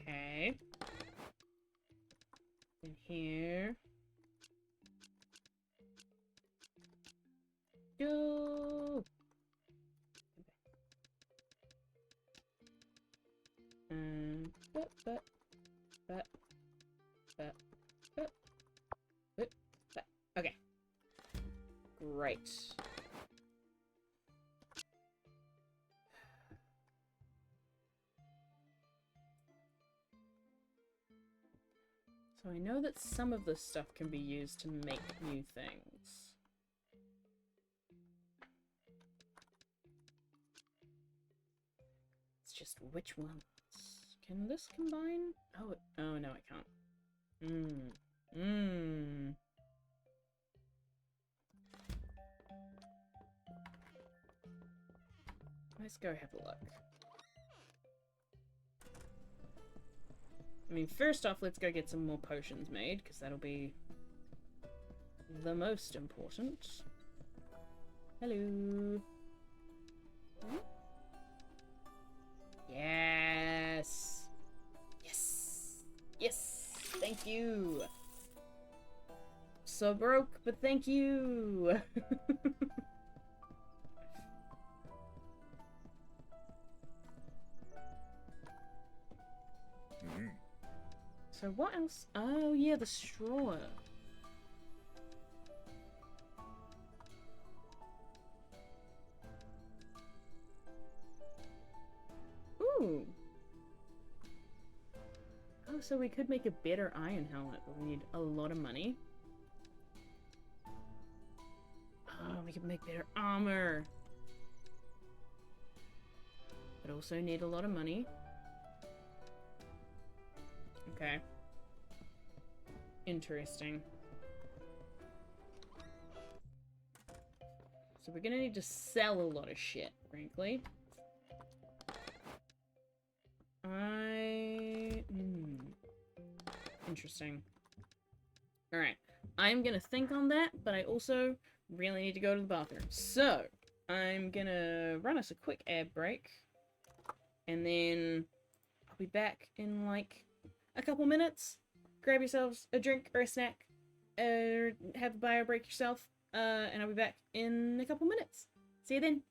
Okay. In here. Go. Okay. Great. So I know that some of this stuff can be used to make new things. It's just which ones? Can this combine? Oh, oh no, I can't. Let's go have a look. I mean, first off, let's go get some more potions made, because that'll be the most important. Hello. Yes. Yes. Yes. Thank you. So broke, but thank you. So what else? Oh yeah, the straw. Ooh. Oh, so we could make a better iron helmet, but we need a lot of money. Oh, we could make better armor. But also need a lot of money. Okay. Interesting. So we're gonna need to sell a lot of shit, frankly. Interesting. Alright. I'm gonna think on that, but I also really need to go to the bathroom. So, I'm gonna run us a quick ad break. And then I'll be back in like a couple minutes. Grab yourselves a drink or a snack. Have a bio break yourself. And I'll be back in a couple minutes. See you then.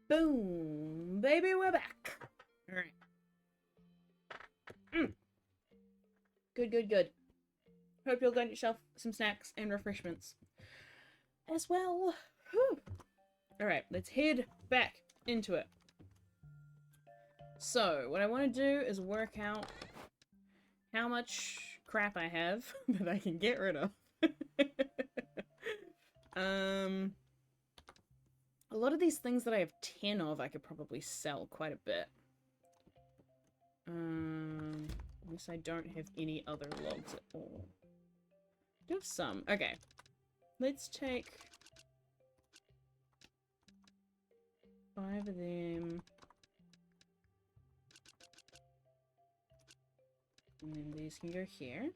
Boom! Baby, we're back! Alright. Good, good, good. Hope you'll get yourself some snacks and refreshments as well. Alright, let's head back into it. So, what I want to do is work out how much crap I have that I can get rid of. A lot of these things that I have 10 of, I could probably sell quite a bit. I guess I don't have any other logs at all. I do have some. Okay. Let's take 5 of them. And then these can go here.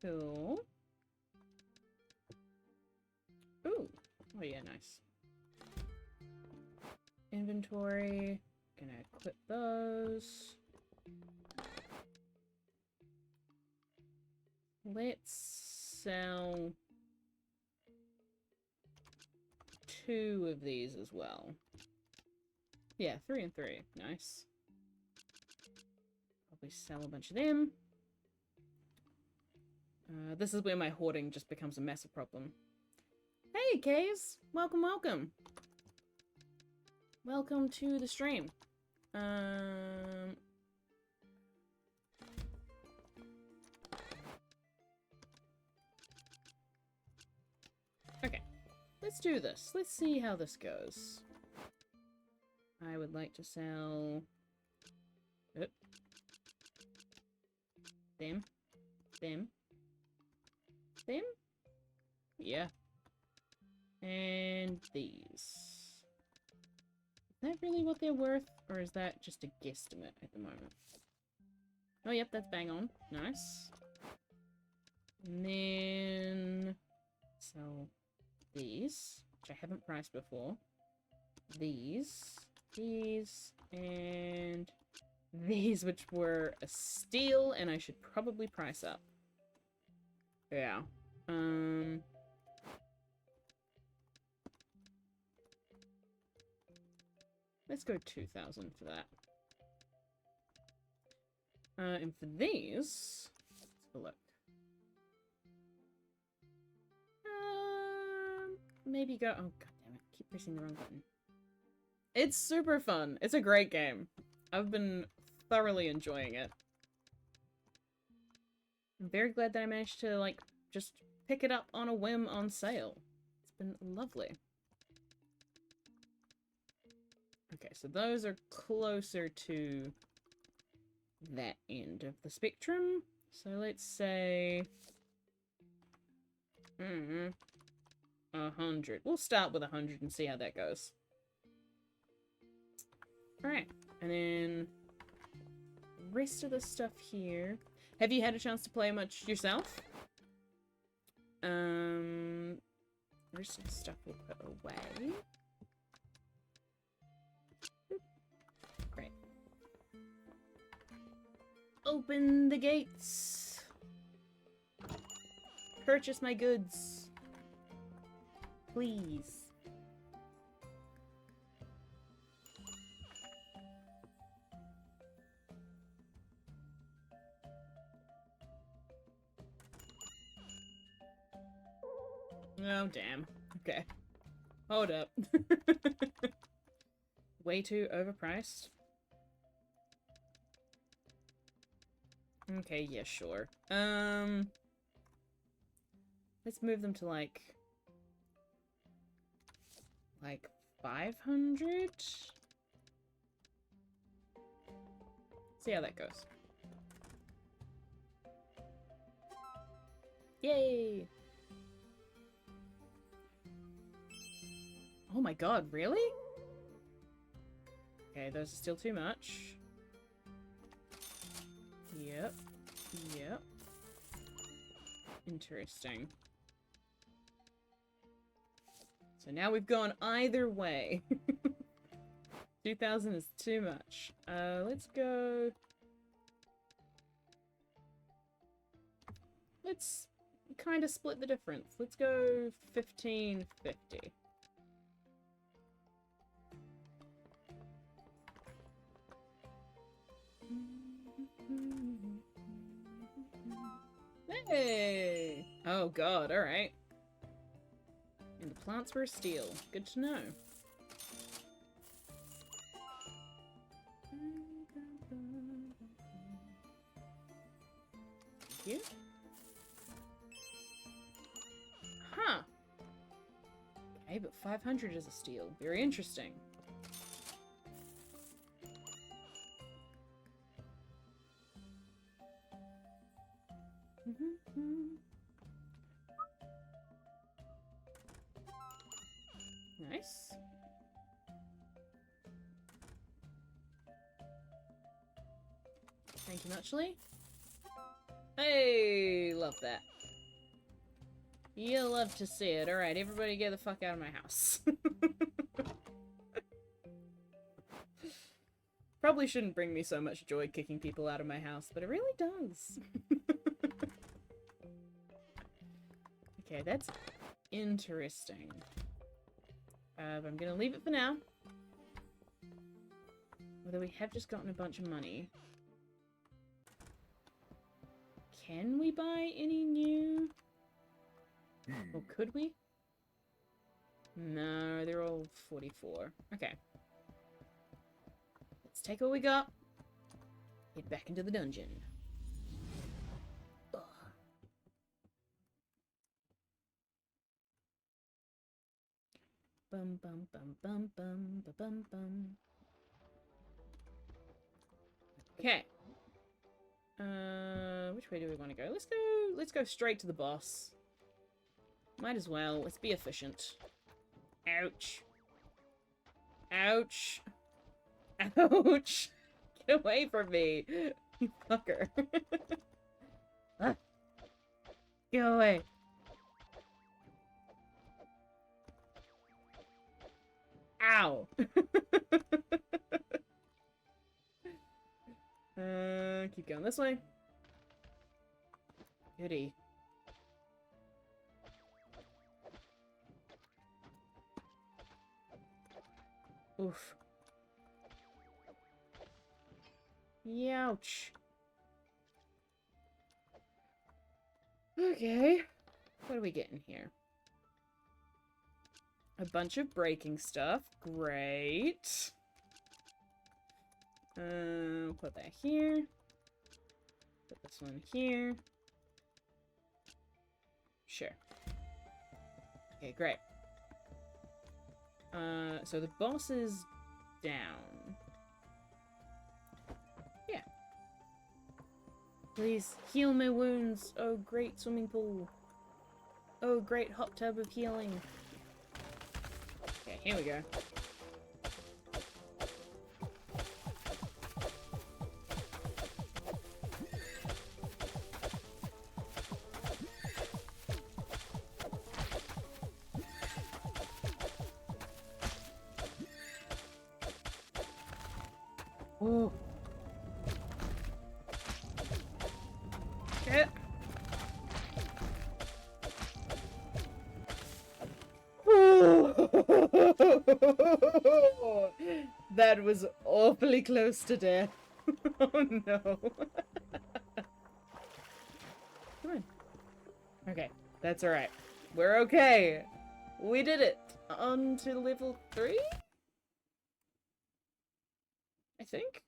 Cool. Ooh. Oh yeah, nice. Inventory. Gonna equip those. Let's sell 2 of these as well. Yeah, 3 and 3. Nice. Probably sell a bunch of them. This is where my hoarding just becomes a massive problem. Hey, Kays! Welcome, welcome! Welcome to the stream. Okay, let's do this. Let's see how this goes. I would like to sell... Oh. Them. Them. Them? Yeah. And these. Is that really what they're worth? Or is that just a guesstimate at the moment? Oh, yep, that's bang on. Nice. And then... sell these, which I haven't priced before. These. These. And... these, which were a steal, and I should probably price up. Yeah. Let's go 2,000 for that. And for these, let's have a look. Maybe go. Oh, god damn it! Keep pressing the wrong button. It's super fun. It's a great game. I've been thoroughly enjoying it. I'm very glad that I managed to, like, just pick it up on a whim on sale. It's been lovely. Okay, so those are closer to that end of the spectrum. So let's say... 100. We'll start with 100 and see how that goes. Alright, and then... the rest of the stuff here... Have you had a chance to play much yourself? There's some stuff we'll put away. Great. Open the gates. Purchase my goods. Please. Oh, damn. Okay. Hold up. Way too overpriced. Okay, yeah, sure. Let's move them to, like 500? See how that goes. Yay! Oh my god, really? Okay, those are still too much. Yep. Yep. Interesting. So now we've gone either way. 2,000 is too much. Let's go... Let's kind of split the difference. Let's go 1,550. Hey! Oh god, alright. And the plants were steel. Good to know. Thank you. Huh. Okay, but 500 is a steal. Very interesting. Nice. Thank you muchly. Hey, love that. You love to see it. Alright, everybody get the fuck out of my house. Probably shouldn't bring me so much joy kicking people out of my house, but it really does. Okay, that's interesting. I'm gonna leave it for now. Although we have just gotten a bunch of money. Can we buy any new? Or could we? No, they're all 44. Okay. Let's take what we got. Head back into the dungeon. Ugh. Bum bum bum bum bum ba bum bum. Okay. Which way do we want to go? Let's go straight to the boss. Might as well. Let's be efficient. Ouch. Ouch. Ouch. Get away from me. You fucker. Ah. Go away. Ow. Keep going this way. Goody. Oof. Youch. Okay. What are we getting here? A bunch of breaking stuff. Great. Put that here. Put this one here. Sure. Okay, great. So the boss is down. Yeah. Please heal my wounds. Oh, great swimming pool. Oh, great hot tub of healing. Okay, here we go. Oh. Shit. That was awfully close to death. Oh no. Come on. Okay, that's alright. We're okay. We did it. On to level 3? I think?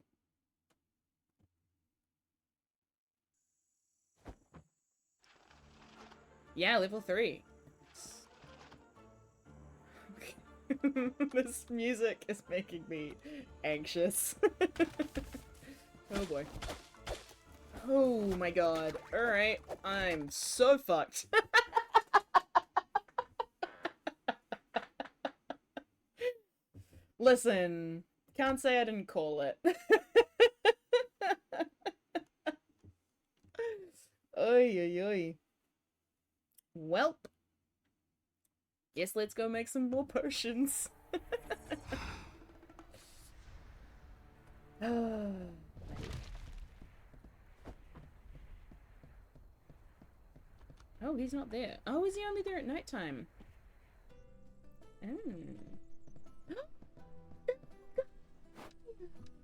Yeah, level 3. This music is making me anxious. Oh boy. Oh my god. Alright, I'm so fucked. Listen, can't say I didn't call it. Oy oy oy. Welp. Guess let's go make some more potions. Oh, he's not there. Oh, is he only there at nighttime? Oh.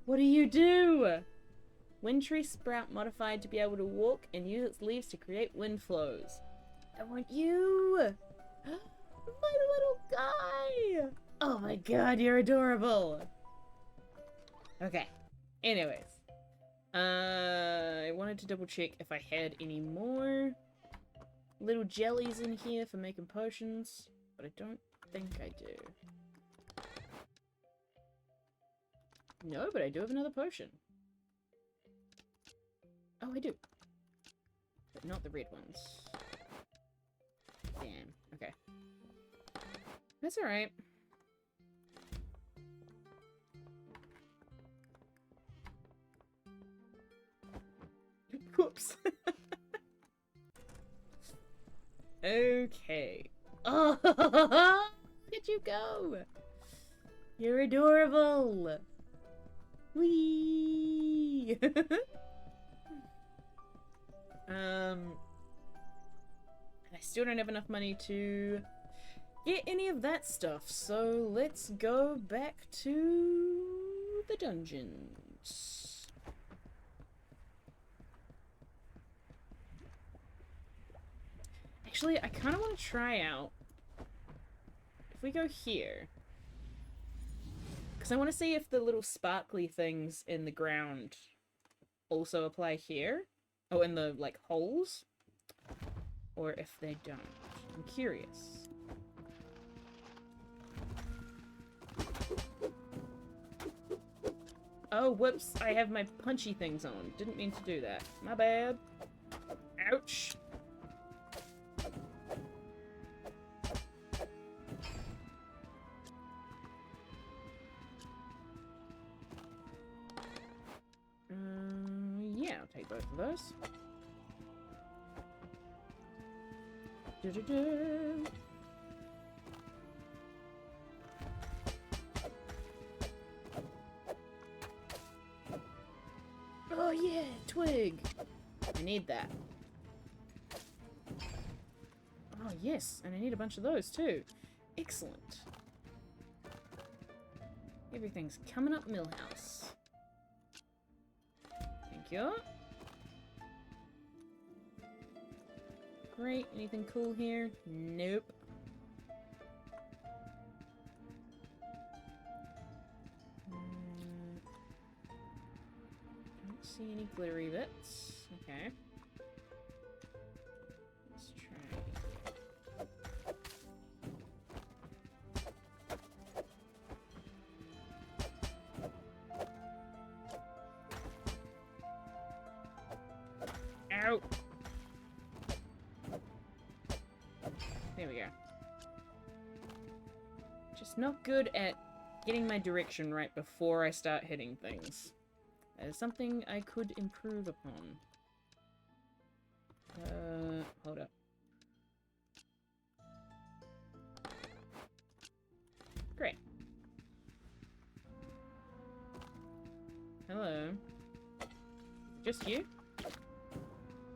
What do you do? Wind tree sprout modified to be able to walk and use its leaves to create wind flows. I want you! My little guy! Oh my god, you're adorable! Okay. Anyways. I wanted to double check if I had any more little jellies in here for making potions, but I don't think I do. No, but I do have another potion. Oh, I do. But not the red ones. Damn. Okay. That's alright. Whoops. Okay. Oh, look at you go. You're adorable. Whee! I still don't have enough money to get any of that stuff, so let's go back to the dungeons. Actually, I kind of want to try out... If we go here... Because I want to see if the little sparkly things in the ground also apply here. Oh, in the, like, holes. Or if they don't. I'm curious. Oh, whoops. I have my punchy things on. Didn't mean to do that. My bad. Ouch. Yeah, I'll take both of those. Du-du-du. Oh yeah, twig! I need that. Oh yes, and I need a bunch of those too. Excellent. Everything's coming up Millhouse. Thank you. Great. Anything cool here? Nope. Don't see any glittery bits. Okay. Let's try. Ow! There we go. Just not good at getting my direction right before I start hitting things. That is something I could improve upon. Hold up. Great. Hello. Just you?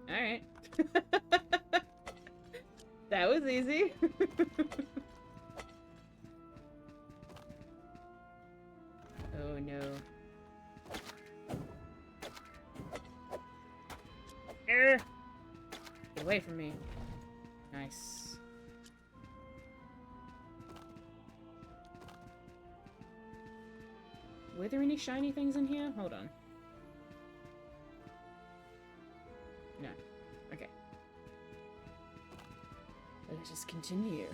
Alright. That was easy. Oh no. Get away from me. Nice. Were there any shiny things in here? Hold on. No. Okay. Let's just continue.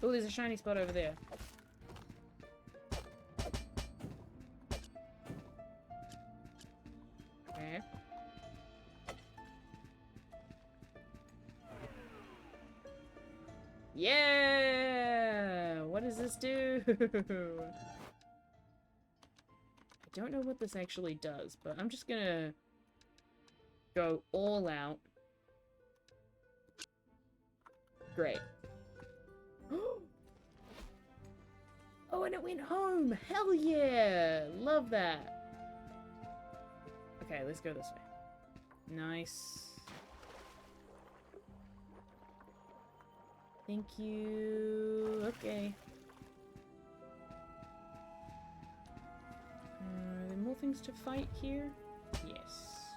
Oh, there's a shiny spot over there. Okay. Yeah! What does this do? I don't know what this actually does, but I'm just gonna go all out. Great. Oh, and it went home! Hell yeah! Love that! Okay, let's go this way. Nice. Thank you. Okay. Are there more things to fight here? Yes.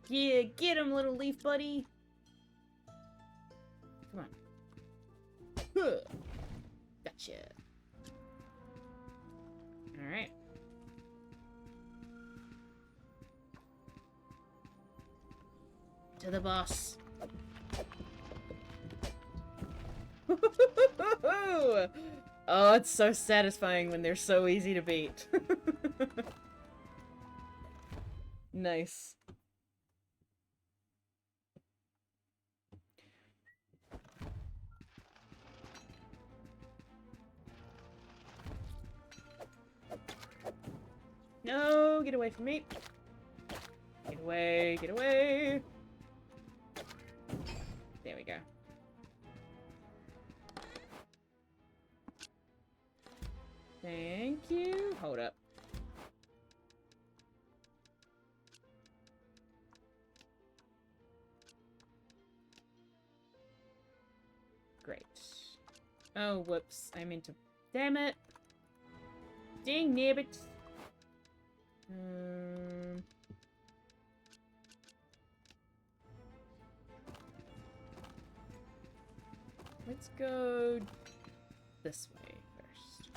Yeah, get him, little leaf buddy! Come on. Huh. Gotcha. Alright. To the boss. Oh, it's so satisfying when they're so easy to beat. Nice. No, get away from me. Get away, get away. There we go. Thank you. Hold up. Great. Oh, whoops. I meant to... Damn it. Dang nabbit. Um... Let's go this way first.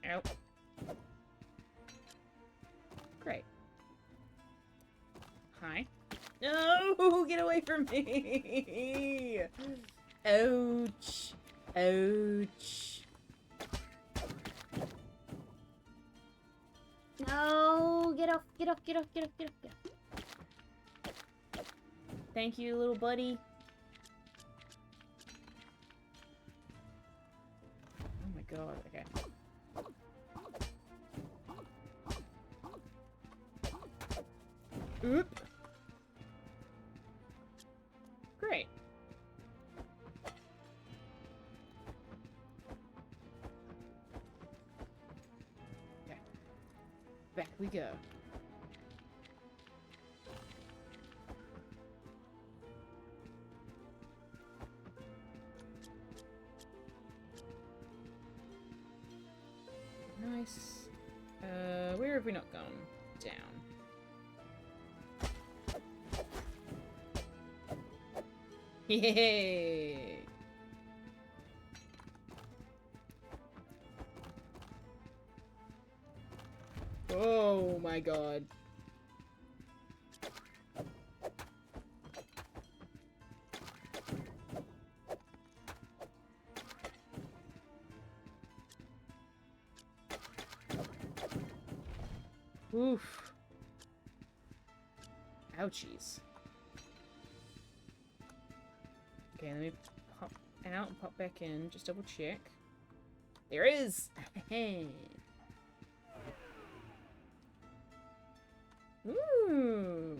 Ow. Great. Hi. No! Get away from me! Ouch. Ouch. No! Get off, get off, get off, get off, get off, get off. Thank you, little buddy. Oh my god, okay. Oop. Great. Okay. Back we go. Nice. Where have we not gone? Down. Yay! Oh my god. Oof. Ouchies. Okay, let me pop out and pop back in. Just double check. There is! Ooh!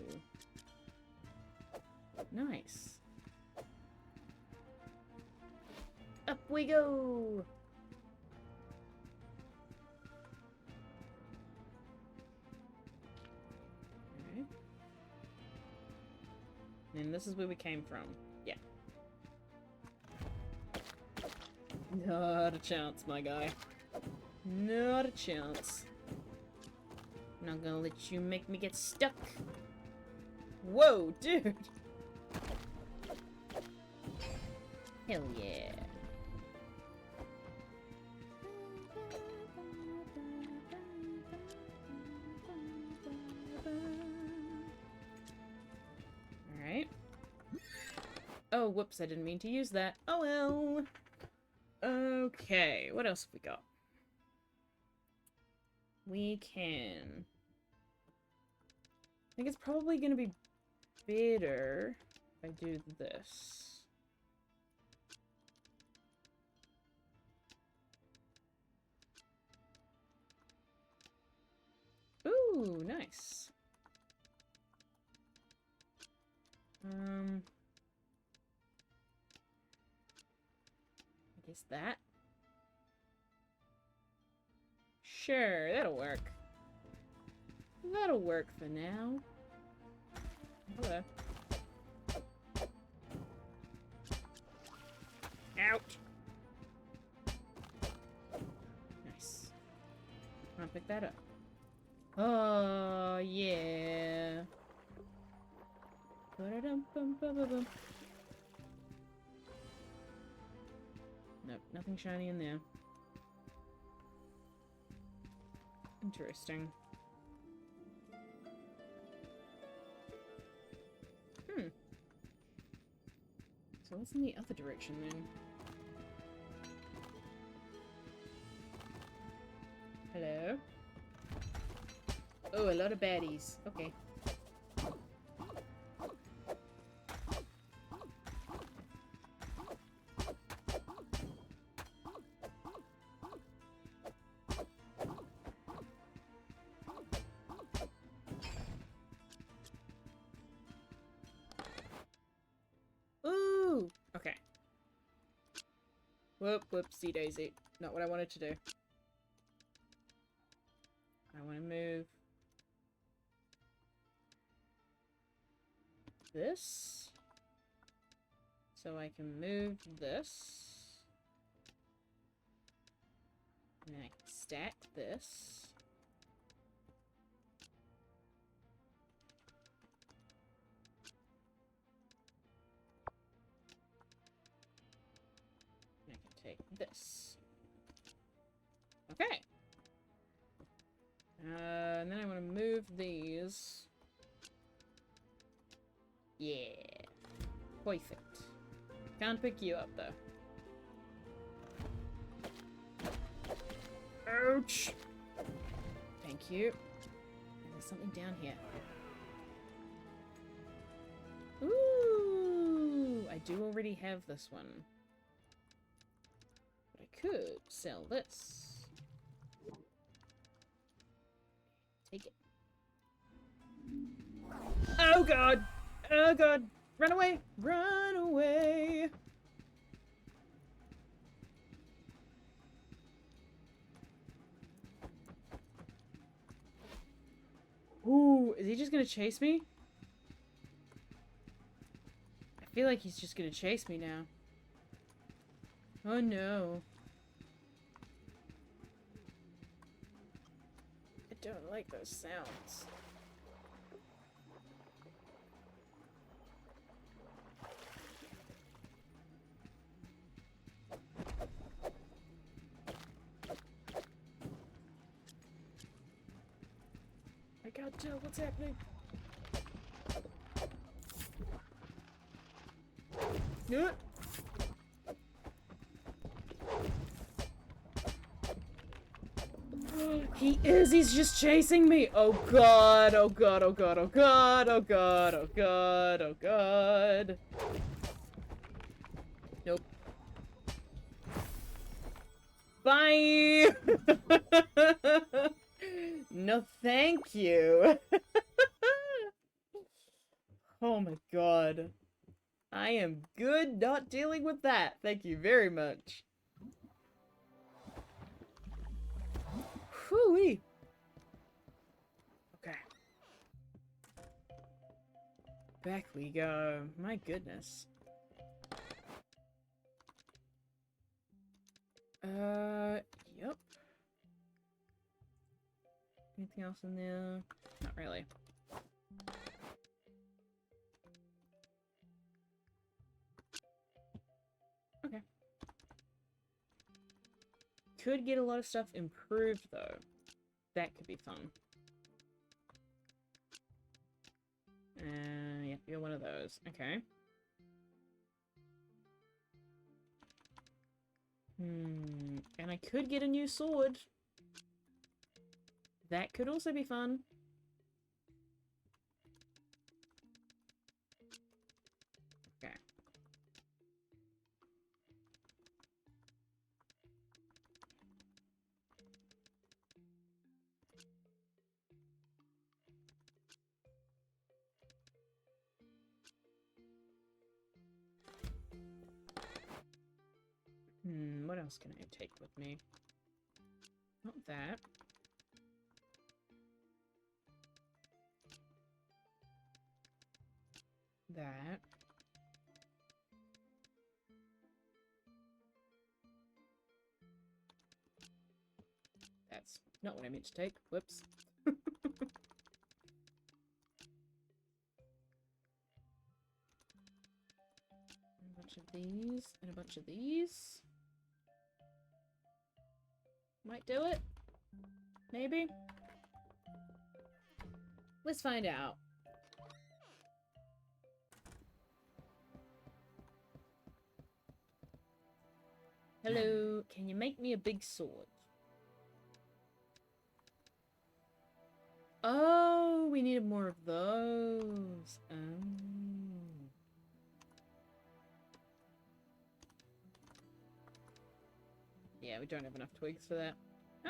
Nice. Up we go! Okay. And this is where we came from. Yeah. Not a chance, my guy. Not a chance. I'm not gonna let you make me get stuck. Whoa, dude! Hell yeah. Alright. Oh, whoops, I didn't mean to use that. Oh well. Okay, what else have we got? We can... I think it's probably gonna be better if I do this. Ooh, nice. I guess that. Sure, that'll work. That'll work for now. Hello. Ouch! Nice. I'll pick that up. Oh, yeah. Ba-da-dum-bum-ba-ba-bum. Nope, nothing shiny in there. Interesting. So what's in the other direction then? Hello? Oh, a lot of baddies. Okay. Ooh! Okay. Whoop, whoopsie daisy. Not what I wanted to do. I want to move this so I can move this. And then I can stack this. And I can take this. Okay. And then I want to move these. Yeah. Perfect. Can't pick you up, though. Ouch! Thank you. And there's something down here. Ooh! I do already have this one. But I could sell this. Take it. Oh god! Oh god! Run away! Run away! Ooh, is he just gonna chase me? I feel like he's just gonna chase me now. Oh no. I don't like those sounds. I can't tell what's happening. No. He is, he's just chasing me. Oh god, oh god, oh god, oh god, oh god, oh god, oh god. Nope. Bye! No, thank you. Oh my god. I am good not dealing with that. Thank you very much. Whew-wee. Okay. Back we go. My goodness. Yep. Anything else in there? Not really. Okay. Could get a lot of stuff improved, though. That could be fun. Yep, you're one of those. Okay. And I could get a new sword. That could also be fun. Okay. What else can I take with me? Not that. That. That's not what I meant to take. Whoops. A bunch of these and a bunch of these. Might do it. Maybe. Let's find out. Hello, can you make me a big sword? Oh, we needed more of those. Oh. Yeah, we don't have enough twigs for that.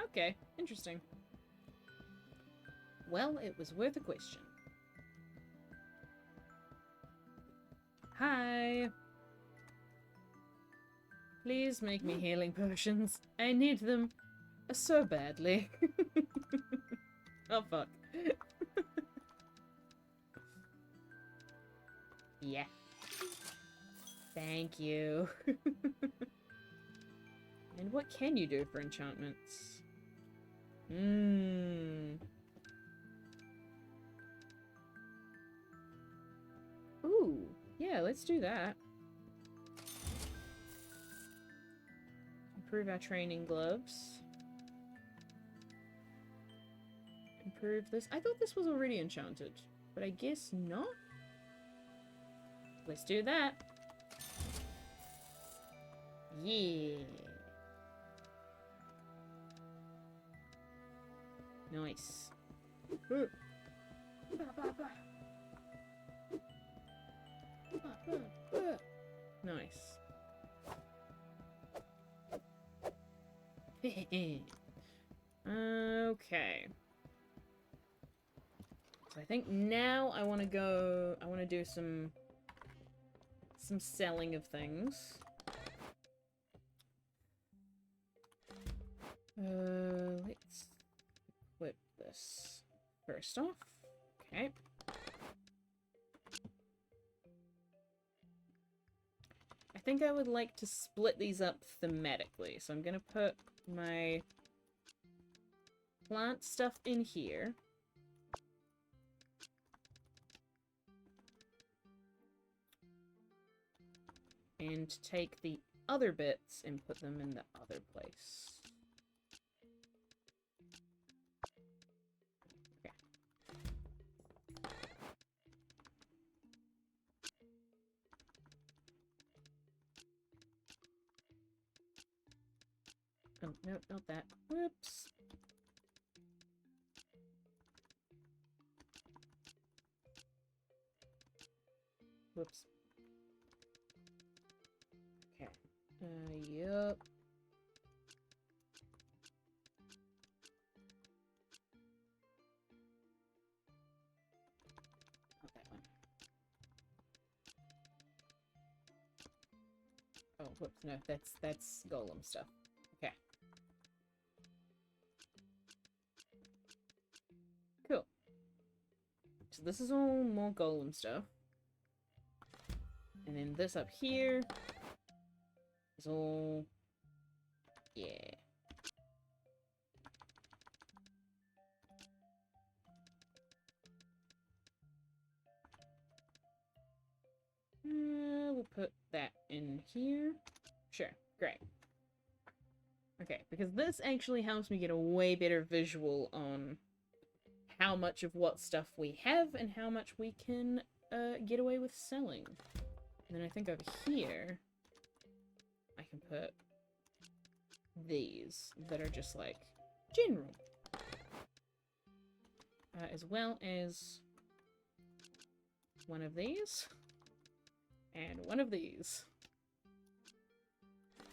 Okay, interesting. Well, it was worth a question. Hi! Please make me healing potions. I need them so badly. Oh, fuck. Yeah. Thank you. And what can you do for enchantments? Ooh, yeah, let's do that. Improve our training gloves. Improve this. I thought this was already enchanted, but I guess not. Let's do that. Yeah. Nice. Nice. Okay. So I think now I want to do some selling of things. Let's equip this first off. Okay. I think I would like to split these up thematically. So I'm going to put my plant stuff in here. And take the other bits and put them in the other place. Okay. Oh, no, not that. Whoops. Whoops. Okay. Yup. Not that one. Oh, whoops, no, that's golem stuff. Okay. Cool. So this is all more golem stuff. And then this up here is all... yeah. We'll put that in here. Sure, great. Okay, because this actually helps me get a way better visual on how much of what stuff we have and how much we can get away with selling. And then I think over here, I can put these that are just like general. As well as one of these and one of these.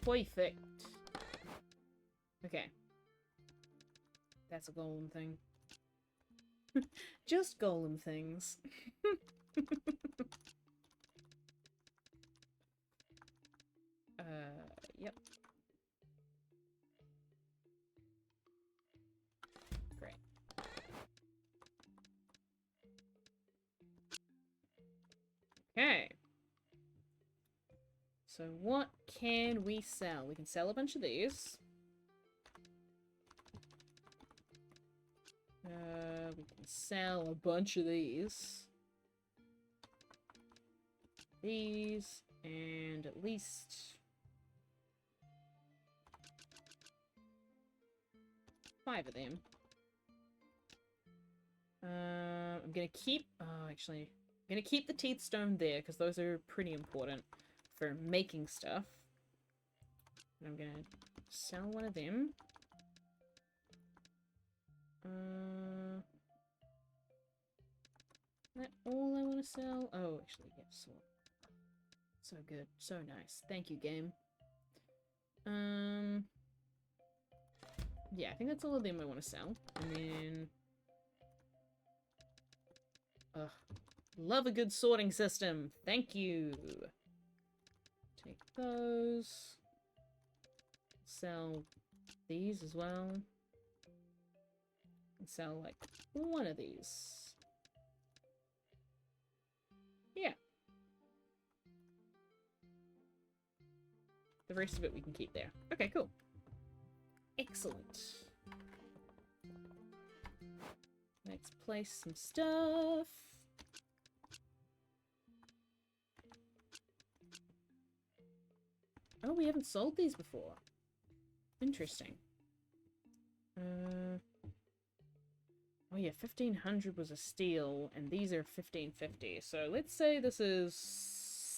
Perfect. Okay. That's a golem thing. Just golem things. Yep. Great. Okay. So what can we sell? We can sell a bunch of these. We can sell a bunch of these. These, and at least 5 of them. I'm gonna keep, actually, I'm gonna keep the teeth stone there, because those are pretty important for making stuff. And I'm gonna sell one of them. Is that all I want to sell? Oh, actually, yeah, sword. So good. So nice. Thank you, game. Yeah, I think that's all of them I want to sell. And then... ugh. Love a good sorting system. Thank you. Take those. Sell these as well. And sell, like, one of these. Yeah. The rest of it we can keep there. Okay, cool. Excellent. Let's place some stuff. Oh, we haven't sold these before. Interesting. Oh yeah, 1500 was a steal, and these are 1550. So let's say this is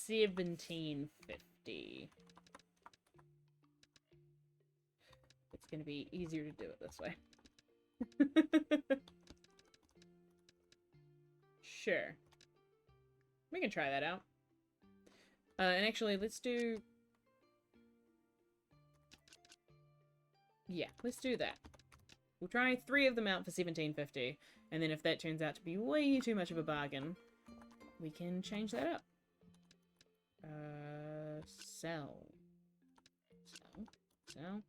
1750. It's gonna be easier to do it this way. Sure. We can try that out. And actually, let's do... Yeah, let's do that. We'll try 3 of them out for 1750, and then if that turns out to be way too much of a bargain, we can change that up. Sell. Sell.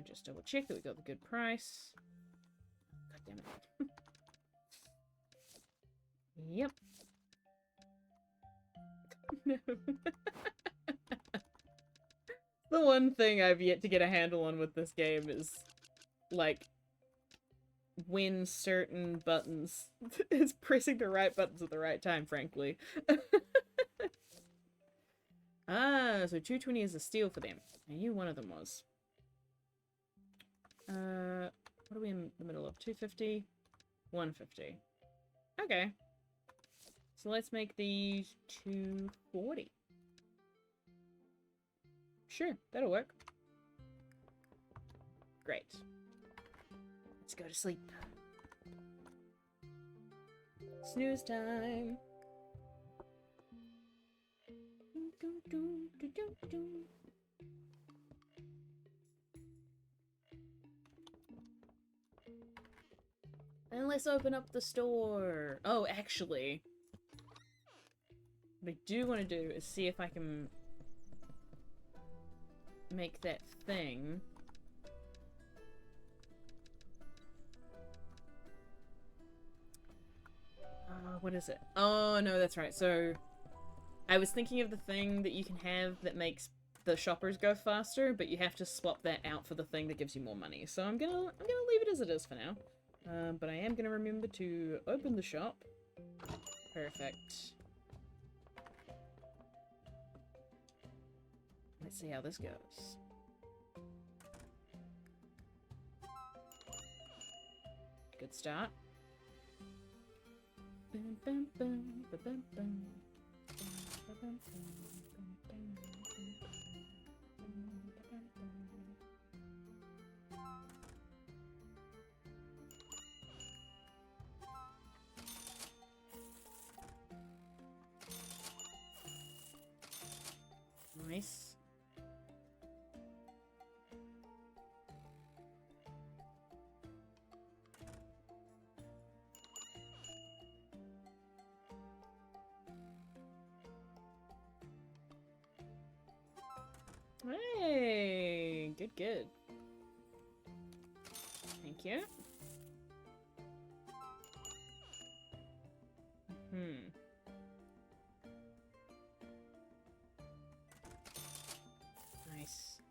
Just double check that we got the good price. God damn it. Yep. No. The one thing I've yet to get a handle on with this game is, like, when certain buttons is pressing the right buttons at the right time, frankly. Ah, so 220 is a steal for them. I knew one of them was. What are we in the middle of? 250? 150. Okay. So let's make these 240. Sure, that'll work. Great. Let's go to sleep. Snooze time. And let's open up the store. Oh, actually, what I do want to do is see if I can make that thing. What is it? Oh, no, that's right. So, I was thinking of the thing that you can have that makes the shoppers go faster, but you have to swap that out for the thing that gives you more money. So I'm gonna leave it as it is for now. But I am gonna remember to open the shop. Perfect. Let's see how this goes. Good start. Nice. Hey, good, good. Thank you. Nice.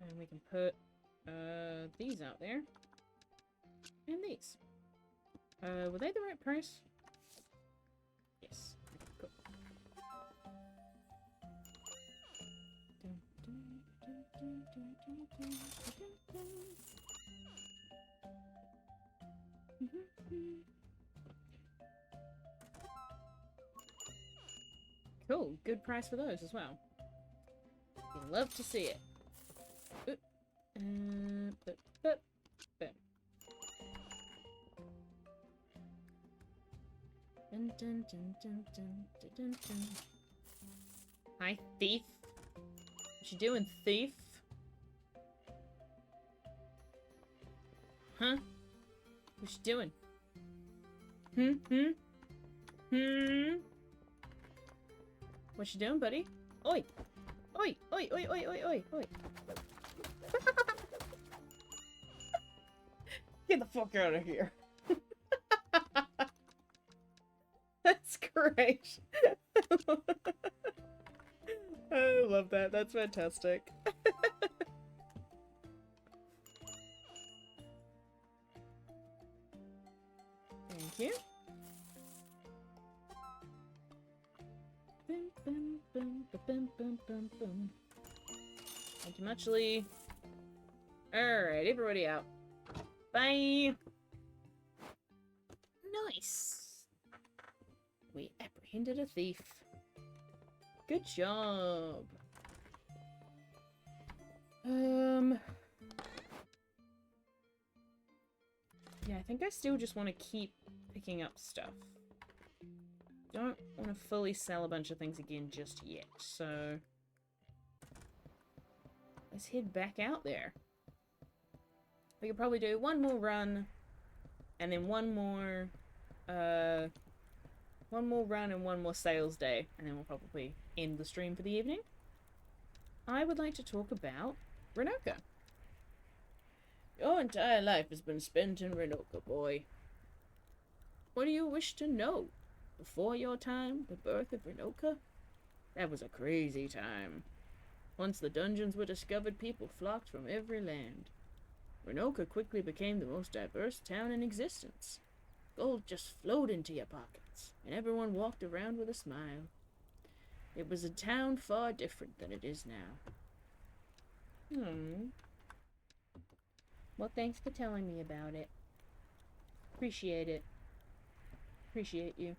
And we can put these out there. And these. Were they the right price? Yes. Cool. Cool. Good price for those as well. You love to see it. Dun, dun, dun, dun, dun, dun, dun. Hi, thief. What you doing, thief? Huh? What you doing? What you doing, buddy? Oi! Oi! Oi! Oi! Oi! Oi! Oi! Oi! Get the fuck out of here! Great. I love that. That's fantastic. Thank you. Bum, bum, bum, bum, bum, bum, bum. Thank you muchly. Alright, everybody out. Bye! Nice! We apprehended a thief. Good job. Yeah, I think I still just want to keep picking up stuff. Don't want to fully sell a bunch of things again just yet, so let's head back out there. We could probably do one more run, and then one more run and one more sales day, and then we'll probably end the stream for the evening. I would like to talk about Renoka. Your entire life has been spent in Renoka, boy. What do you wish to know? Before your time, the birth of Renoka? That was a crazy time. Once the dungeons were discovered, people flocked from every land. Renoka quickly became the most diverse town in existence. Gold just flowed into your pockets, and everyone walked around with a smile. It was a town far different than it is now. Well, thanks for telling me about it. Appreciate it. Appreciate you.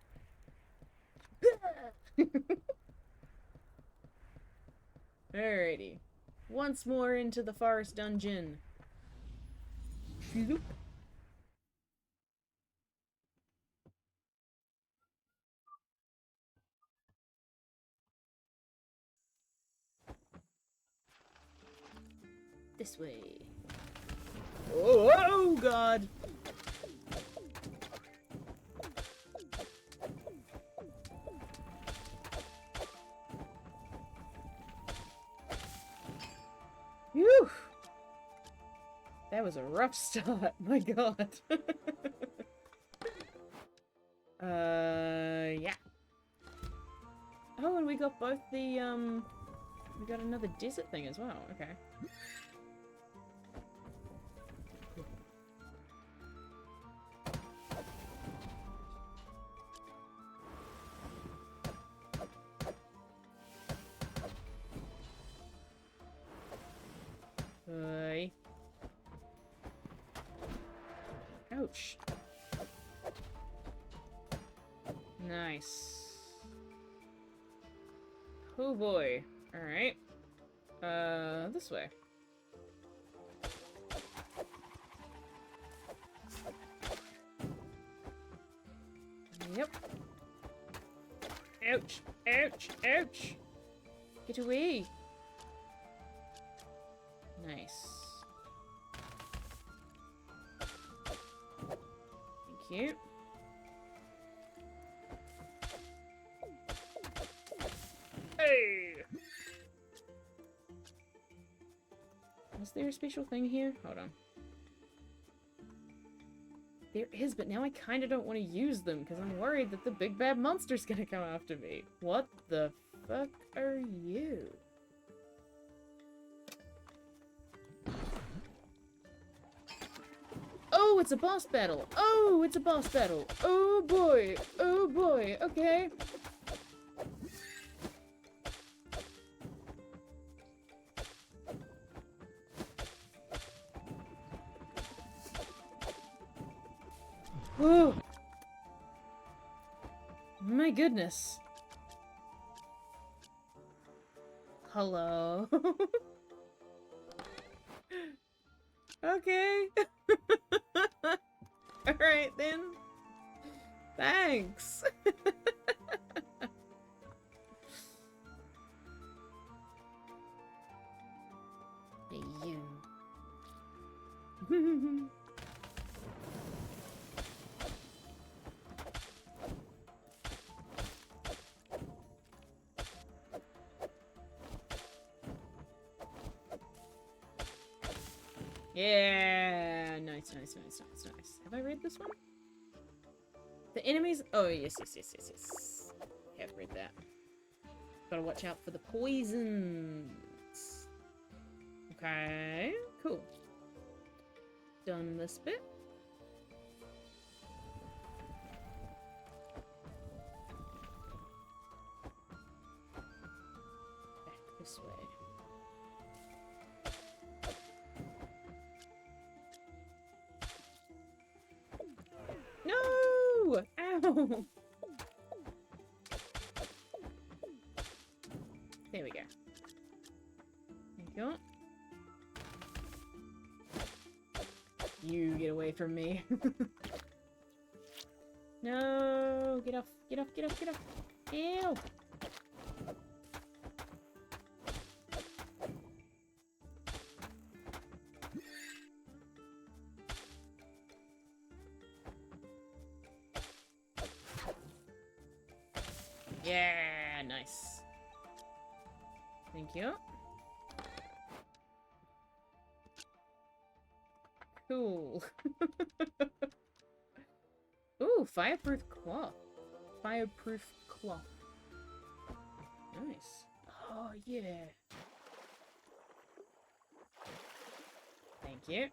Alrighty. Once more into the forest dungeon. Floop. This way. Oh, oh God! Whew! That was a rough start, my God. Yeah. Oh, and we got both the, we got another desert thing as well, okay. Ouch. Nice. Oh boy. Alright. This way. Yep. Ouch. Ouch. Ouch. Get away. Nice. Thank you. Hey! Is there a special thing here? Hold on. There is, but now I kind of don't want to use them because I'm worried that the big bad monster's gonna come after me. What the fuck are you? Oh, it's a boss battle. Oh, it's a boss battle. Oh boy. Oh boy. Okay. Oh. My goodness. Hello. Okay. Alright then. Thanks. Hey, you. Yeah, nice, nice, nice, nice, nice. Have I read this one? The enemies. Oh yes, yes, yes, yes, yes. I've read that. Gotta watch out for the poisons. Okay, cool. Done this bit. Back this way. No! Ow! There we go. There you go. You get away from me. No! Get off! Get off! Get off! Get off! Ew! Yeah! Nice. Thank you. Cool. Ooh, fireproof cloth. Fireproof cloth. Nice. Oh, yeah. Thank you.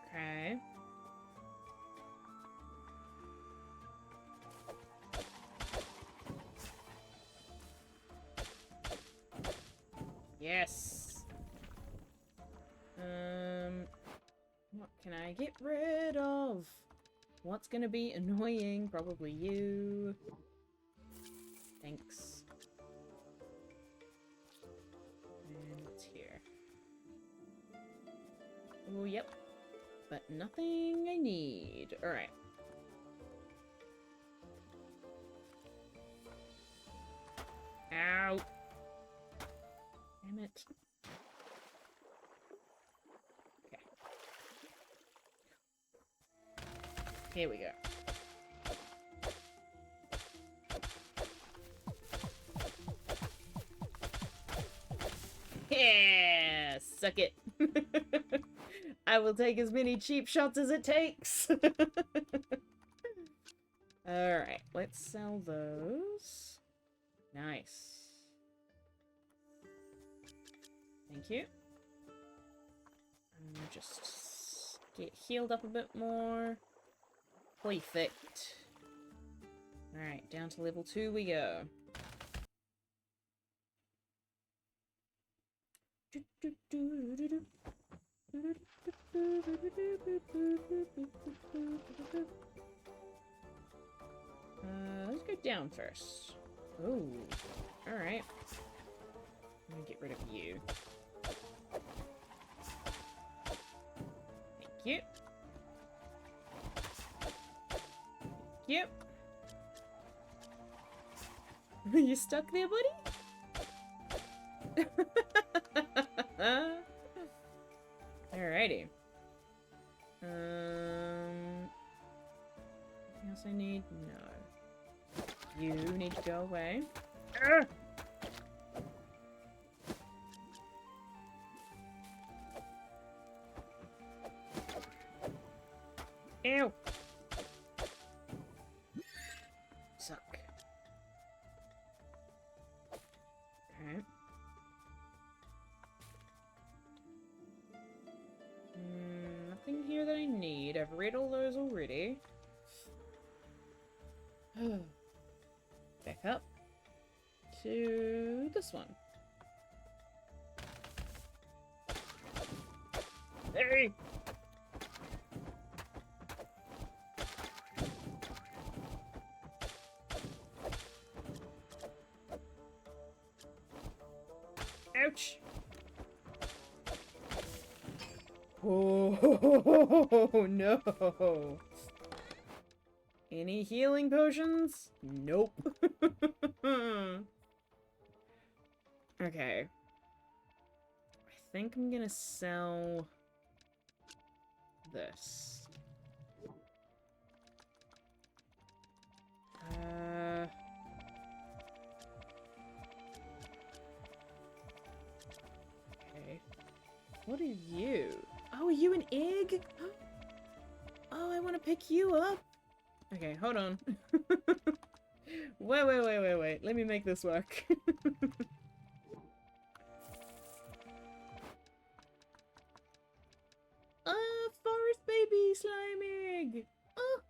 Okay. Yes. What can I get rid of? What's gonna be annoying? Probably you. Thanks. And what's here? Oh, yep. But nothing I need. Alright. Ow. Damn it. Okay. Here we go. Yeah, suck it. I will take as many cheap shots as it takes. Alright, let's sell those. Nice. Thank you. Just get healed up a bit more. Perfect. Alright, down to level 2 we go. Let's go down first. Oh, alright. I'm gonna get rid of you. Thank you. Yep. You stuck there, buddy? Alrighty. Anything else I need? No. You need to go away. Ugh! Ew! Suck. Okay. Nothing here that I need. I've read all those already. Back up to this one. Hey! Ouch! Oh no! Any healing potions? Nope. Okay. I think I'm gonna sell this. Okay. What are you? Oh, are you an egg? Oh, I want to pick you up. Okay, hold on. Wait. Let me make this work. Forest baby Slimig! Oh!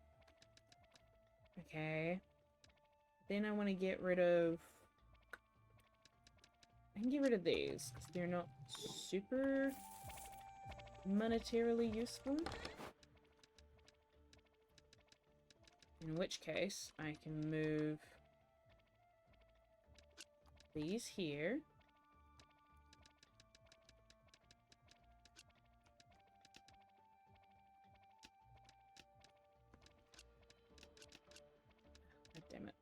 Okay. Then I want to get rid of... I can get rid of these, because they're not super monetarily useful. In which case, I can move these here. God damn it.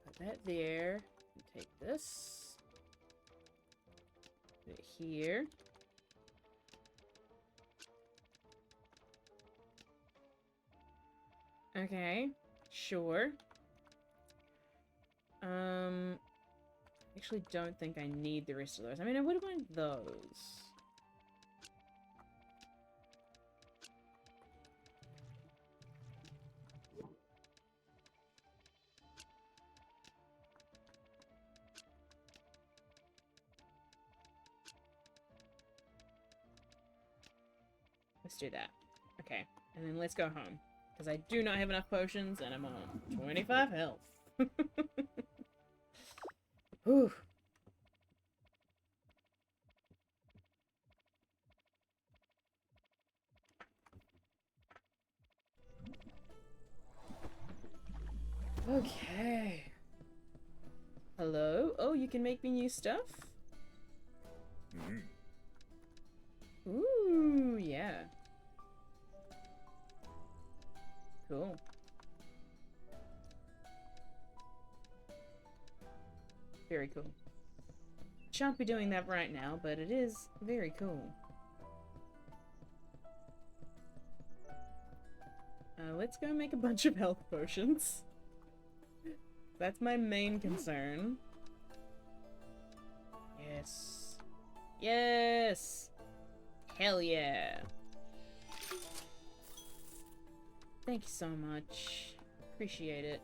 Put that there. And take this. Put it here. Okay, sure. Actually don't think I need the rest of those. I mean, I would want those. Let's do that. Okay, and then let's go home. Because I do not have enough potions, and I'm on 25 health. Whew. Okay. Hello? Oh, you can make me new stuff? Mm-hmm. Ooh, yeah. Cool. Very cool. Shan't be doing that right now, but it is very cool. Let's go make a bunch of health potions. That's my main concern. Yes. Yes! Hell yeah! Thank you so much. Appreciate it.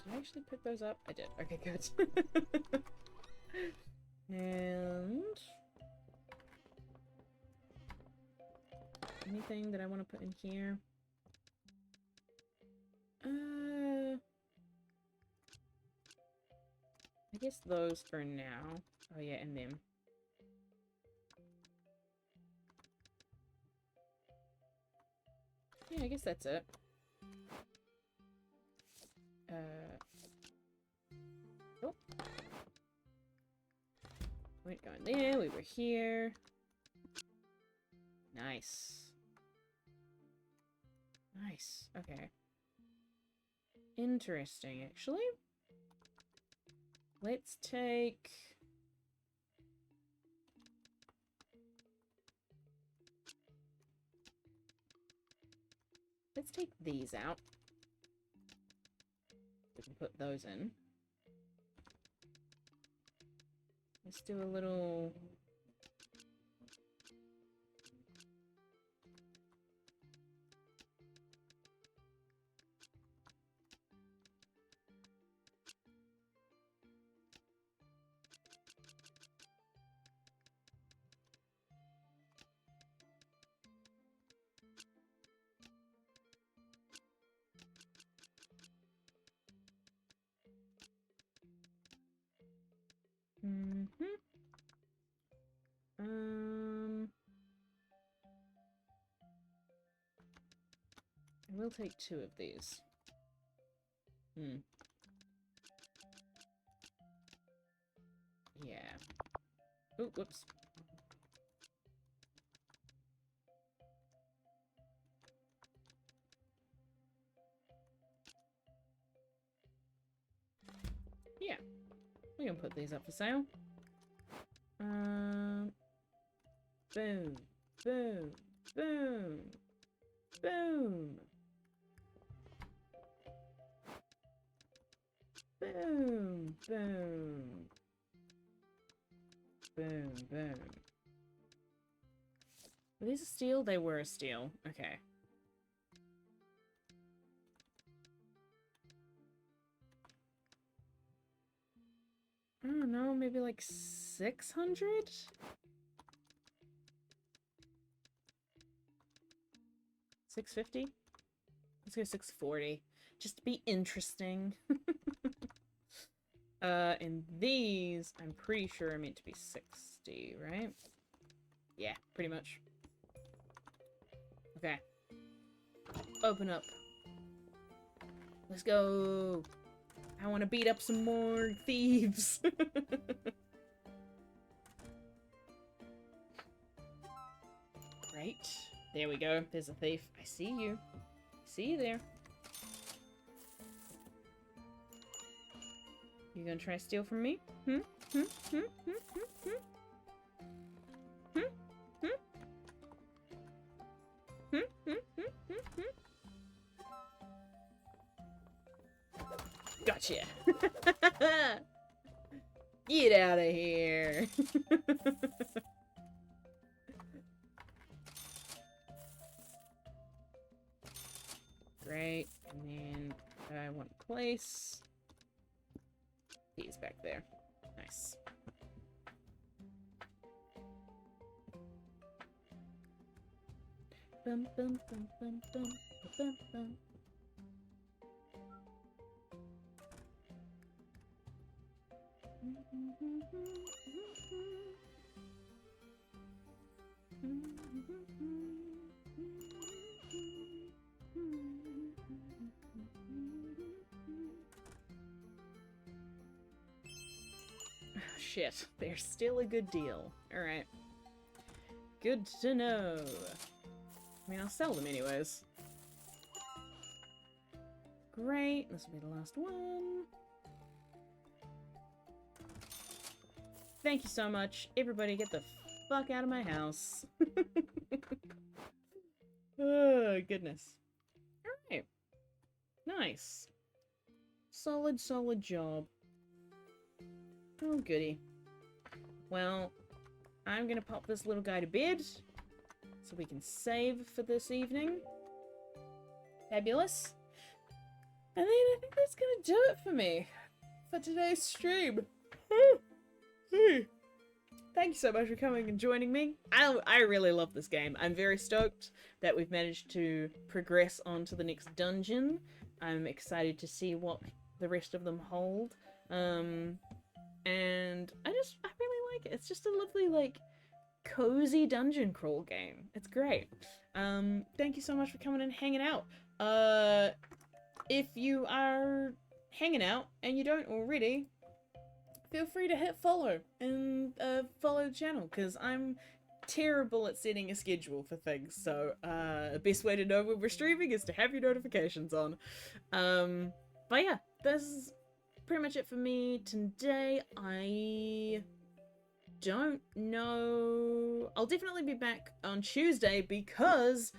Did I actually pick those up? I did. Okay, good. And... anything that I want to put in here? I guess those for now. Oh yeah, and them. Yeah, I guess that's it. Oh. We weren't going there, we were here. Nice. Nice, okay. Interesting, actually. Let's take... let's take these out. We can put those in. Let's do a little... I will take 2 of these. Yeah. Oh, whoops. Yeah. We can put these up for sale. Boom. Boom. Boom. Boom. Boom. Boom. Boom, boom. Were these a steal? They were a steal. Okay. I don't know, maybe like 600? 650? Let's go 640. Just to be interesting. And these, I'm pretty sure are meant to be 60, right? Yeah, pretty much. Okay. Open up. Let's go. I want to beat up some more thieves. Right. There we go. There's a thief. I see you. See you there. You gonna try to steal from me? Hmm? Hmm? Hmm? Hmm? Hmm? Hmm? Hmm? Hmm? Hmm? Hmm? Hmm? Hmm? Hmm? Gotcha! Get out of here! Great, and then I want to place these back there. Nice. Bum, bum, bum, bum, bum, bum, bum. Shit, they're still a good deal. Alright. Good to know. I mean, I'll sell them anyways. Great, this will be the last one. Thank you so much. Everybody get the fuck out of my house. Oh, goodness. Alright. Nice. Solid, solid job. Oh, goody. Well, I'm gonna pop this little guy to bed so we can save for this evening. Fabulous. And then I think that's gonna do it for me for today's stream. Hey. Thank you so much for coming and joining me. I really love this game. I'm very stoked that we've managed to progress on to the next dungeon. I'm excited to see what the rest of them hold. And I really like it. It's just a lovely, like, cozy dungeon crawl game. It's great. Thank you so much for coming and hanging out. If you are hanging out and you don't already, feel free to hit follow and follow the channel, because I'm terrible at setting a schedule for things, so the best way to know when we're streaming is to have your notifications on. But yeah, this is pretty much it for me today. I don't know. I'll definitely be back on Tuesday because,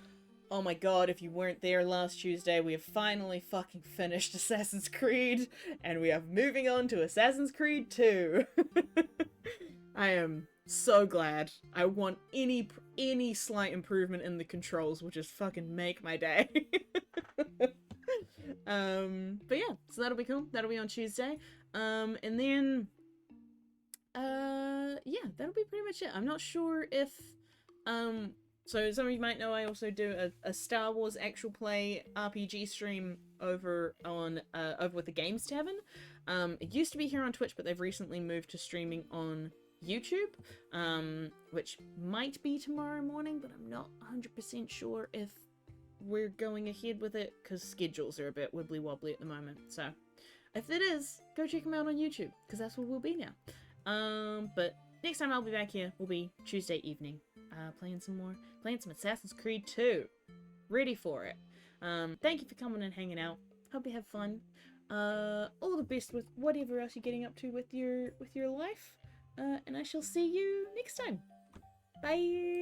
oh my god, if you weren't there last Tuesday, we have finally fucking finished Assassin's Creed, and we are moving on to Assassin's Creed 2. I am so glad. I want any slight improvement in the controls will just fucking make my day. But yeah, so that'll be cool. That'll be on Tuesday. And then, yeah, that'll be pretty much it. I'm not sure if, so some of you might know I also do a Star Wars actual play RPG stream over on, over with the Games Tavern. It used to be here on Twitch, but they've recently moved to streaming on YouTube, which might be tomorrow morning, but I'm not 100% sure if we're going ahead with it, because schedules are a bit wibbly wobbly at the moment. So if it is, go check them out on YouTube, because that's where we'll be now. But next time I'll be back here will be Tuesday evening, playing some Assassin's Creed 2. Ready for it. Thank you for coming and hanging out. Hope you have fun. All the best with whatever else you're getting up to with your life. And I shall see you next time. Bye!